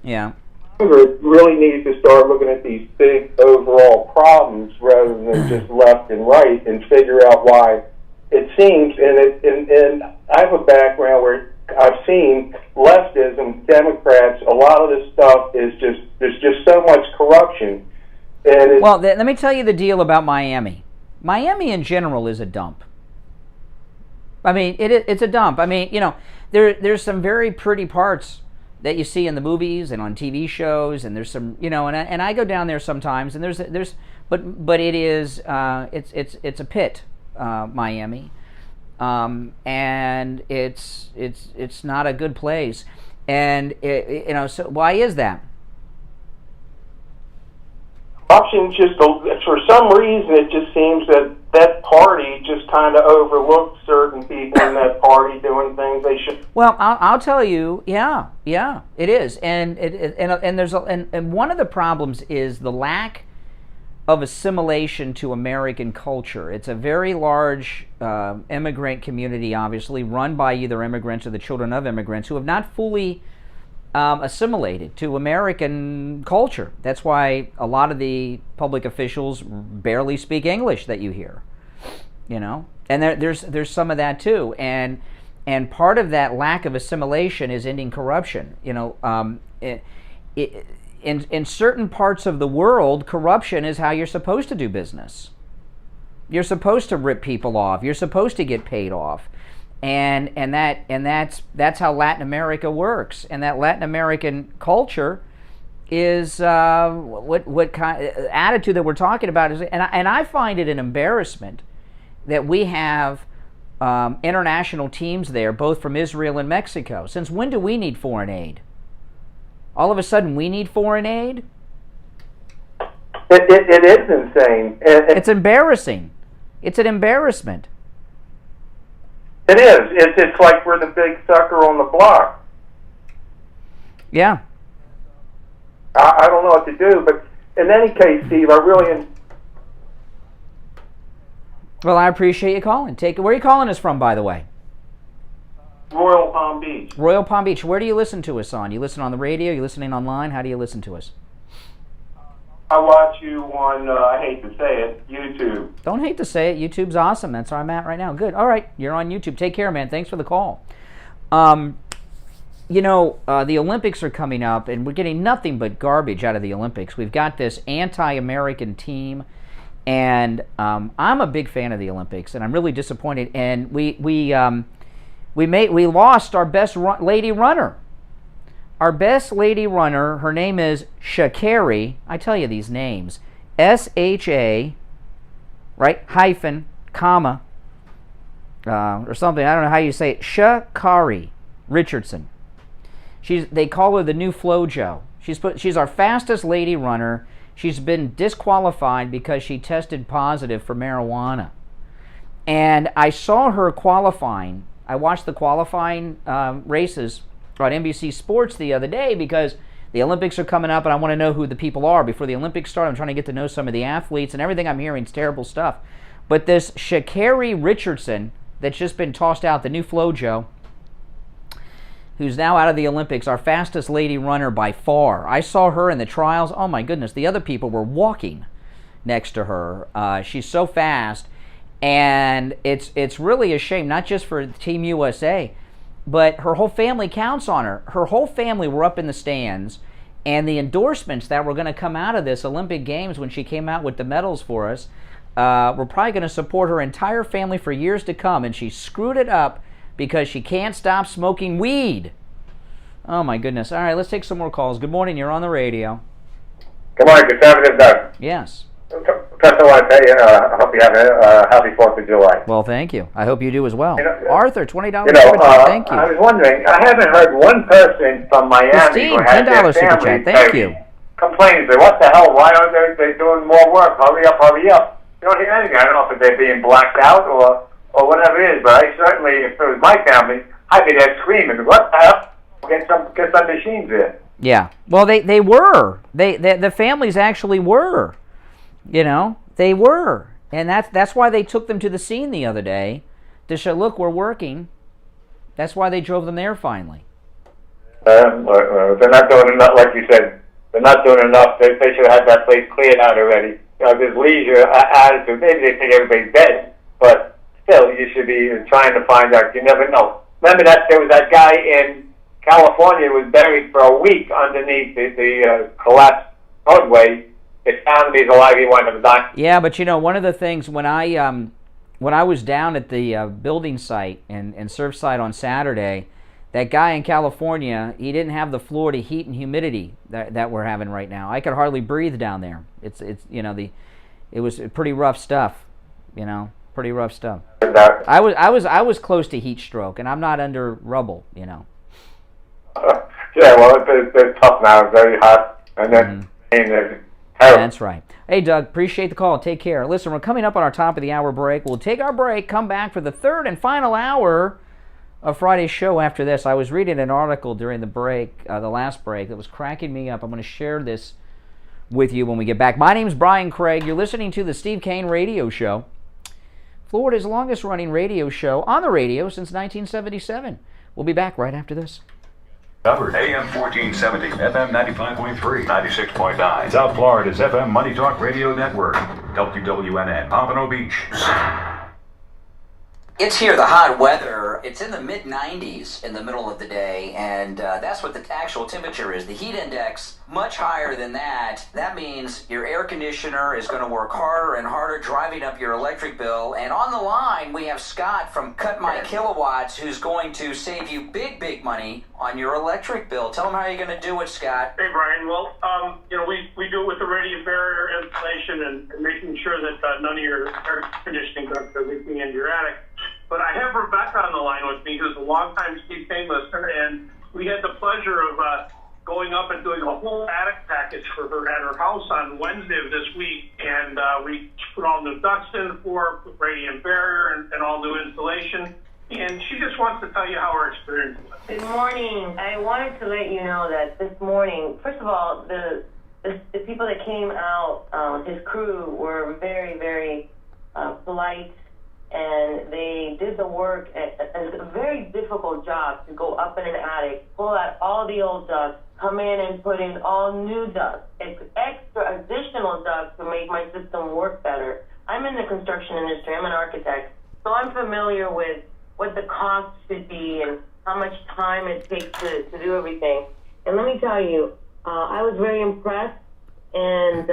Yeah. Congress really needs to start looking at these big overall problems rather than just left and right, and figure out why it seems. And I have a background where I've seen leftism, Democrats. A lot of this stuff is just there's just so much corruption. And well, let me tell you the deal about Miami. Miami in general is a dump. I mean, it's a dump. I mean, you know, there's some very pretty parts that you see in the movies and on TV shows, and there's some, you know, and I go down there sometimes, and but it is it's a pit, Miami, and it's not a good place, and you know, so why is that? Corruption just, for some reason, it just seems that party just kind of overlooked certain people in that party doing things they should. Well, I'll tell you, yeah, it is, and there's and one of the problems is the lack of assimilation to American culture. It's a very large immigrant community, obviously, run by either immigrants or the children of immigrants who have not fully assimilated to American culture. That's why a lot of the public officials barely speak English that you hear, you know. And there's some of that too. And part of that lack of assimilation is ending corruption. You know, in certain parts of the world, corruption is how you're supposed to do business. You're supposed to rip people off. You're supposed to get paid off. And that's how Latin America works, and that Latin American culture is what kind of attitude that we're talking about is, and I find it an embarrassment that we have international teams there, both from Israel and Mexico. Since when do we need foreign aid? All of a sudden, we need foreign aid? It is insane. It's embarrassing. It's an embarrassment. It is. It's like we're the big sucker on the block. Yeah. I don't know what to do, but in any case, Steve, I really... Well, I appreciate you calling. Where are you calling us from, by the way? Royal Palm Beach. Royal Palm Beach. Where do you listen to us on? You listen on the radio? You listening online? How do you listen to us? I watch you on, I hate to say it, YouTube. Don't hate to say it. YouTube's awesome. That's where I'm at right now. Good. All right. You're on YouTube. Take care, man. Thanks for the call. You know, the Olympics are coming up, and we're getting nothing but garbage out of the Olympics. We've got this anti-American team, and I'm a big fan of the Olympics, and I'm really disappointed. And we We lost our best lady runner. Our best lady runner, her name is Shakari. I tell you these names. S-H-A, right, hyphen, comma, or something. I don't know how you say it. Shakari Richardson. They call her the new Flojo. She's our fastest lady runner. She's been disqualified because she tested positive for marijuana. And I saw her qualifying. I watched the qualifying races on NBC Sports the other day because the Olympics are coming up and I want to know who the people are before the Olympics start. I'm trying to get to know some of the athletes, and everything I'm hearing is terrible stuff. But this Shakari Richardson that's just been tossed out, the new Flojo, who's now out of the Olympics, our fastest lady runner by far. I saw her in the trials. Oh my goodness, the other people were walking next to her. She's so fast, and it's really a shame, not just for Team USA, but her whole family counts on her. Her whole family were up in the stands, and the endorsements that were going to come out of this Olympic Games when she came out with the medals for us were probably going to support her entire family for years to come, and she screwed it up because she can't stop smoking weed. Oh my goodness. All right, let's take some more calls. Good morning, you're on the radio. Good morning, Conservative Doug. Yes. First I want to tell you, I hope you have a happy 4th of July. Well, thank you. I hope you do as well. Arthur, $20. Thank you. I was wondering, I haven't heard one person from Miami Christine, who has their $10 super family chat. Thank you. complains. What the hell? Why aren't they doing more work? Hurry up, hurry up. You don't hear anything. I don't know if they're being blacked out or whatever it is, but I certainly, if it was my family, I'd be there screaming, what the hell? Get some machines there. Yeah. Well, they were. The families actually were. You know, they were. And that's why they took them to the scene the other day to show, look, we're working. That's why they drove them there finally. They're not doing enough, like you said. They're not doing enough. They should have had that place cleared out already. You know, this leisure attitude. Maybe they think everybody's dead, but still, you should be trying to find out. You never know. Remember that there was that guy in California who was buried for a week underneath the collapsed roadway. They found him, he's alive. He wanted to die. Yeah, but you know, one of the things when I was down at the building site in Surfside on Saturday, that guy in California, he didn't have the Florida heat and humidity that we're having right now. I could hardly breathe down there. It's you know, it was pretty rough stuff. You know, pretty rough stuff. I was close to heat stroke, and I'm not under rubble. You know. Yeah, well, it's tough now. It's very hot, and then terrible. That's right. Hey, Doug, appreciate the call. Take care. Listen, we're coming up on our top of the hour break. We'll take our break, come back for the third and final hour of Friday's show after this. I was reading an article during the break, the last break, that was cracking me up. I'm going to share this with you when we get back. My name's Brian Craig. You're listening to the Steve Kane Radio Show, Florida's longest-running radio show on the radio since 1977. We'll be back right after this. Covered AM 1470, FM 95.3, 96.9. South Florida's FM Money Talk Radio Network, WWNN, Pompano Beach. It's here, the hot weather. It's in the mid-90s in the middle of the day, and that's what the actual temperature is. The heat index, much higher than that. That means your air conditioner is going to work harder and harder, driving up your electric bill. And on the line, we have Scott from Cut My Kilowatts, who's going to save you big, big money on your electric bill. Tell them how you're going to do it, Scott. Hey, Brian. Well, you know, we do it with the radiant barrier installation and making sure that none of your air conditioning ducts are leaking into your attic. But I have Rebecca on the line with me, who's a longtime Steve Kane listener, and we had the pleasure of going up and doing a whole attic package for her at her house on Wednesday of this week, and we put all new ducts in for radiant barrier and all new insulation. And she just wants to tell you how her experience was. Good morning. I wanted to let you know that this morning, first of all, the people that came out, his crew, were very, very polite, and they did the work. It's a very difficult job to go up in an attic, pull out all the old ducts, come in and put in all new ducts. It's extra additional ducts to make my system work better. I'm in the construction industry. I'm an architect, so I'm familiar with what the cost should be and how much time it takes to do everything. And let me tell you, I was very impressed, and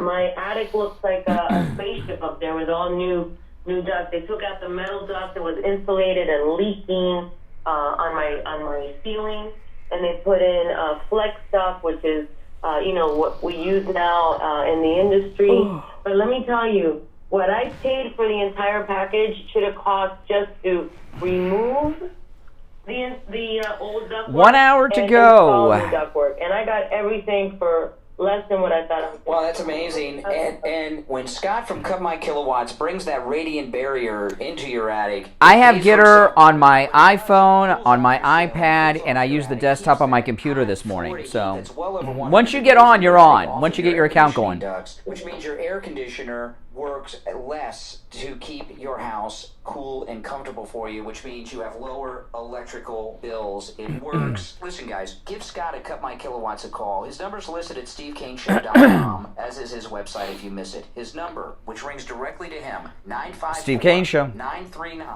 my attic looks like a spaceship up there with all new ducts. They took out the metal duct that was insulated and leaking, issues now in the industry. But let me tell you, what I paid for the entire package should have cost just to remove the old ductwork. 1 hour to and go. install the ductwork. And I got everything for less than what I thought I was. Well, that's amazing. And when Scott from Cut My Kilowatts brings that radiant barrier into your attic, I have Gettr on my iPhone, on my iPad, and I use the desktop on my computer this morning. So once you get on, you're on. Once you get your account going. Which means your air conditioner works less to keep your house cool and comfortable for you, which means you have lower electrical bills. It works. Listen, guys, give Scott at Cut My Kilowatts a call. His number's listed at SteveKaneShow.com, as is his website if you miss it. His number, which rings directly to him, 954 Steve Kane Show. 939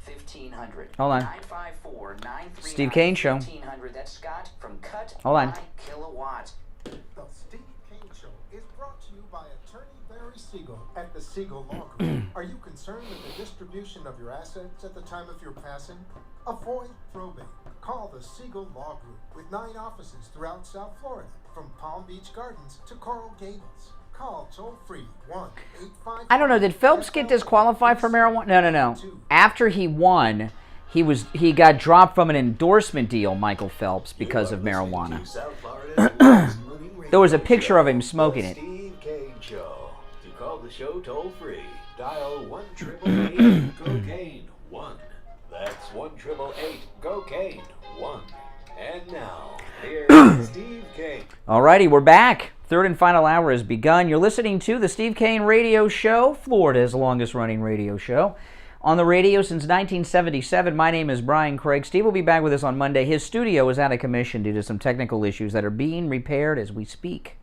1500. Hold on. 954 939 Steve Kane Show. 1500. That's Scott from Cut Hold on. My Kilowatts. The Steve Kane Show is brought to you by attorney Barry Siegel at the Siegel Law Group. Are you concerned with the distribution of your assets at the time of your passing? Avoid probate. Call the Siegel Law Group with 9 offices throughout South Florida, from Palm Beach Gardens to Coral Gables. Call toll-free 1-855. I don't know. Did Phelps get disqualified for marijuana? No. After he won, he got dropped from an endorsement deal, Michael Phelps, because of marijuana. There was a picture of him smoking it. Steve Kane Show. To call the show toll free, dial 1-888-COCAINE-1. That's 1-888-COCAINE-1. And now, here's Steve Kane. Alrighty, we're back. Third and final hour has begun. You're listening to the Steve Kane Radio Show, Florida's longest-running radio show. On the radio since 1977, my name is Brian Craig. Steve will be back with us on Monday. His studio is out of commission due to some technical issues that are being repaired as we speak.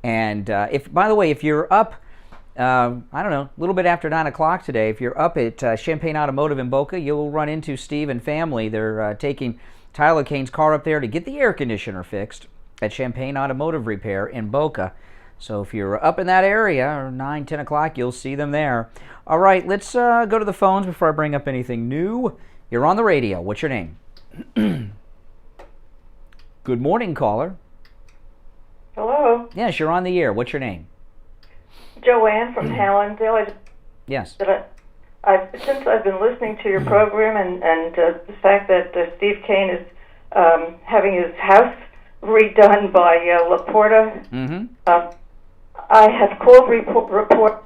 And by the way, if you're up, I don't know, a little bit after 9 o'clock today, if you're up at Champaign Automotive in Boca, you'll run into Steve and family. They're taking Tyler Kane's car up there to get the air conditioner fixed at Champaign Automotive Repair in Boca. So if you're up in that area, or 9, 10 o'clock, you'll see them there. All right, let's go to the phones before I bring up anything new. You're on the radio. What's your name? Good morning, caller. Hello. Yes, you're on the air. What's your name? Joanne from Hallandale. Yes. Since I've been listening to your program and the fact that Steve Kane is having his house redone by La Porta, I have called report.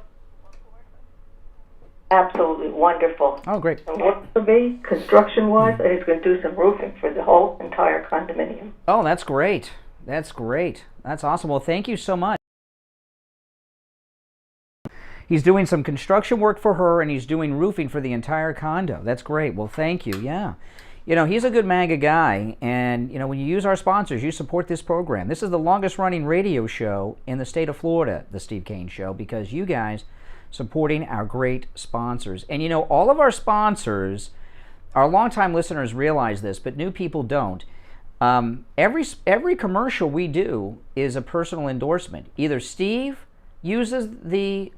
Absolutely wonderful. Oh, great. And work for me, construction-wise, and he's going to do some roofing for the whole entire condominium. Oh, that's great. That's great. That's awesome. Well, thank you so much. He's doing some construction work for her, and he's doing roofing for the entire condo. That's great. Well, thank you. Yeah. You know, he's a good MAGA guy, and, you know, when you use our sponsors, you support this program. This is the longest-running radio show in the state of Florida, the Steve Kane Show, because you guys supporting our great sponsors. And, you know, all of our sponsors, our longtime listeners realize this, but new people don't. Every commercial we do is a personal endorsement. Either Steve uses the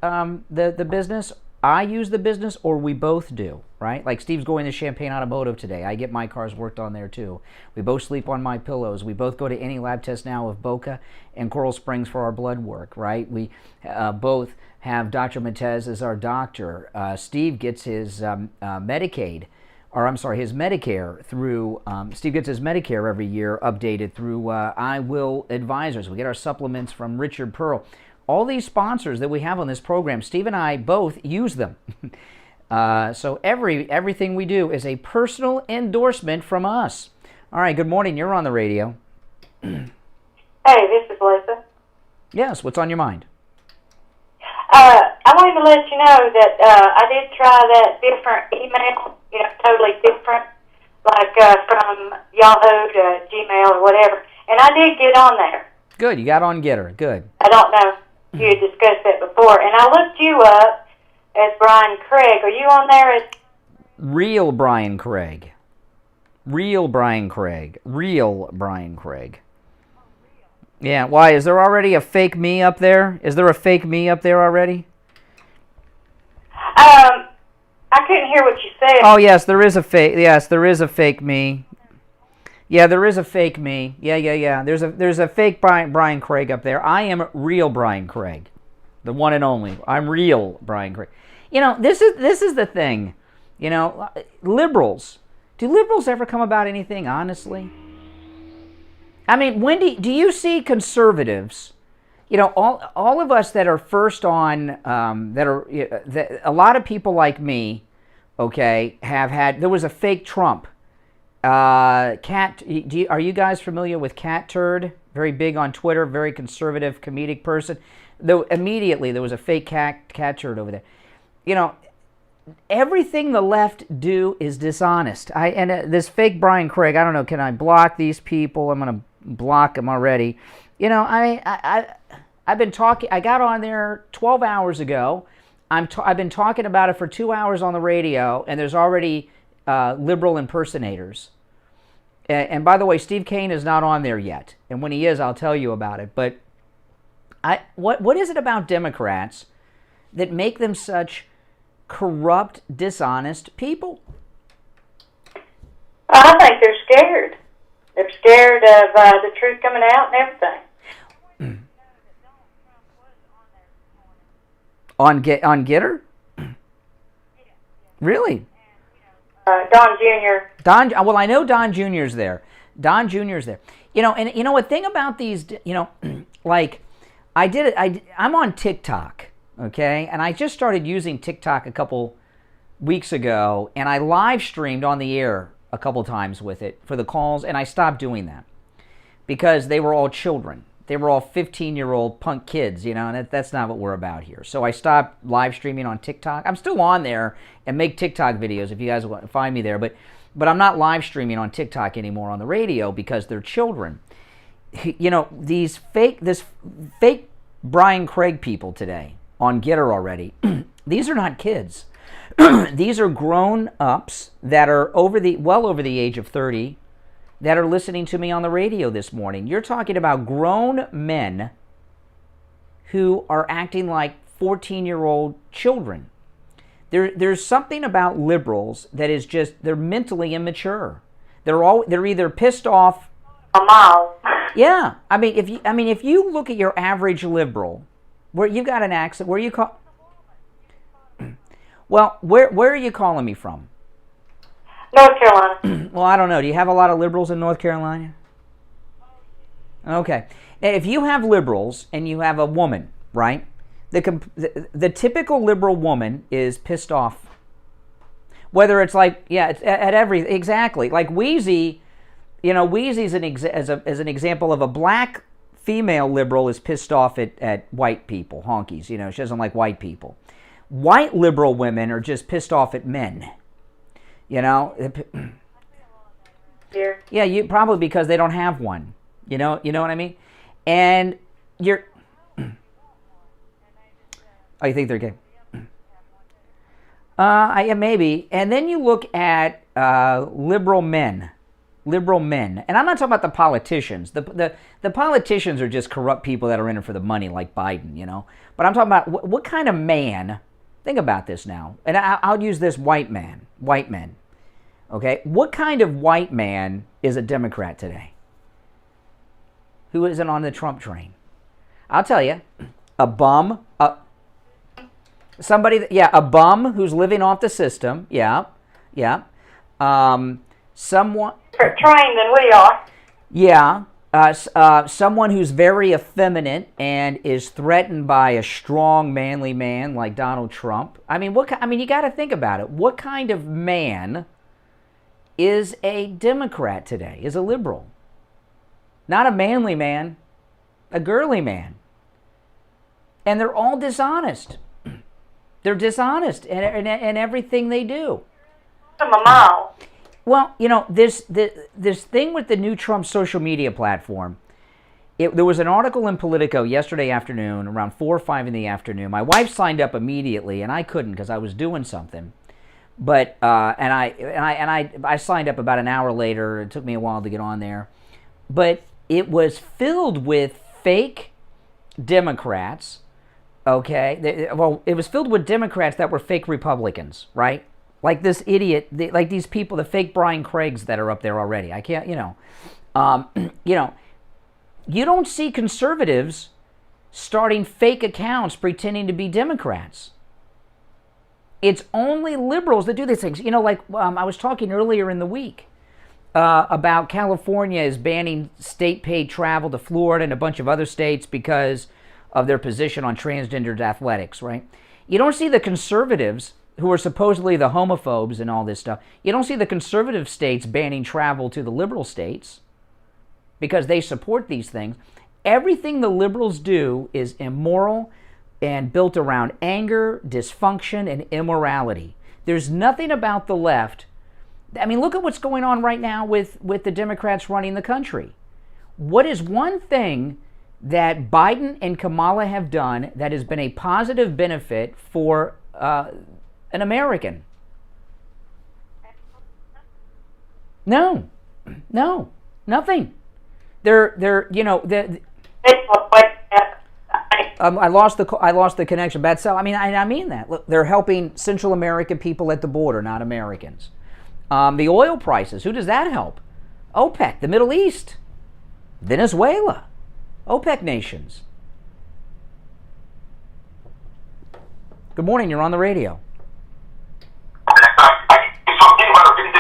business, I use the business, or we both do, right? Like Steve's going to Champaign Automotive today. I get my cars worked on there too. We both sleep on my pillows. We both go to any lab test now of Boca and Coral Springs for our blood work, right? We both have Dr. Matez as our doctor. Steve gets his Medicaid, or I'm sorry, his Medicare through, Steve gets his Medicare every year updated through I Will Advisors. We get our supplements from Richard Pearl. All these sponsors that we have on this program, Steve and I both use them. So everything we do is a personal endorsement from us. All right, good morning. You're on the radio. Hey, this is Lisa. Yes, what's on your mind? I wanted to let you know that I did try that different email, totally different, like from Yahoo to Gmail or whatever, and I did get on there. Good, you got on Gettr. Good. I don't know if you had discussed that before, and I looked you up as Brian Craig. Are you on there as... Real Brian Craig. Real Brian Craig. Real Brian Craig. Yeah, why? Is there already a fake me up there? Is there a fake me up there already? I couldn't hear what you said. Oh, yes, there is a fake. Yes, there is a fake me. Yeah, there is a fake me. Yeah. There's a fake Brian Craig up there. I am real Brian Craig, the one and only. I'm real Brian Craig. You know, this is the thing. You know, liberals. Do liberals ever come about anything honestly? I mean, when do you see conservatives? You know, all of us that are first on, a lot of people like me, okay, have had. There was a fake Trump. Are you guys familiar with Cat Turd? Very big on Twitter, very conservative, comedic person. Though immediately there was a fake cat turd over there. You know, everything the left do is dishonest. This fake Brian Craig, I don't know, can I block these people? I'm going to block them already. You know, I've been talking, I got on there 12 hours ago. I've been talking about it for 2 hours on the radio, and there's already liberal impersonators. And by the way, Steve Kane is not on there yet. And when he is, I'll tell you about it. But what is it about Democrats that make them such corrupt, dishonest people? I think they're scared. They're scared of the truth coming out and everything. On Gettr? Really? Don Jr. Well, I know Don Jr.'s there. Don Jr.'s there. You know, and you know, a thing about these, you know, like, I'm on TikTok, okay? And I just started using TikTok a couple weeks ago, and I live streamed on the air a couple times with it for the calls, and I stopped doing that because they were all children. They were all 15-year-old punk kids, you know, and that's not what we're about here. So I stopped live streaming on TikTok. I'm still on there and make TikTok videos if you guys want to find me there, but I'm not live streaming on TikTok anymore on the radio because they're children. You know, this fake Brian Craig people today on Gettr already, these are not kids. These are grown-ups that are well over the age of 30 that are listening to me on the radio this morning. You're talking about grown men who are acting like 14-year-old children. There's something about liberals that is just, they're mentally immature. They're either pissed off. Yeah, I mean, if you look at your average liberal, where you've got an accent, where you call. Well, where are you calling me from? North Carolina. Well, I don't know. Do you have a lot of liberals in North Carolina? Okay. Now, if you have liberals and you have a woman, right? The typical liberal woman is pissed off. Whether it's like, yeah, it's at exactly. Like Wheezy, you know, Wheezy's as an example of a black female liberal is pissed off at white people, honkies. You know, she doesn't like white people. White liberal women are just pissed off at men. You know, yeah, you probably because they don't have one. You know what I mean? And you're, oh, you think they're gay? Yeah, maybe. And then you look at liberal men, and I'm not talking about the politicians. The politicians are just corrupt people that are in it for the money, like Biden. You know, but I'm talking about what kind of man. Think about this now, and I'll use this white men. Okay, what kind of white man is a Democrat today? Who isn't on the Trump train? I'll tell you, a bum, a bum who's living off the system. Yeah. Someone trained than we are. Yeah. Someone who's very effeminate and is threatened by a strong, manly man like Donald Trump. I mean, you got to think about it. What kind of man is a Democrat today? Is a liberal? Not a manly man, a girly man. And they're all dishonest. They're dishonest in everything they do. Well, you know, this thing with the new Trump social media platform, there was an article in Politico yesterday afternoon, around 4 or 5 in the afternoon. My wife signed up immediately, and I couldn't because I was doing something. But I signed up about an hour later. It took me a while to get on there. But it was filled with fake Democrats, okay? Well, it was filled with Democrats that were fake Republicans, right? Like this idiot, like these people, the fake Brian Craigs that are up there already. I can't, you don't see conservatives starting fake accounts pretending to be Democrats. It's only liberals that do these things. Like I was talking earlier in the week about California is banning state-paid travel to Florida and a bunch of other states because of their position on transgendered athletics, right? You don't see the conservatives, who are supposedly the homophobes and all this stuff, you don't see the conservative states banning travel to the liberal states because they support these things. Everything the liberals do is immoral and built around anger, dysfunction, and immorality. There's nothing about the left. I mean, look at what's going on right now with the Democrats running the country. What is one thing that Biden and Kamala have done that has been a positive benefit for an American? No, nothing. I lost the connection. Bad cell. I mean that. Look, they're helping Central American people at the border, not Americans. The oil prices. Who does that help? OPEC, the Middle East, Venezuela, OPEC nations. Good morning. You're on the radio.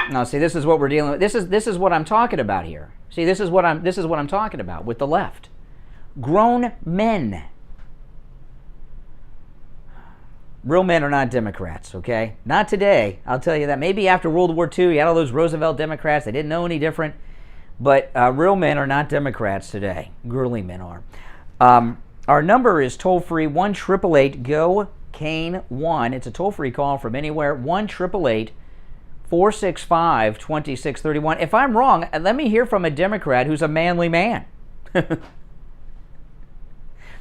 No, see, this is what we're dealing with. This is what I'm talking about here. See, this is what I'm talking about with the left. Grown men. Real men are not Democrats, okay? Not today, I'll tell you that. Maybe after World War II, you had all those Roosevelt Democrats. They didn't know any different. But real men are not Democrats today. Girly men are. Our number is toll-free, 1-888-GO-CANE-1. It's a toll-free call from anywhere, 1-888-465-2631. If I'm wrong, let me hear from a Democrat who's a manly man. Let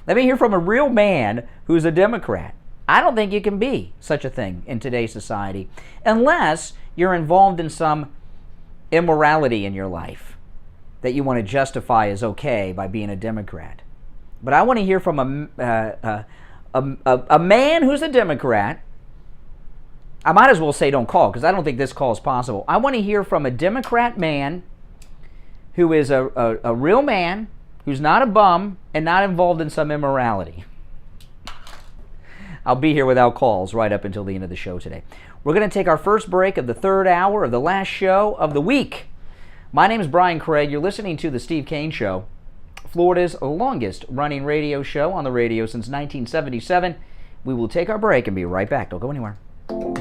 me hear from a real man who's a Democrat. I don't think you can be such a thing in today's society unless you're involved in some immorality in your life that you want to justify as okay by being a Democrat. But I want to hear from a man who's a Democrat. I might as well say don't call because I don't think this call is possible. I want to hear from a Democrat man who is a real man, who's not a bum and not involved in some immorality. I'll be here without calls right up until the end of the show today. We're going to take our first break of the third hour of the last show of the week. My name is Brian Craig. You're listening to The Steve Kane Show, Florida's longest running radio show on the radio since 1977. We will take our break and be right back. Don't go anywhere.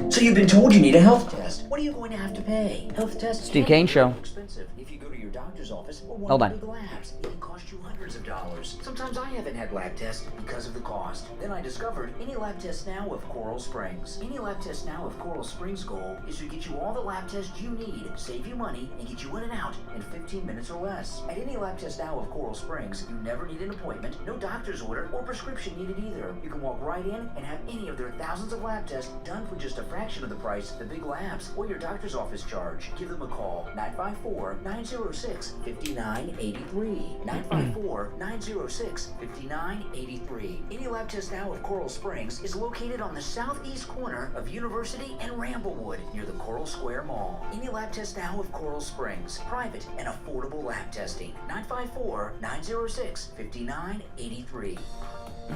So you've been told you need a health test. What are you going to have to pay? Health tests Steve Kane Show. Expensive. If you go to your doctor's office or one Hold of on. the big labs, it can cost you hundreds of dollars. Sometimes I haven't had lab tests because of the cost. Then I discovered Any Lab Test Now of Coral Springs. Any Lab Test Now of Coral Springs' goal is to get you all the lab tests you need, save you money, and get you in and out in 15 minutes or less. At Any Lab Test Now of Coral Springs, you never need an appointment, no doctor's order, or prescription needed either. You can walk right in and have any of their thousands of lab tests done for just a fraction of the price the big labs or your doctor's office charge. Give them a call, 954-906-5983. 954-906-5983. Any Lab Test Now of Coral Springs is located on the southeast corner of University and Ramblewood near the Coral Square Mall. Any Lab Test Now of Coral Springs. Private and affordable lab testing. 954-906-5983.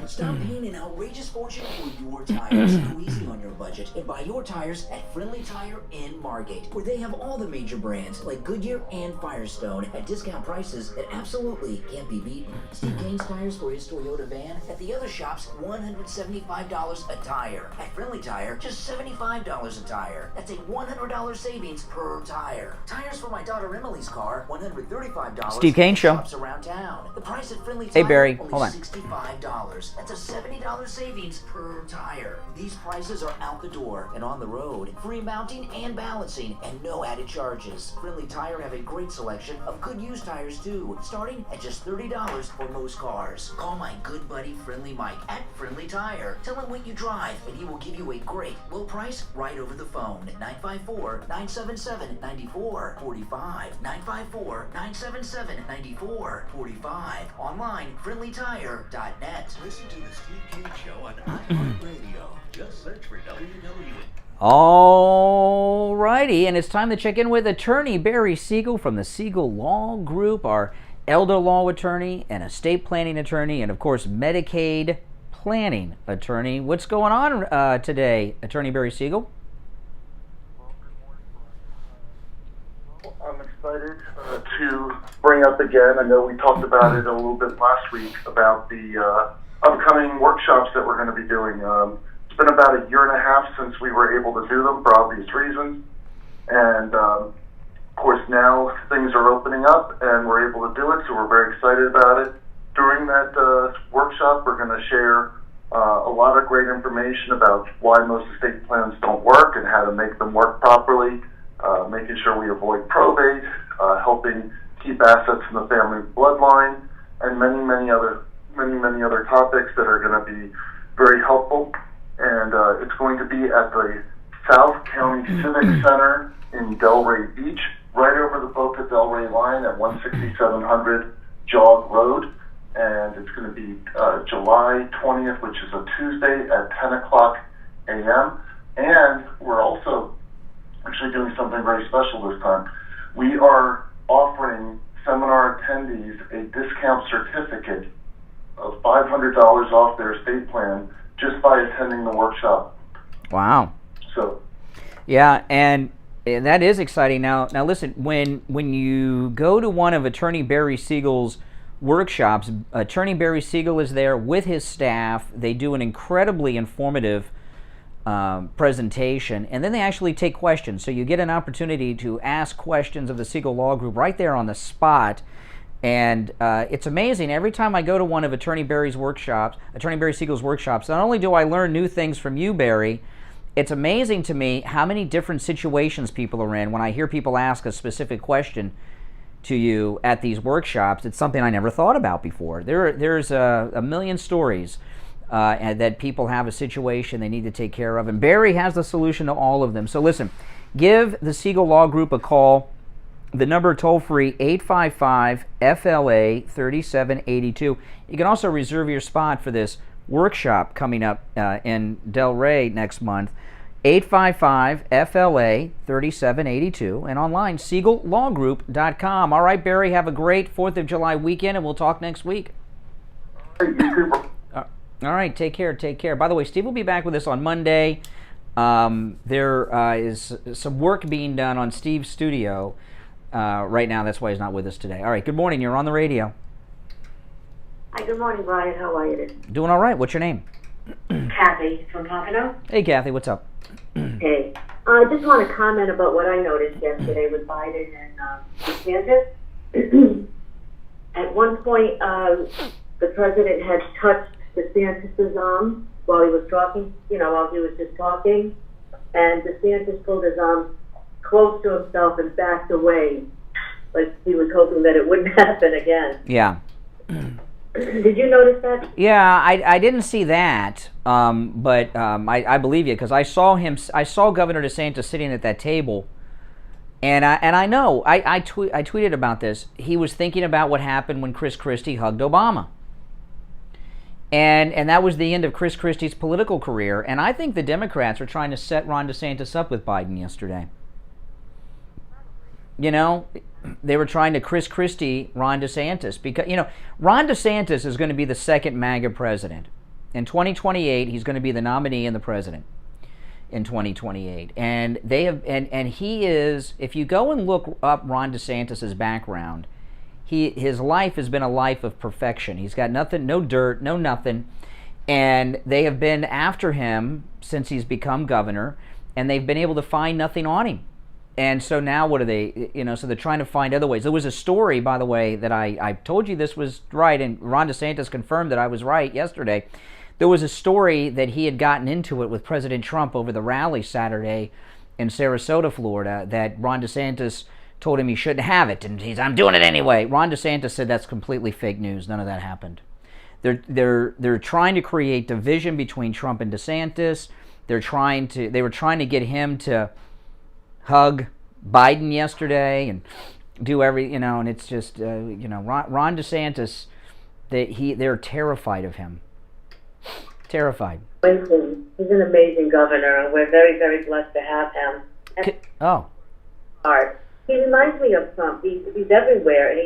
Stop paying an outrageous fortune for your tires. Go easy on your budget and buy your tires at Friendly Tire in Margate, where they have all the major brands like Goodyear and Firestone at discount prices that absolutely can't be beaten. Steve Kane's tires for his Toyota van at the other shops, $175 a tire. At Friendly Tire, just $75 a tire. That's a $100 savings per tire. Tires for my daughter Emily's car, $135. Steve Kane Show. Shops around town. The price at Friendly Tire, Hey Barry, only hold on. $65. That's a $70 savings per tire. These prices are out the door and on the road. Free mounting and balancing and no added charges. Friendly Tire have a great selection of good used tires too, starting at just $30 for most cars. Call my good buddy Friendly Mike at Friendly Tire. Tell him what you drive and he will give you a great low price right over the phone. 954-977-9445. 954-977-9445. Online, friendlytire.net. Listen to the Steve Kane Show on iHeartRadio. Just search for WW. All righty, and it's time to check in with attorney Barry Siegel from the Siegel Law Group, our elder law attorney and estate planning attorney, and of course Medicaid planning attorney. What's going on today, attorney Barry Siegel? I'm excited to bring up again, I know we talked about it a little bit last week, about the upcoming workshops that we're going to be doing. It's been about a year and a half since we were able to do them for obvious reasons. And of course now things are opening up and we're able to do it, so we're very excited about it. During that workshop, we're going to share a lot of great information about why most estate plans don't work and how to make them work properly, making sure we avoid probate, helping keep assets in the family bloodline, and many other topics that are going to be very helpful. And it's going to be at the South County Civic Center in Delray Beach, right over the Boca Delray line at 16700 Jog Road. And it's going to be July 20th, which is a Tuesday at 10 o'clock a.m. And we're also actually doing something very special this time. We are offering seminar attendees a discount certificate of $500 off their estate plan just by attending the workshop. Wow. So. Yeah, and that is exciting. Now listen, when you go to one of attorney Barry Siegel's workshops, attorney Barry Siegel is there with his staff. They do an incredibly informative presentation, and then they actually take questions. So you get an opportunity to ask questions of the Siegel Law Group right there on the spot. And it's amazing. Every time I go to one of attorney Barry Siegel's workshops, not only do I learn new things from you, Barry, it's amazing to me how many different situations people are in. When I hear people ask a specific question to you at these workshops, it's something I never thought about before. There's a million stories and that people have a situation they need to take care of, and Barry has the solution to all of them. So listen, give the Siegel Law Group a call. The number toll-free, 855-FLA-3782. You can also reserve your spot for this workshop coming up in Delray next month, 855-FLA-3782, and online, SiegelLawGroup.com. All right, Barry, have a great 4th of July weekend, and we'll talk next week. All right, take care. By the way, Steve will be back with us on Monday. There is some work being done on Steve's studio right now. That's why he's not with us today. All right, good morning. You're on the radio. Hi, good morning, Brian. How are you? Doing all right. What's your name? Kathy from Pompano. Hey, Kathy. What's up? Hey. I just want to comment about what I noticed yesterday with Biden and DeSantis. At one point, the president had touched DeSantis' arm while he was talking, while he was just talking, and DeSantis pulled his arm close to himself and backed away, like he was hoping that it wouldn't happen again. Yeah. Did you notice that? Yeah, I didn't see that, but I believe you, because I saw Governor DeSantis sitting at that table, and I know I tweeted about this. He was thinking about what happened when Chris Christie hugged Obama. And that was the end of Chris Christie's political career. And I think the Democrats were trying to set Ron DeSantis up with Biden yesterday. They were trying to Chris Christie Ron DeSantis because, Ron DeSantis is going to be the second MAGA president. In 2028, he's going to be the nominee and the president in 2028. And and he is, if you go and look up Ron DeSantis' background, his life has been a life of perfection. He's got nothing, no dirt, no nothing. And they have been after him since he's become governor, and they've been able to find nothing on him. And so now what are they, so they're trying to find other ways. There was a story, by the way, that I told you this was right, and Ron DeSantis confirmed that I was right yesterday. There was a story that he had gotten into it with President Trump over the rally Saturday in Sarasota, Florida, that Ron DeSantis told him he shouldn't have it, and I'm doing it anyway. Ron DeSantis said that's completely fake news. None of that happened. They're trying to create division between Trump and DeSantis. They were trying to get him to hug Biden yesterday and do and it's just Ron DeSantis, they're terrified of him. Terrified. Winston. He's an amazing governor, and we're very, very blessed to have him. And Oh. he reminds me of Trump. He's everywhere, and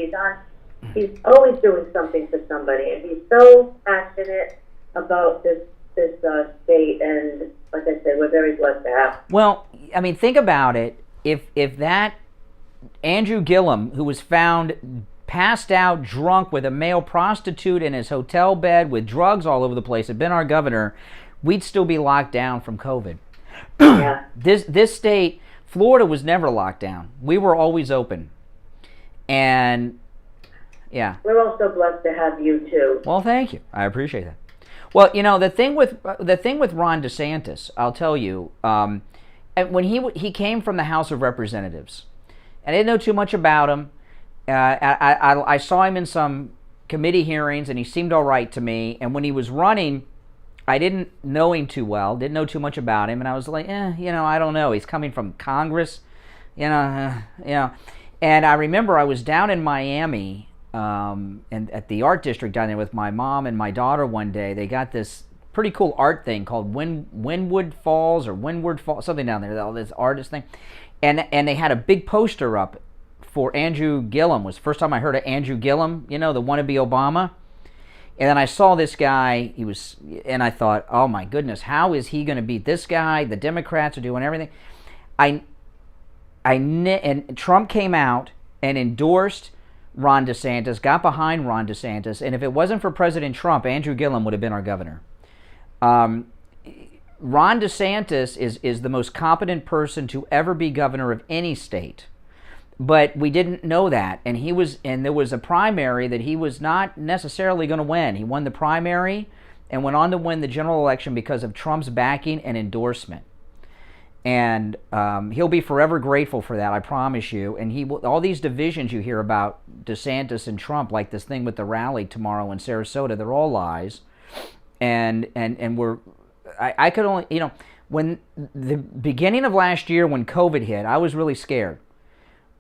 he's always doing something for somebody, and he's so passionate about this state. And like I said, we're very blessed to have him. Well, I mean, think about it. If that Andrew Gillum, who was found passed out drunk with a male prostitute in his hotel bed with drugs all over the place, had been our governor, we'd still be locked down from COVID. Yeah. This state, Florida, was never locked down. We were always open. And yeah. We're also blessed to have you too. Well, thank you. I appreciate that. Well, you know, the thing with Ron DeSantis, I'll tell you, when he came from the House of Representatives, and I didn't know too much about him. I saw him in some committee hearings, and he seemed all right to me. And when he was running, I didn't know him too well, didn't know too much about him, and I was like, I don't know. He's coming from Congress, And I remember I was down in Miami, and at the art district down there with my mom and my daughter one day. They got this pretty cool art thing called Windward Falls, something down there. All this artist thing, and they had a big poster up for Andrew Gillum. Was the first time I heard of Andrew Gillum, the wannabe Obama. And then I saw this guy, and I thought, oh my goodness, how is he going to beat this guy? The Democrats are doing everything. And Trump came out and endorsed Ron DeSantis, got behind Ron DeSantis, and if it wasn't for President Trump, Andrew Gillum would have been our governor. Ron DeSantis is the most competent person to ever be governor of any state. But we didn't know that, and there was a primary that he was not necessarily going to win. He won the primary and went on to win the general election because of Trump's backing and endorsement. And he'll be forever grateful for that, I promise you. And all these divisions you hear about DeSantis and Trump, like this thing with the rally tomorrow in Sarasota, they're all lies. And I could only, when the beginning of last year when COVID hit, I was really scared.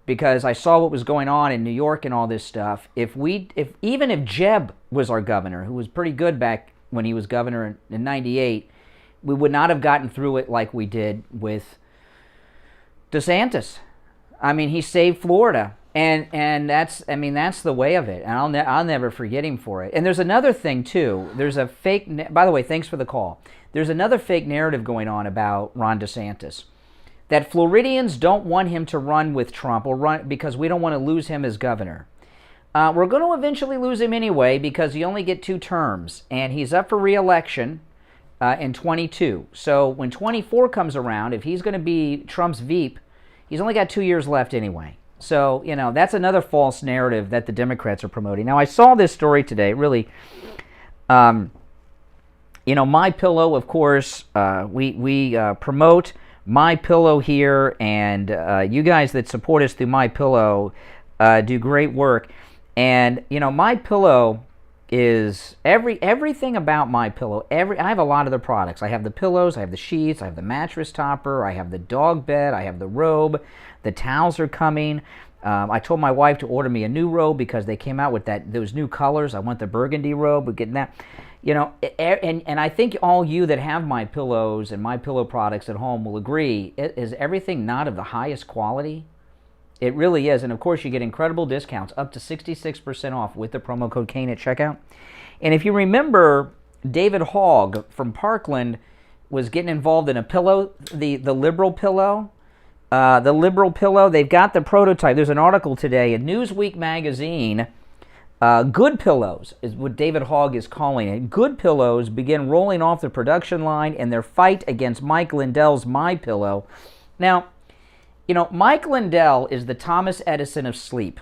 Because I saw what was going on in New York and all this stuff. Even if Jeb was our governor, who was pretty good back when he was governor in 98, we would not have gotten through it like we did with DeSantis. I mean, he saved Florida, and that's the way of it. And I'll never forget him for it. And there's another thing too. There's a fake. By the way, thanks for the call. There's another fake narrative going on about Ron DeSantis. That Floridians don't want him to run with Trump or run because we don't want to lose him as governor. We're going to eventually lose him anyway because you only get 2 terms, and he's up for re-election in 22. So when 24 comes around, if he's going to be Trump's Veep, he's only got 2 years left anyway. So, that's another false narrative that the Democrats are promoting. Now, I saw this story today, really. My Pillow, of course, we promote My Pillow here, and you guys that support us through My Pillow do great work. And My Pillow is everything about My Pillow. I have a lot of their products. I have the pillows, I have the sheets, I have the mattress topper, I have the dog bed, I have the robe. The towels are coming. I told my wife to order me a new robe because they came out with those new colors. I want the burgundy robe. We're getting that. And I think all you that have My Pillows and My Pillow products at home will agree, is everything not of the highest quality? It really is. And of course, you get incredible discounts, up to 66% off with the promo code Kane at checkout. And if you remember, David Hogg from Parkland was getting involved in a pillow, the Liberal pillow. The Liberal pillow, they've got the prototype. There's an article today in Newsweek magazine. Good Pillows is what David Hogg is calling it. Good Pillows begin rolling off the production line in their fight against Mike Lindell's My Pillow. Now, Mike Lindell is the Thomas Edison of sleep.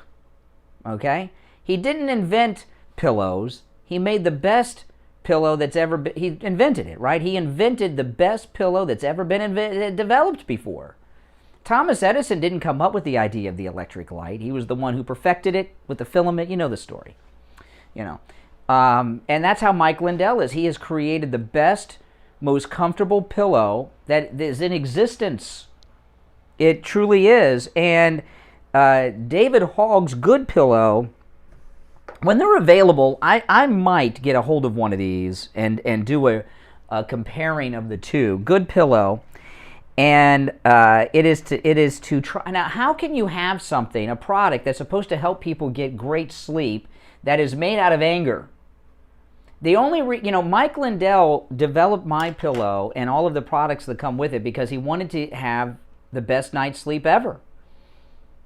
Okay? He didn't invent pillows. He made the best pillow that's ever been. He invented it, right? He invented the best pillow that's ever been developed before. Thomas Edison didn't come up with the idea of the electric light. He was the one who perfected it with the filament. You know the story. And that's how Mike Lindell is. He has created the best, most comfortable pillow that is in existence. It truly is. And David Hogg's Good Pillow, when they're available, I might get a hold of one of these and do comparing of the two. Good pillow, and it is to try. Now, how can you have something, a product that's supposed to help people get great sleep, that is made out of anger? The only Mike Lindell developed MyPillow and all of the products that come with it because he wanted to have the best night's sleep ever,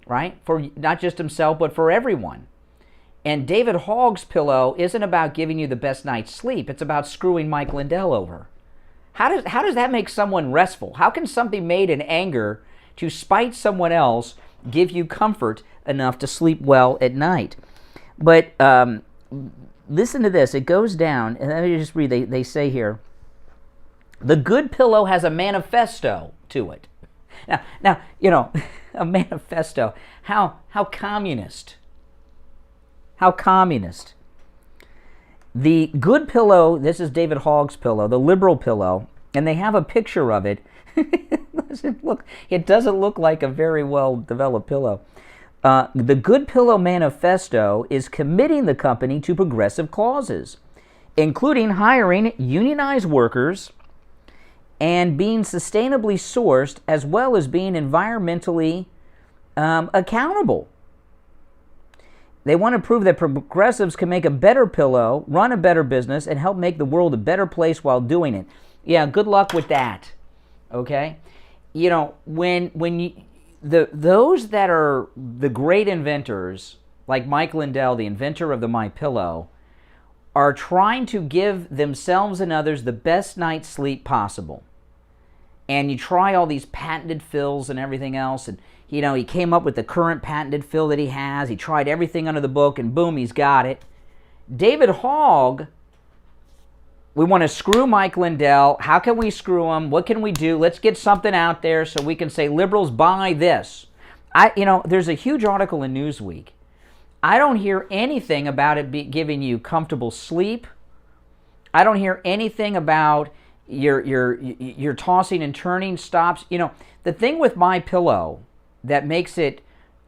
right? For not just himself, but for everyone. And David Hogg's pillow isn't about giving you the best night's sleep. It's about screwing Mike Lindell over. How does that make someone restful? How can something made in anger to spite someone else give you comfort enough to sleep well at night? But listen to this. It goes down, and let me just read. They say here, the good pillow has a manifesto to it. Now, a manifesto. How communist. How communist. The good pillow, this is David Hogg's pillow, the liberal pillow, and they have a picture of it. It doesn't look like a very well-developed pillow. The Good Pillow Manifesto is committing the company to progressive causes, including hiring unionized workers and being sustainably sourced, as well as being environmentally accountable. They want to prove that progressives can make a better pillow, run a better business, and help make the world a better place while doing it. Yeah, good luck with that. Okay? Those that are the great inventors, like Mike Lindell, the inventor of the MyPillow, are trying to give themselves and others the best night's sleep possible. And you try all these patented fills and everything else, and he came up with the current patented fill that he has. He tried everything under the book, and boom, he's got it. David Hogg, we want to screw Mike Lindell. How can we screw him? What can we do? Let's get something out there so we can say, liberals, buy this. There's a huge article in Newsweek. I don't hear anything about it giving you comfortable sleep. I don't hear anything about your tossing and turning stops. The thing with MyPillow that makes it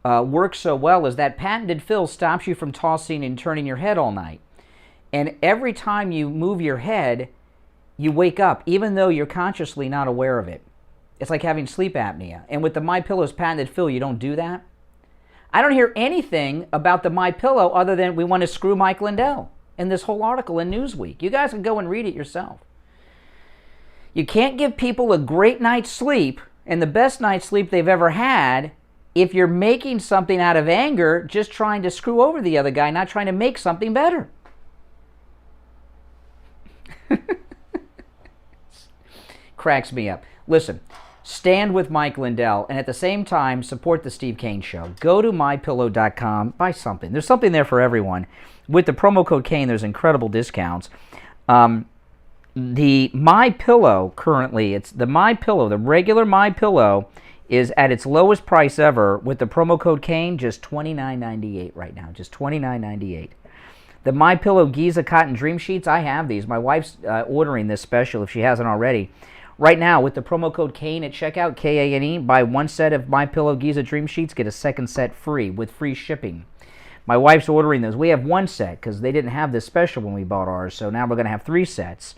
work so well is that patented fill stops you from tossing and turning your head all night. And every time you move your head, you wake up, even though you're consciously not aware of it. It's like having sleep apnea. And with the MyPillow's patented fill, you don't do that. I don't hear anything about the MyPillow other than we want to screw Mike Lindell in this whole article in Newsweek. You guys can go and read it yourself. You can't give people a great night's sleep and the best night's sleep they've ever had if you're making something out of anger, just trying to screw over the other guy, not trying to make something better. Cracks me up. Listen, stand with Mike Lindell and at the same time support the Steve Kane Show. Go to mypillow.com, buy something. There's something there for everyone. With the promo code Kane, there's incredible discounts. The MyPillow currently, it's the MyPillow, the regular MyPillow is at its lowest price ever. With the promo code Kane, just $29.98 right now, just $29.98. The MyPillow Giza Cotton Dream Sheets, I have these. My wife's ordering this special if she hasn't already. Right now, with the promo code Kane at checkout, K-A-N-E, buy one set of MyPillow Giza Dream Sheets, get a second set free with free shipping. My wife's ordering those. We have one set because they didn't have this special when we bought ours, so now we're going to have 3 sets.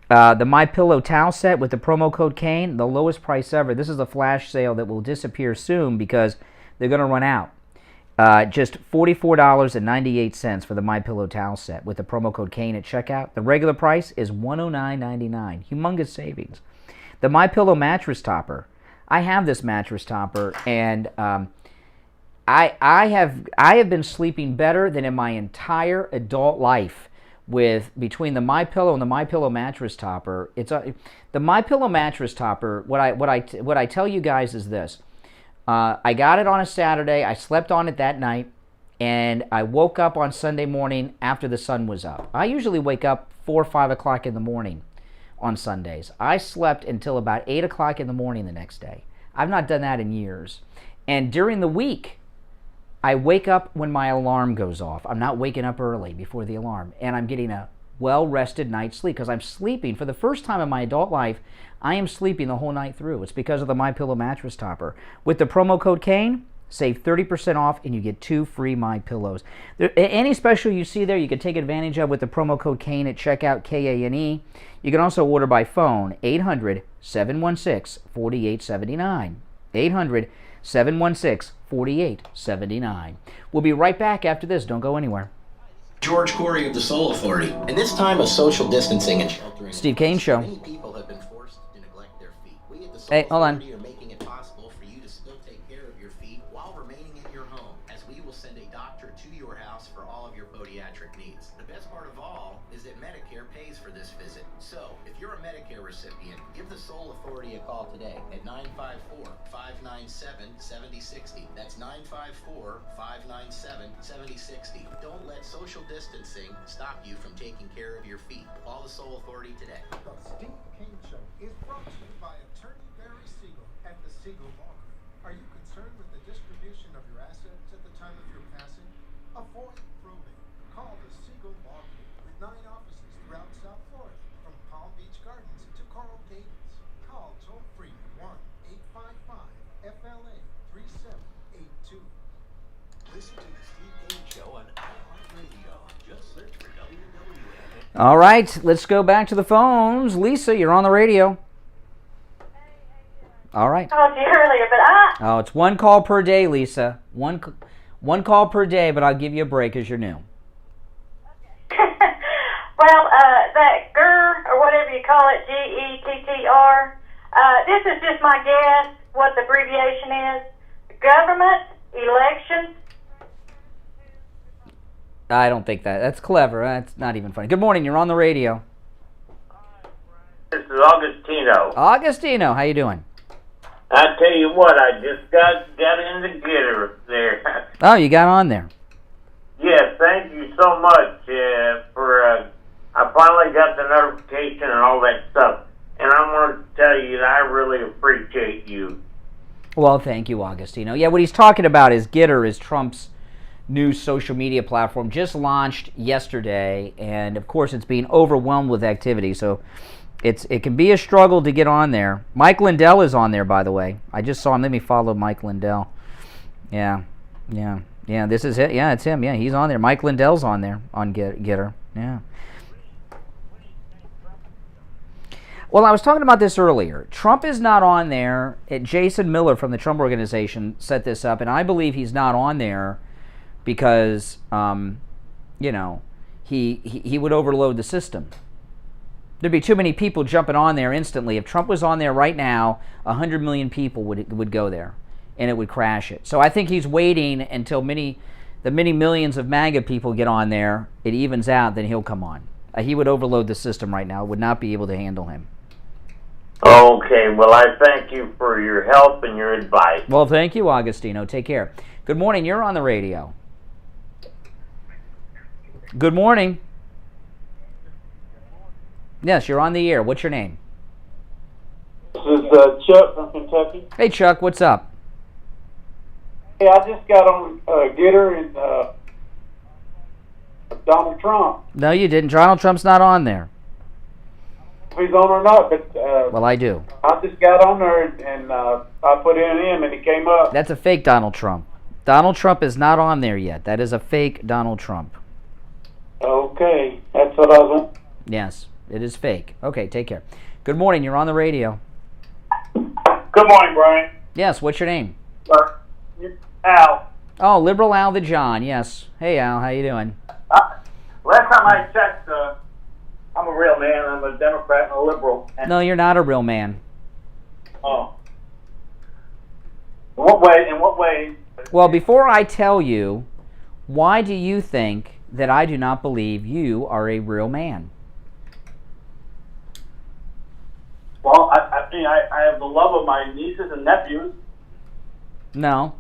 The MyPillow towel set with the promo code Kane, the lowest price ever. This is a flash sale that will disappear soon because they're going to run out. Just $44.98 for the MyPillow towel set with the promo code Kane at checkout. The regular price is $109.99. Humongous savings. The MyPillow mattress topper. I have this mattress topper, and I have been sleeping better than in my entire adult life between the MyPillow and the MyPillow mattress topper. The MyPillow mattress topper. What I tell you guys is this. I got it on a Saturday. I slept on it that night, and I woke up on Sunday morning after the sun was up. I usually wake up 4 or 5 o'clock in the morning on Sundays. I slept until about 8 o'clock in the morning the next day. I've not done that in years. And during the week, I wake up when my alarm goes off. I'm not waking up early before the alarm, and I'm getting a well-rested night's sleep because I'm sleeping. For the first time in my adult life, I am sleeping the whole night through. It's because of the MyPillow mattress topper. With the promo code Kane, Save 30% off, and you get 2 free My Pillows. Any special you see there, you can take advantage of with the promo code Kane at checkout, K-A-N-E. You can also order by phone, 800-716-4879. 800-716-4879. We'll be right back after this. Don't go anywhere. George Corey of the Soul Authority. In this time of social distancing and sheltering, Steve Kane Show. Many people have been forced to neglect their feet. We at the Soul Hey, hold on. Authority are making it possible for you to still take care of your feet while remaining in your home, as we will send a doctor to your house for all of your podiatric needs. The best part of all is that Medicare pays for this visit. So, if you're a Medicare recipient, give the Soul Authority a call today at 954-597-7060. That's 954-597-7060. Don't let social distancing stop you from taking care of your feet. Call the Soul Authority today. The Steve Kane Show is brought to you by attorney Barry Siegel at the Siegel Law Group. Are you concerned with the distribution of your assets at the time of your passing? Avoid probate. Call the Siegel Law Group with 9 offices throughout South Florida, from Palm Beach Gardens to Coral Gables. Call toll-free 1-855-FLA-3782. Listen to the Steve Kane Show on iHeartRadio. Just search for WWN. All right, let's go back to the phones. Lisa, you're on the radio. All right. I called you earlier, but Oh, it's 1 call per day, Lisa. One call per day, but I'll give you a break as you're new. well, that GETR, or whatever you call it, Gettr, this is just my guess what the abbreviation is. Government Elections. I don't think that's clever. That's not even funny. Good morning. You're on the radio. This is Augustino. Augustino, how you doing? I tell you what, I just got in the Gettr there. Oh, you got on there. Yes, thank you so much for. I finally got the notification and all that stuff, and I want to tell you that I really appreciate you. Well, thank you, Augustino. Yeah, what he's talking about is Gettr is Trump's new social media platform, just launched yesterday, and of course it's being overwhelmed with activity, so it can be a struggle to get on there. Mike Lindell is on there, by the way. I just saw him. Let me follow Mike Lindell. Yeah, this is it. Yeah, it's him. Yeah, he's on there. Mike Lindell's on there, on Gettr. Yeah. Well, I was talking about this earlier. Trump is not on there. Jason Miller from the Trump Organization set this up, and I believe he's not on there because, he would overload the system. There'd be too many people jumping on there instantly. If Trump was on there right now, 100 million people would go there, and it would crash it. So I think he's waiting until the many millions of MAGA people get on there, it evens out, then he'll come on. He would overload the system right now. Would not be able to handle him. Okay, well, I thank you for your help and your advice. Well, thank you, Augustino. Take care. Good morning. You're on the radio. Good morning. Yes, you're on the air. What's your name? This is Chuck from Kentucky. Hey, Chuck. What's up? Hey, I just got on Gettr and Donald Trump. No, you didn't. Donald Trump's not on there. If he's on or not, but well, I do. I just got on there and I put in him and he came up. That's a fake Donald Trump. Donald Trump is not on there yet. That is a fake Donald Trump. Okay, that's what I was. Yes, it is fake. Okay, take care. Good morning. You're on the radio. Good morning, Brian. Yes, what's your name? Al. Oh, Liberal Al the John. Yes. Hey, Al. How you doing? Last time I checked, I'm a real man. I'm a Democrat and a liberal. No, you're not a real man. Oh. In what way? In what way? Well, before I tell you, why do you think that I do not believe you are a real man? Well, I have the love of my nieces and nephews. No.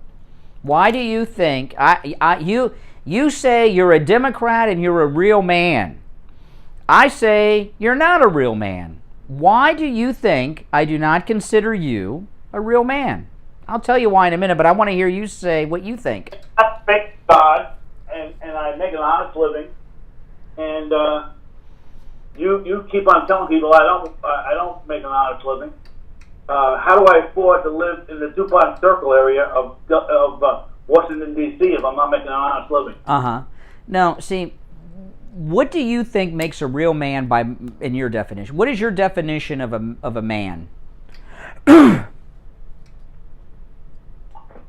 Why do you think you say you're a Democrat and you're a real man? I say you're not a real man. Why do you think I do not consider you a real man? I'll tell you why in a minute, but I want to hear you say what you think. I thank God, and I make an honest living, and you keep on telling people I don't make an honest living. how do I afford to live in the DuPont Circle area of Washington, D.C. if I'm not making an honest living? Now, see, what do you think makes a real man in your definition? What is your definition of a man? A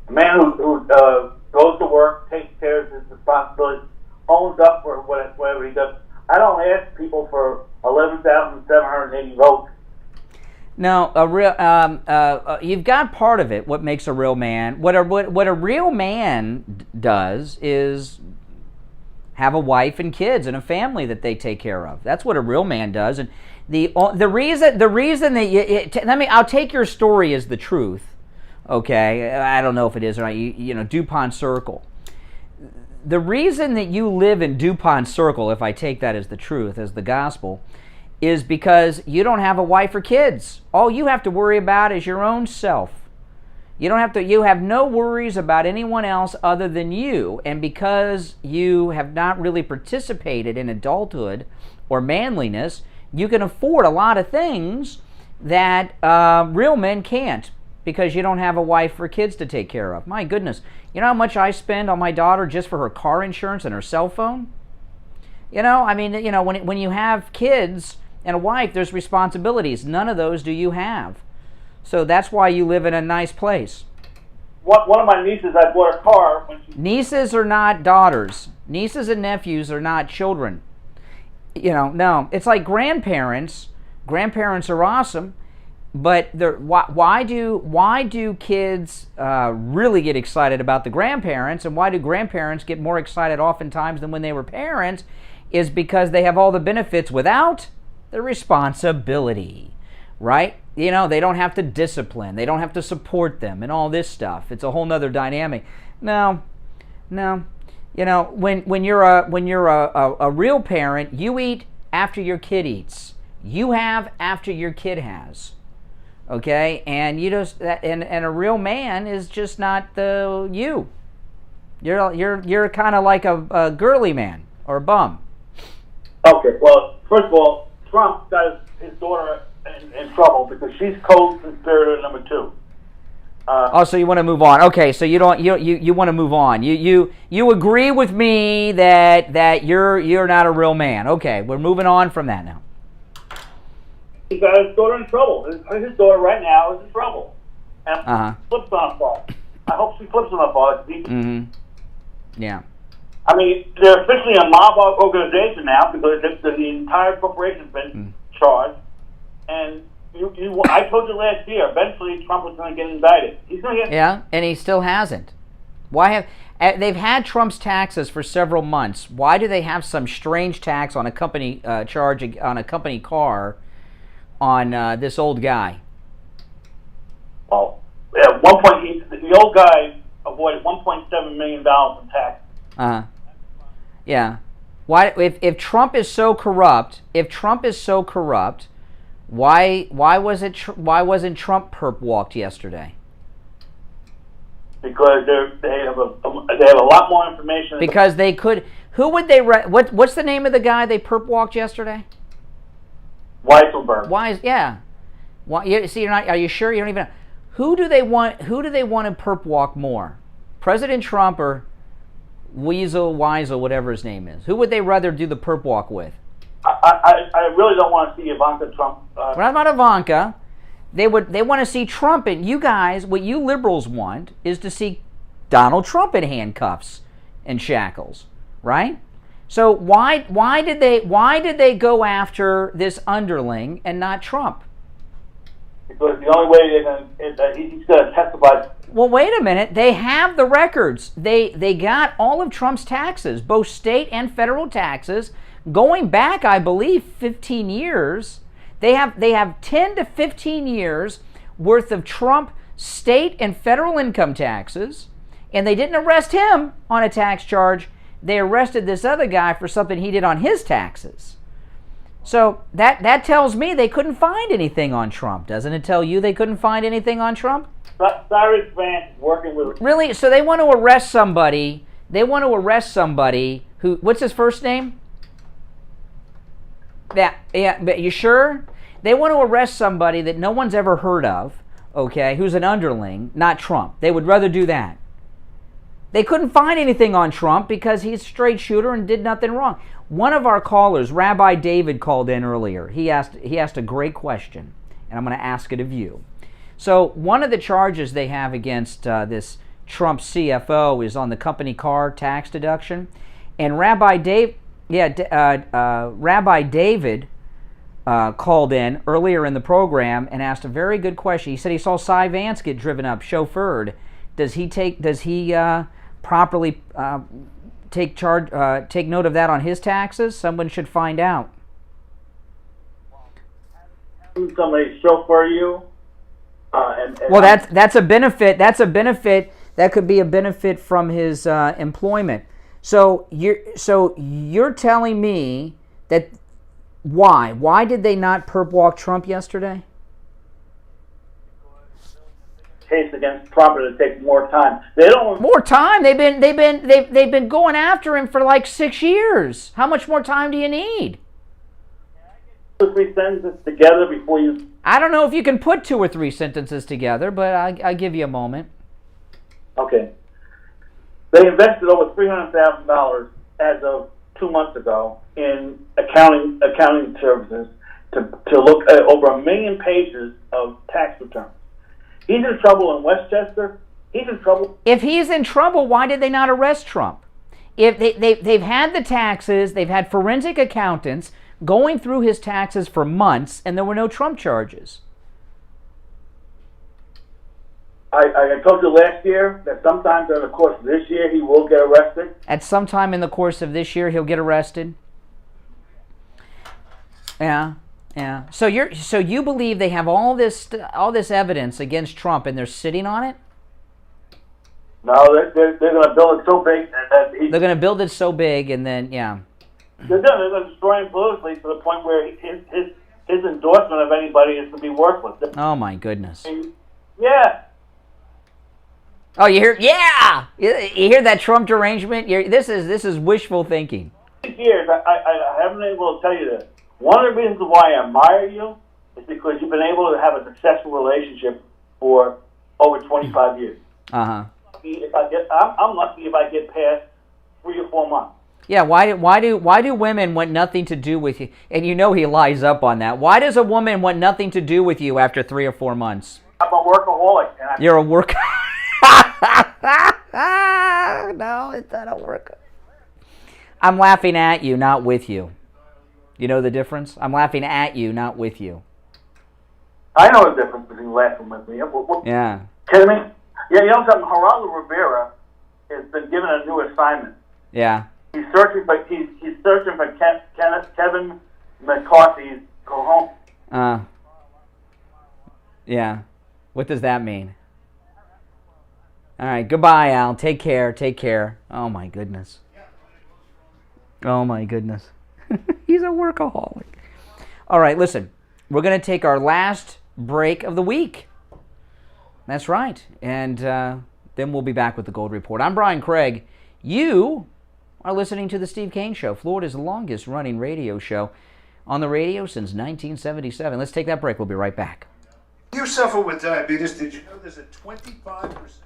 man who goes to work, takes care of his responsibilities, owns up for whatever he does. I don't ask people for 11,780 votes. No, a real you've got part of it. What makes a real man? What a real man does is have a wife and kids and a family that they take care of. That's what a real man does. And the reason that I'll take your story as the truth. Okay, I don't know if it is or not. You know, DuPont Circle. The reason that you live in DuPont Circle, if I take that as the truth, as the gospel, is because you don't have a wife or kids. All you have to worry about is your own self. You have no worries about anyone else other than you. And because you have not really participated in adulthood or manliness, you can afford a lot of things that real men can't, because you don't have a wife or kids to take care of. My goodness. You know how much I spend on my daughter just for her car insurance and her cell phone? You know, I mean, you know, when you have kids and a wife, there's responsibilities. None of those do you have. So that's why you live in a nice place. One of my nieces, I bought a car. Nieces are not daughters. Nieces and nephews are not children. You know, no. It's like grandparents. Grandparents are awesome. But why do kids really get excited about the grandparents, and why do grandparents get more excited oftentimes than when they were parents, is because they have all the benefits without the responsibility, right? You know, they don't have to discipline, they don't have to support them and all this stuff. It's a whole nother dynamic. No. You know, when you're a real parent, you eat after your kid eats. You have after your kid has. Okay, and and a real man is just not you. You're kind of like a girly man or a bum. Okay, well, first of all, Trump got his daughter in trouble because she's co-conspirator number 2. So you want to move on? Okay, so you want to move on. You agree with me that you're not a real man. Okay, we're moving on from that now. He got his daughter in trouble. His daughter right now is in trouble. And flips on a ball. I hope she flips on a ball. Yeah. I mean, they're officially a mob organization now because the entire corporation's been charged. And I told you last year, eventually Trump was going to get indicted. He's going to get... Yeah, and he still hasn't. They've had Trump's taxes for several months. Why do they have some strange tax on a company charge on a company car on this old guy? Well, at one point, the old guy avoided $1.7 million in tax. Yeah. Why, if Trump is so corrupt, why wasn't Trump perp walked yesterday? Because they have a lot more information. Because they could. Who would they? What's the name of the guy they perp walked yesterday? Weisselberg. Yeah. See, you're not. Are you sure? You don't even know. Who do they want to perp walk more? President Trump or Weasel, whatever his name is? Who would they rather do the perp walk with? I really don't want to see Ivanka Trump. Well, not Ivanka. They want to see Trump, and you guys, what you liberals want is to see Donald Trump in handcuffs and shackles, right? So why did they go after this underling and not Trump? Because the only way he's going to testify. Well, wait a minute. They have the records. They got all of Trump's taxes, both state and federal taxes, going back, I believe, 15 years. They have 10 to 15 years worth of Trump state and federal income taxes, and they didn't arrest him on a tax charge. They arrested this other guy for something he did on his taxes. So that tells me they couldn't find anything on Trump. Doesn't it tell you they couldn't find anything on Trump? Cyrus Vance working with... Really? So they want to arrest somebody. They want to arrest somebody who... What's his first name? Yeah, but you sure? They want to arrest somebody that no one's ever heard of, okay, who's an underling, not Trump. They would rather do that. They couldn't find anything on Trump because he's a straight shooter and did nothing wrong. One of our callers, Rabbi David, called in earlier. He asked a great question, and I'm going to ask it of you. So one of the charges they have against this Trump CFO is on the company car tax deduction, and Rabbi David called in earlier in the program and asked a very good question. He said he saw Cy Vance get driven up, chauffeured. Does he properly take note of that on his taxes? Someone should find out. Somebody chauffeur you. Well, that's a benefit. That's a benefit. That could be a benefit from his employment. So you're telling me that why did they not perp walk Trump yesterday? Case against Trump to take more time. They don't more time. They've been going after him for like 6 years. How much more time do you need? 2 or 3 sentences together before you. I don't know if you can put 2 or 3 sentences together, but I give you a moment. Okay. They invested over $300,000 as of 2 months ago in accounting services to look at over 1 million pages of tax returns. He's in trouble in Westchester. He's in trouble. If he's in trouble, why did they not arrest Trump? If they've had the taxes, they've had forensic accountants going through his taxes for months, and there were no Trump charges. I told you last year that sometime during the course of this year he will get arrested. At some time in the course of this year, he'll get arrested. Yeah. Yeah. So you believe they have all this evidence against Trump and they're sitting on it? No, they're going to build it so big that they're going to build it so big, and then they're going to destroy him politically to the point where his endorsement of anybody is to be worthless. Oh my goodness. Yeah. Oh, you hear? Yeah. You hear that Trump derangement? This is wishful thinking. 6 years, I haven't been able to tell you this. One of the reasons why I admire you is because you've been able to have a successful relationship for over 25 years. Uh-huh. I'm lucky if I get past 3 or 4 months. Yeah, why do women want nothing to do with you? And you know he lies up on that. Why does a woman want nothing to do with you after 3 or 4 months? I'm a workaholic. You're a work. No, it's not a work. I'm laughing at you, not with you. You know the difference? I'm laughing at you, not with you. I know the difference between laughing with me. Yeah. Kidding me? Yeah, you know something? Geraldo Rivera has been given a new assignment. Yeah. He's searching for Kevin McCarthy's go home. Yeah. What does that mean? All right. Goodbye, Al. Take care. Take care. Oh my goodness. Oh my goodness. He's a workaholic. All right, listen. We're going to take our last break of the week. That's right. And then we'll be back with the Gold Report. I'm Brian Craig. You are listening to The Steve Kane Show, Florida's longest running radio show on the radio since 1977. Let's take that break. We'll be right back. You suffer with diabetes. Did you know there's a 25% chance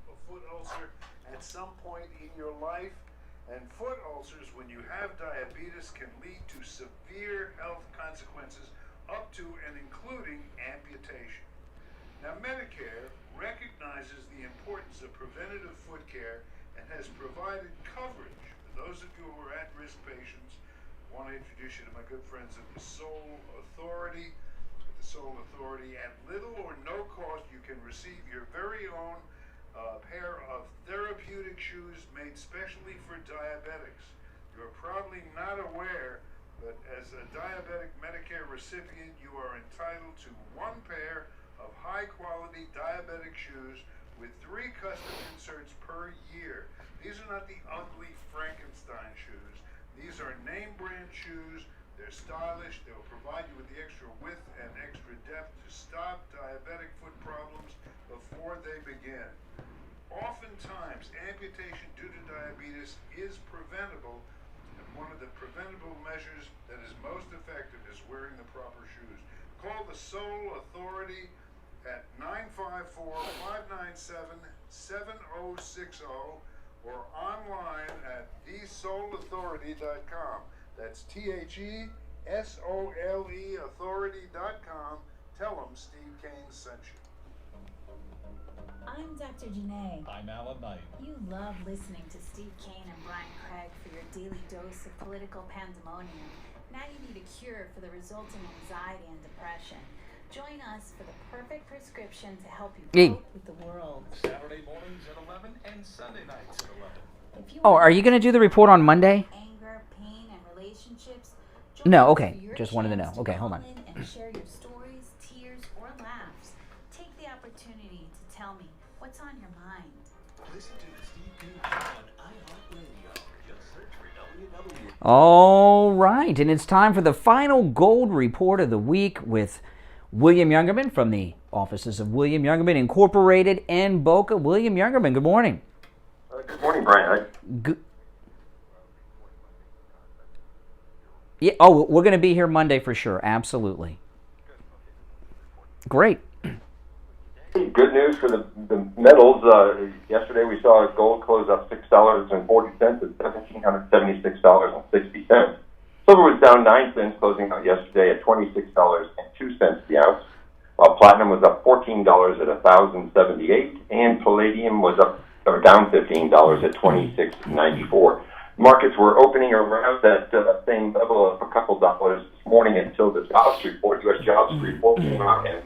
of a foot ulcer at some point in your life? And foot ulcers, when you have diabetes, can lead to severe health consequences up to and including amputation. Now, Medicare recognizes the importance of preventative foot care and has provided coverage for those of you who are at-risk patients. I want to introduce you to my good friends at the Soul Authority. At the Soul Authority, at little or no cost, you can receive your very own pair of therapeutic shoes made specially for diabetics. You're probably not aware, but as a diabetic Medicare recipient, you are entitled to 1 pair of high-quality diabetic shoes with 3 custom inserts per year. These are not the ugly Frankenstein shoes. These are name-brand shoes. They're stylish. They'll provide you with the extra width and extra depth to stop diabetic foot problems before they begin. Oftentimes, amputation due to diabetes is preventable, and one of the preventable measures that is most effective is wearing the proper shoes. Call the Soul Authority at 954-597-7060 or online at thesoulauthority.com. That's THESOLE authority.com. Tell them Steve Kane sent you. I'm Dr. Janae. I'm Alan Knight. You love listening to Steve Kane and Brian Craig for your daily dose of political pandemonium. Now you need a cure for the resulting anxiety and depression. Join us for the perfect prescription to help you cope with the world. Saturday mornings at 11 and Sunday nights at 11. Oh, are you going to do the report on Monday? Anger, pain, and relationships. No, okay. Just wanted to know. Okay, hold on. And share your stories, tears, or laughs. Take the opportunity to tell me what's on your mind. Listen to the Steve Kane Show on iHeartRadio. Just search for WW. All right, and it's time for the final gold report of the week with William Youngerman from the offices of William Youngerman Incorporated in Boca. William Youngerman, good morning. Good morning, Brian. Yeah. Oh, we're going to be here Monday for sure. Absolutely. Great. Good news for the metals. Yesterday we saw gold close up $6.40 at $1,776.60. Silver was down 9 cents, closing out yesterday at $26.02 the ounce, while platinum was up $14 at $1,078, and palladium was up or down $15 at $26.94. Markets were opening around that same level of a couple dollars this morning until the jobs report, U.S. jobs report came out, and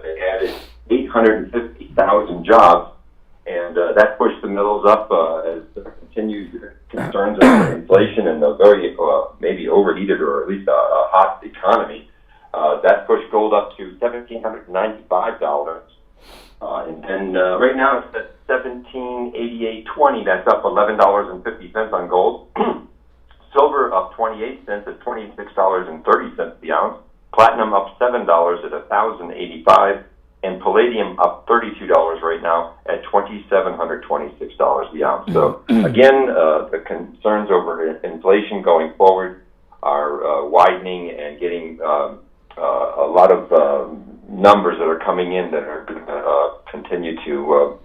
they added 850,000 jobs, and that pushed the metals up as continued concerns over inflation and the very maybe overheated or at least a hot economy. That pushed gold up to $1,795. And then right now it's at $1,788.20. That's up $11.50 on gold. Silver up 28 cents at $26.30 the ounce. Platinum up $7 at $1,085. And palladium up $32 right now at $2,726 the ounce. So again, the concerns over inflation going forward are widening and getting a lot of numbers that are coming in that are going to continue to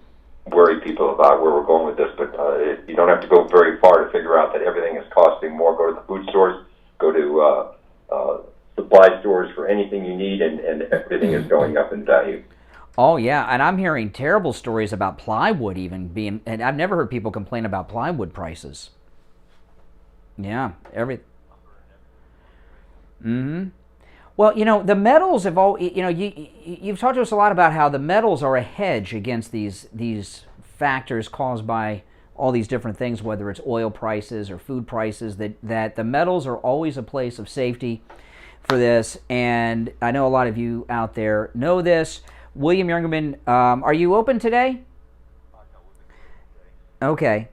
worry people about where we're going with this. But you don't have to go very far to figure out that everything is costing more. Go to the food stores, go to supply stores for anything you need, and everything is going up in value. Oh, yeah, and I'm hearing terrible stories about plywood even being, and I've never heard people complain about plywood prices. Yeah, Well, you know, the metals have all, you know, you've talked to us a lot about how the metals are a hedge against these factors caused by all these different things, whether it's oil prices or food prices, that the metals are always a place of safety for this. And I know a lot of you out there know this. William Youngerman, are you open today? Okay.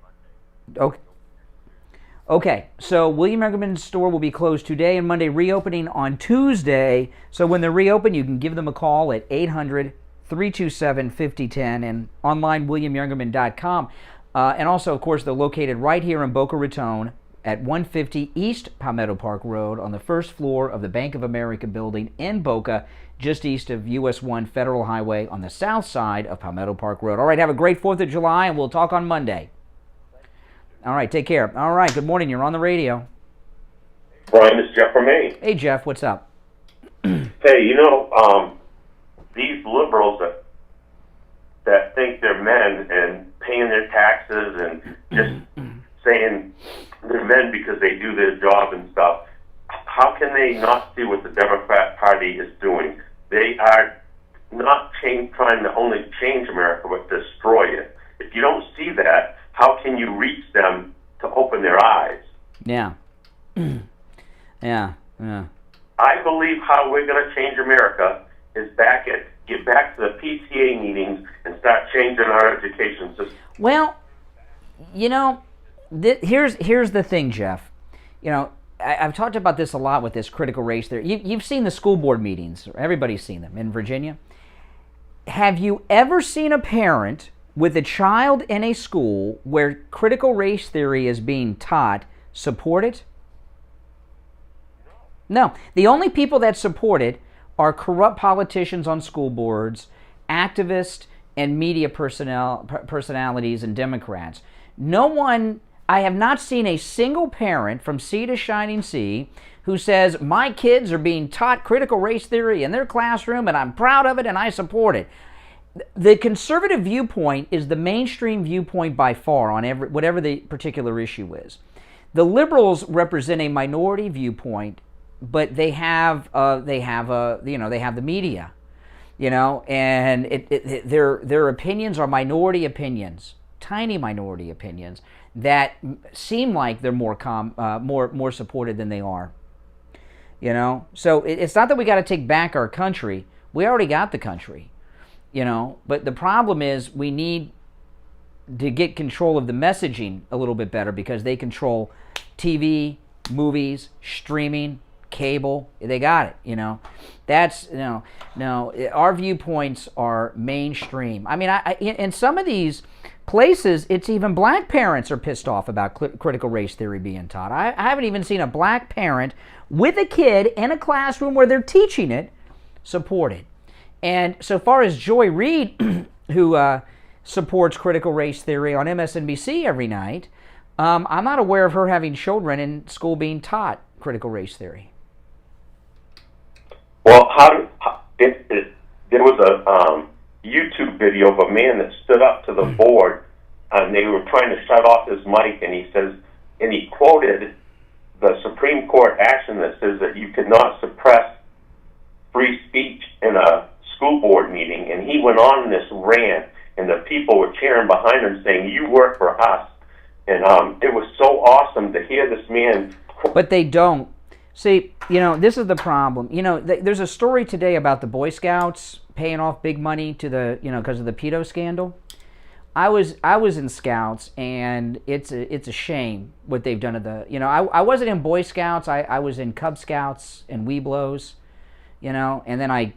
Okay, so William Youngerman's store will be closed today and Monday, reopening on Tuesday. So when they reopen, you can give them a call at 800-327-5010 and online williamyoungerman.com. And also, of course, they're located right here in Boca Raton at 150 East Palmetto Park Road on the first floor of the Bank of America building in Boca, just east of US 1 Federal Highway on the south side of Palmetto Park Road. All right, have a great 4th of July, and we'll talk on Monday. All right, take care. All right, good morning. You're on the radio. Brian, it's Jeff from Maine. Hey, Jeff, what's up? Hey, you know, these liberals that think they're men and paying their taxes and just saying they're men because they do their job and stuff, how can they not see what the Democrat Party is doing? They are not trying to only change America, but destroy it. If you don't see that, how can you reach them to open their eyes? Yeah. Yeah. I believe how we're going to change America is get back to the PTA meetings and start changing our education system. Well, you know, here's the thing, Jeff. You know, I've talked about this a lot with this critical race theory. You've seen the school board meetings. Everybody's seen them in Virginia. Have you ever seen a parent with a child in a school where critical race theory is being taught support it? No. The only people that support it are corrupt politicians on school boards activists and media personalities and Democrats. No one, I have not seen a single parent from sea to shining sea who says, my kids are being taught critical race theory in their classroom and I'm proud of it and I support it. The conservative viewpoint is the mainstream viewpoint by far on whatever the particular issue is. The liberals represent a minority viewpoint, but they have the media, and their opinions are minority opinions, tiny minority opinions that seem like they're more supported than they are. So it's not that we got to take back our country. We already got the country, But the problem is we need to get control of the messaging a little bit better because they control TV, movies, streaming, cable. They got it, That's, no, our viewpoints are mainstream. I mean, in some of these places, it's even black parents are pissed off about critical race theory being taught. I haven't even seen a black parent with a kid in a classroom where they're teaching it support it. And so far as Joy Reid, who supports critical race theory on MSNBC every night, I'm not aware of her having children in school being taught critical race theory. Well, there was a YouTube video of a man that stood up to the board, and they were trying to shut off his mic, and he quoted the Supreme Court action that says that you cannot suppress free speech in a school board meeting, and he went on this rant, and the people were cheering behind him saying, you work for us. And it was so awesome to hear this man. But they don't. See, this is the problem. There's a story today about the Boy Scouts paying off big money to the, because of the pedo scandal. I was in Scouts, and it's a shame what they've done to the, I wasn't in Boy Scouts. I was in Cub Scouts and Weeblos, and then I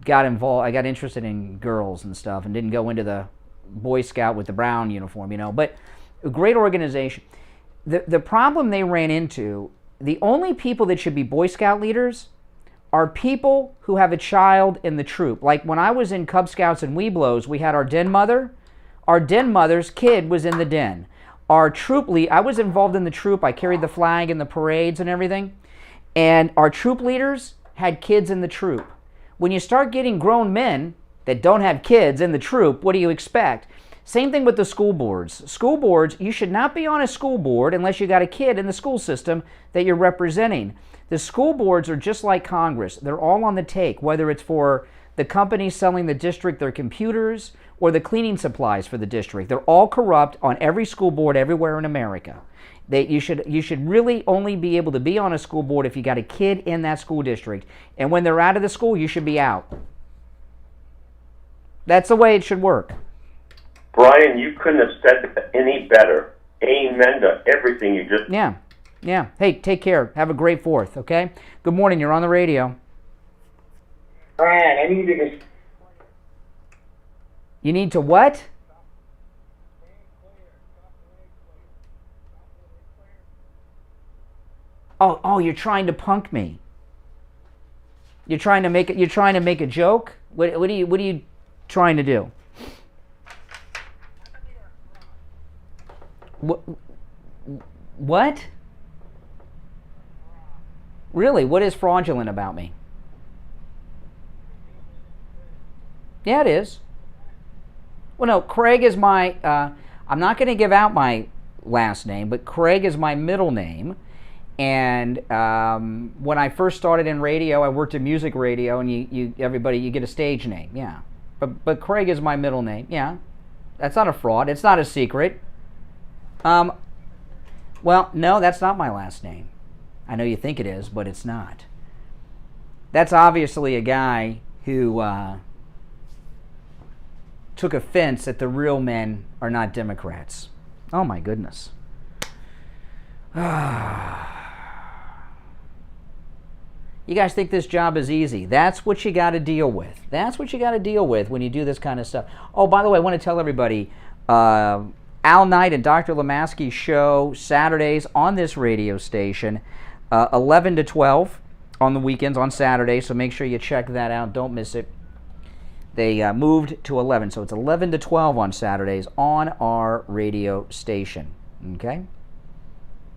got involved. I got interested in girls and stuff, and didn't go into the Boy Scout with the brown uniform, But a great organization. The problem they ran into, the only people that should be Boy Scout leaders are people who have a child in the troop. Like when I was in Cub Scouts and Weeblos, we had our den mother. Our den mother's kid was in the den. Our troop lead, I was involved in the troop. I carried the flag in the parades and everything. And our troop leaders had kids in the troop. When you start getting grown men that don't have kids in the troop, what do you expect? Same thing with the school boards. School boards, you should not be on a school board unless you got a kid in the school system that you're representing. The school boards are just like Congress. They're all on the take, whether it's for the companies selling the district their computers or the cleaning supplies for the district. They're all corrupt on every school board everywhere in America. You should really only be able to be on a school board if you got a kid in that school district. And when they're out of the school, you should be out. That's the way it should work. Brian, you couldn't have said it any better. Amen to everything you just... Yeah. Hey, take care. Have a great 4th, okay? Good morning. You're on the radio. Brian, I need to... You need to what? Oh, you're trying to punk me. You're trying to make a joke? What are you trying to do? What? Really? What is fraudulent about me? Yeah, it is. Well, no, Craig is my, I'm not going to give out my last name, but Craig is my middle name. And when I first started in radio, I worked in music radio, and you get a stage name, yeah. But Craig is my middle name, yeah. That's not a fraud. It's not a secret. Well, no, that's not my last name. I know you think it is, but it's not. That's obviously a guy who took offense that the real men are not Democrats. Oh my goodness. You guys think this job is easy. That's what you got to deal with. That's what you got to deal with when you do this kind of stuff. Oh, by the way, I want to tell everybody, Al Knight and Dr. Lemaski's show Saturdays on this radio station, 11 to 12 on the weekends on Saturday, so make sure you check that out. Don't miss it. They moved to 11, so it's 11 to 12 on Saturdays on our radio station. Okay?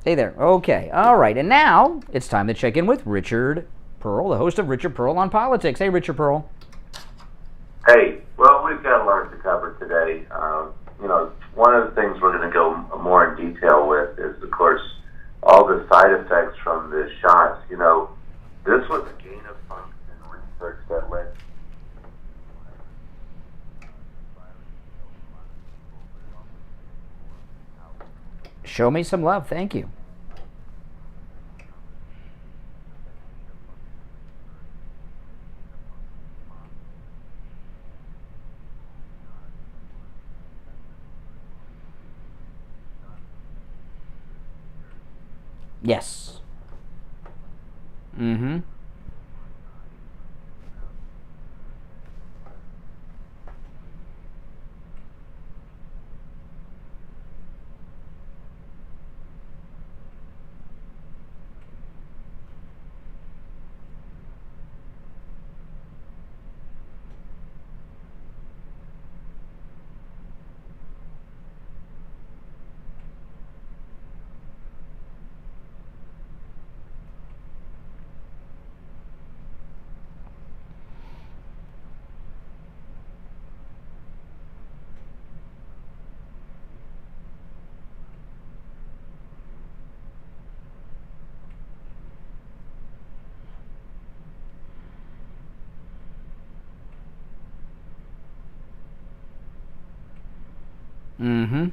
Hey there. Okay. All right. And now it's time to check in with Richard Pearl, the host of Richard Pearl on Politics. Hey, Richard Pearl. Hey, well, we've got a lot to cover today. One of the things we're going to go more in detail with is, of course, all the side effects from the shots. This was a gain of function research that led. Show me some love. Thank you. Yes. Mm-hmm. Mm-hmm.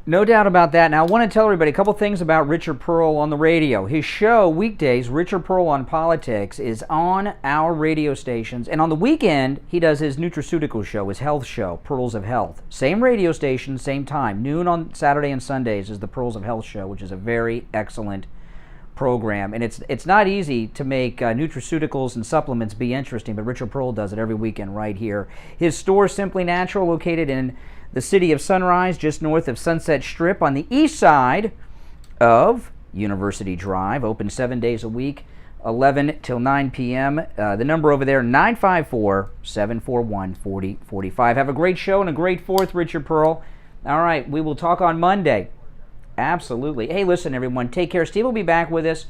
No doubt about that. Now, I want to tell everybody a couple things about Richard Pearl on the radio. His show, weekdays, Richard Pearl on Politics, is on our radio stations. And on the weekend, he does his nutraceutical show, his health show, Pearls of Health. Same radio station, same time. Noon on Saturday and Sundays is the Pearls of Health show, which is a very excellent program. And it's not easy to make nutraceuticals and supplements be interesting, but Richard Pearl does it every weekend right here. His store, Simply Natural, located in the city of Sunrise, just north of Sunset Strip on the east side of University Drive. Open 7 days a week, 11 till 9 p.m. The number over there, 954-741-4045. Have a great show and a great 4th, Richard Pearl. All right, we will talk on Monday. Absolutely. Hey, listen, everyone, take care. Steve will be back with us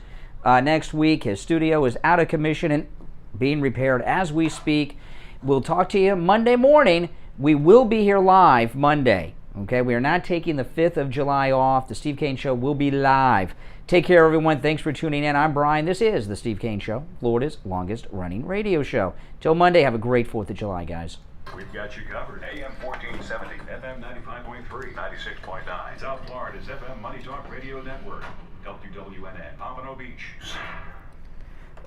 next week. His studio is out of commission and being repaired as we speak. We'll talk to you Monday morning. We will be here live Monday. Okay, we are not taking the 5th of July off. The Steve Kane Show will be live. Take care, everyone. Thanks for tuning in. I'm Brian. This is the Steve Kane Show, Florida's longest running radio show. Till Monday, have a great 4th of July, guys. We've got you covered. AM 1470, FM 95.3, 96.9. South Florida's FM Money Talk Radio Network. WWNN, Pompano Beach.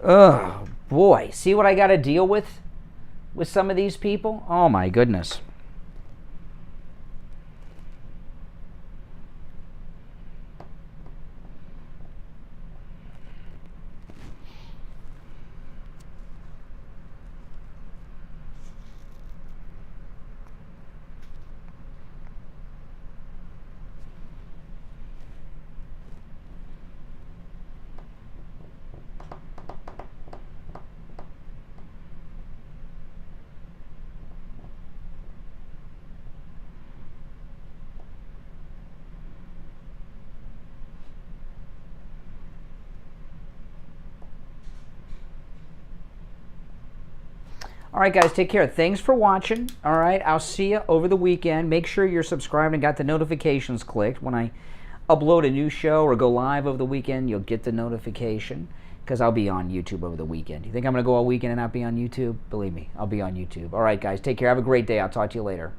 Oh, boy. See what I got to deal with some of these people? Oh, my goodness. All right, guys, take care. Thanks for watching. All right, I'll see you over the weekend. Make sure you're subscribed and got the notifications clicked. When I upload a new show or go live over the weekend, you'll get the notification because I'll be on YouTube over the weekend. You think I'm going to go all weekend and not be on YouTube? Believe me, I'll be on YouTube. All right, guys, take care. Have a great day. I'll talk to you later.